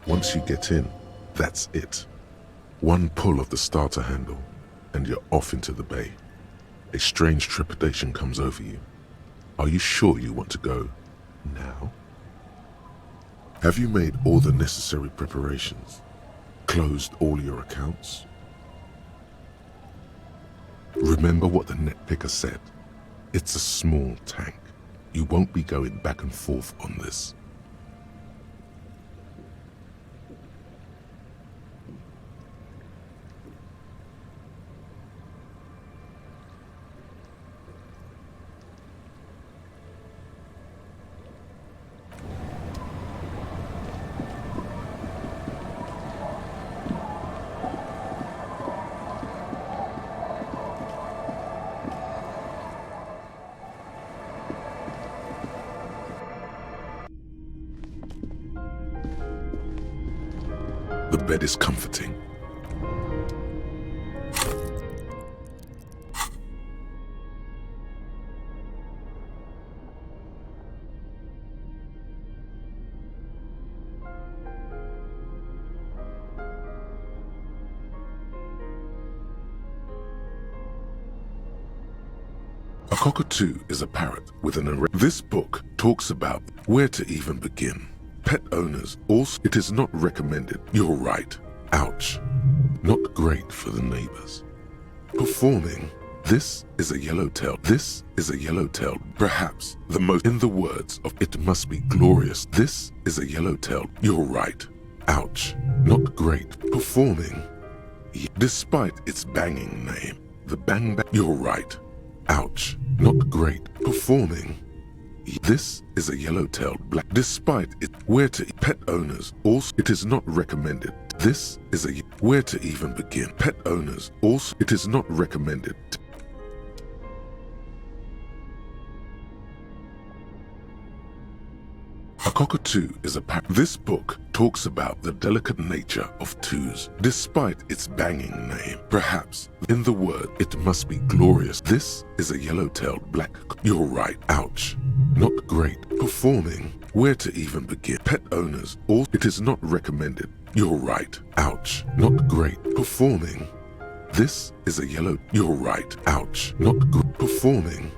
Once you get in, that's it. One pull of the starter handle, and you're off into the bay. A strange trepidation comes over you. Are you sure you want to go now? Have you made all the necessary preparations? Closed all your accounts? Remember what the net picker said. It's a small tank. You won't be going back and forth on this. The bed is comforting. A cockatoo is a parrot with an array. This book talks about where to even begin. Pet owners also, it is not recommended. You're right. Ouch. Not great for the neighbors. Performing. This is a yellowtail. This is a yellowtail. Perhaps the most, in the words of It Must Be Glorious. This is a yellowtail. You're right. Ouch. Not great. Performing. Despite its banging name. The bang bang. You're right. Ouch. Not great. Performing. This is a yellowtailed black. Despite it, where to pet owners also, it is not recommended. This is a where to even begin. Pet owners also, it is not recommended. A cockatoo is a parrot. This book talks about the delicate nature of twos, despite its banging name. Perhaps in the word, it must be glorious. This is a yellow-tailed black. You're right. Ouch. Not great. Performing. Where to even begin? Pet owners, all it is not recommended. You're right. Ouch. Not great. Performing. This is a yellow. You're right. Ouch. Not good. Performing.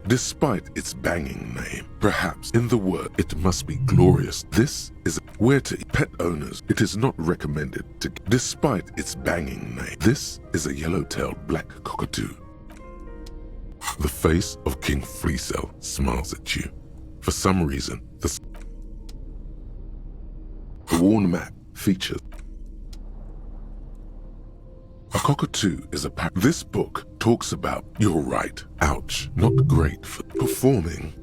Despite its banging name, perhaps in the word, it must be glorious. This is where to pet owners. It is not recommended to, despite its banging name. This is a yellow-tailed black cockatoo. The face of King Fleecell smiles at you. For some reason, the worn map features a cockatoo is a parrot. This book talks about you're right. Ouch. Not great for performing.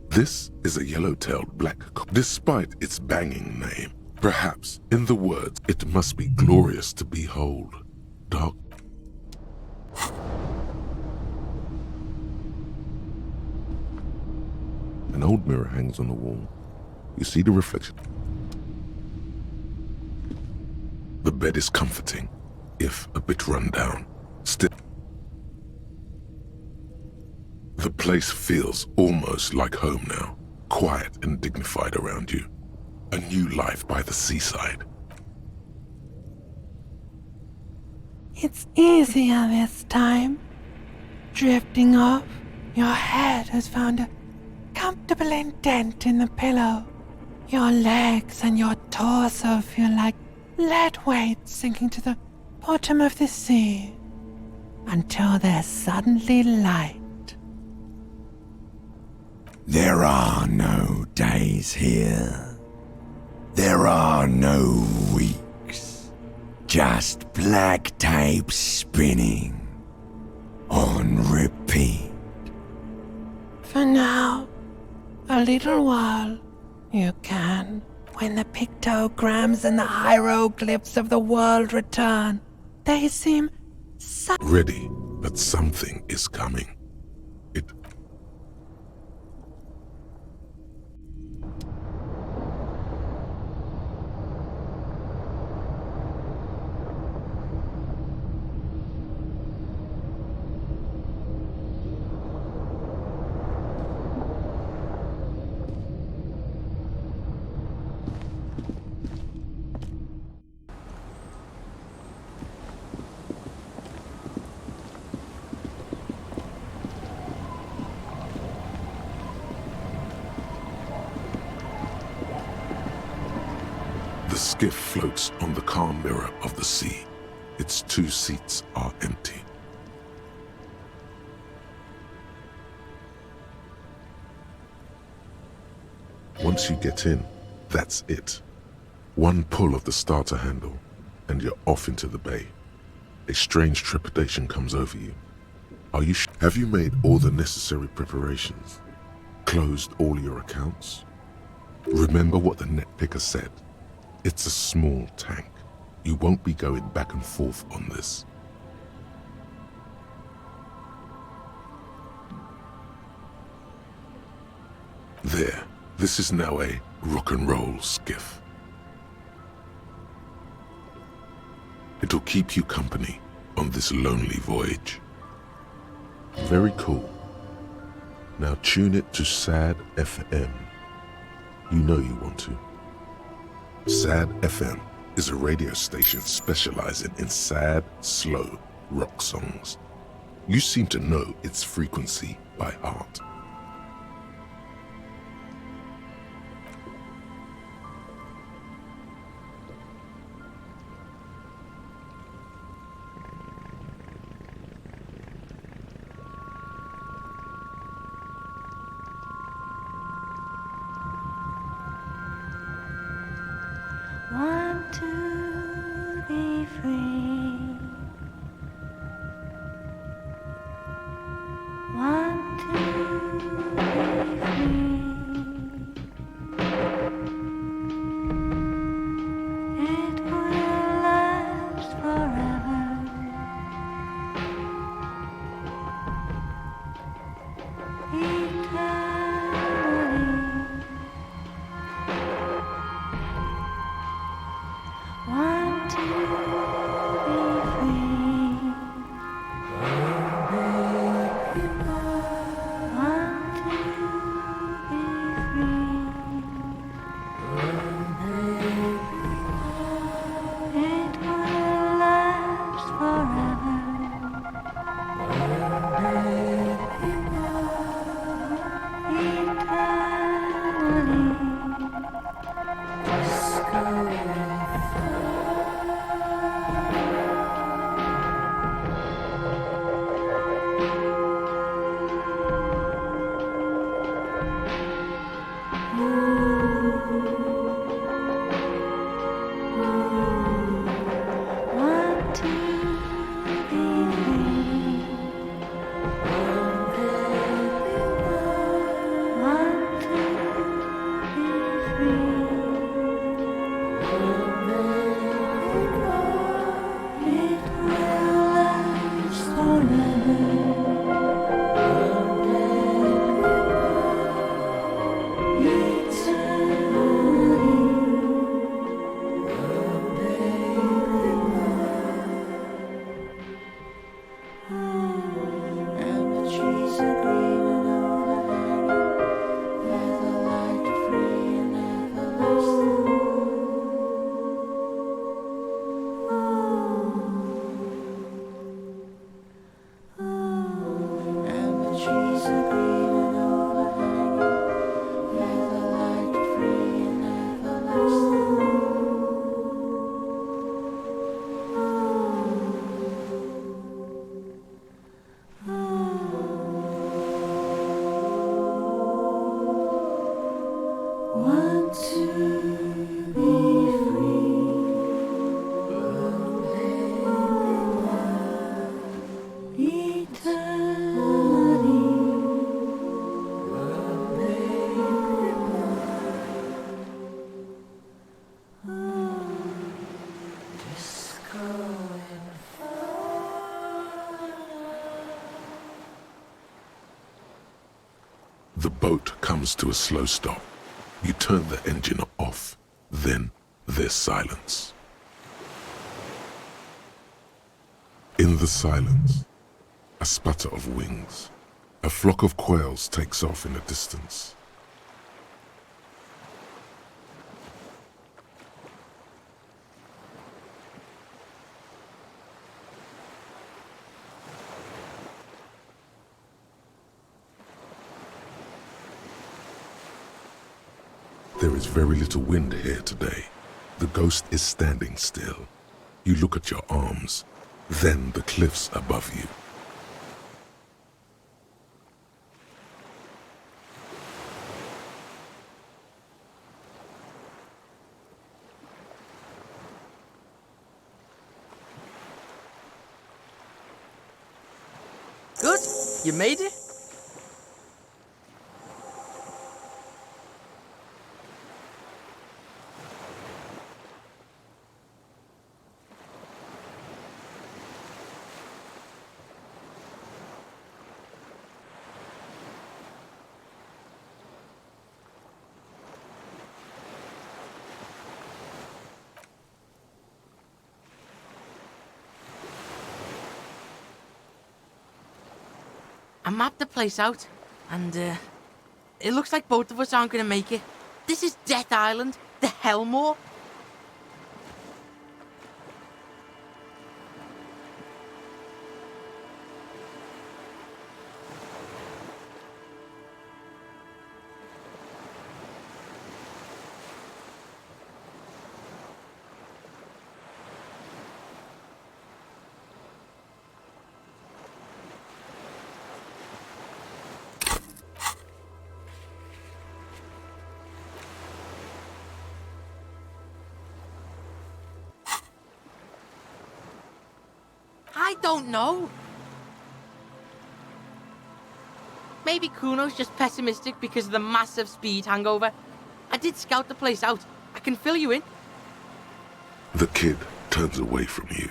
This is a yellow-tailed black cockatoo. Despite its banging name, perhaps in the words, it must be glorious to behold. Dark. An old mirror hangs on the wall. You see the reflection. The bed is comforting, if a bit run down. Still, the place feels almost like home now, quiet and dignified around you. A new life by the seaside. It's easier this time. Drifting off, your head has found a comfortable indent in the pillow. Your legs and your torso feel like lead weights sinking to the bottom of the sea until they're suddenly light. There are no days here. There are no weeks. Just black tape spinning on repeat. For now, a little while, you can. When the pictograms and the hieroglyphs of the world return, they seem so Ready, but something is coming. It The skiff floats on the calm mirror of the sea. Its 2 seats are empty. Once you get in, that's it. One pull of the starter handle, and you're off into the bay. A strange trepidation comes over you. Are you Have you made all the necessary preparations? Closed all your accounts? Remember what the net picker said. It's a small tank. You won't be going back and forth on this. There, this is now a rock and roll skiff. It'll keep you company on this lonely voyage. Very cool. Now tune it to SAD FM. You know you want to. SAD FM is a radio station specializing in sad, slow rock songs. You seem to know its frequency by heart. Want to be free. Want to be free. It will last forever. Want to be free. Want to be free. It will last forever. Want to be free. Want to be free. It will last Want to be free. The boat comes to a slow stop. You turn the engine off. Then there's silence. In the silence, a sputter of wings. A flock of quails takes off in the distance. There is very little wind here today. The ghost is standing still. You look at your arms, then the cliffs above you. Good. You made it? I mapped the place out, and it looks like both of us aren't going to make it. This is Death Island, the Hellmore. I don't know. Maybe Kuno's just pessimistic because of the massive speed hangover. I did scout the place out. I can fill you in. The kid turns away from you,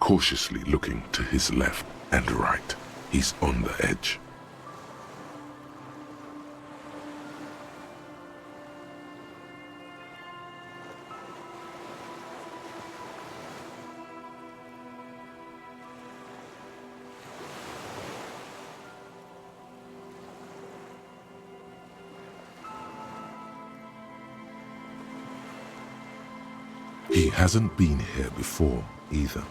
cautiously looking to his left and right. He's on the edge. He hasn't been here before, either.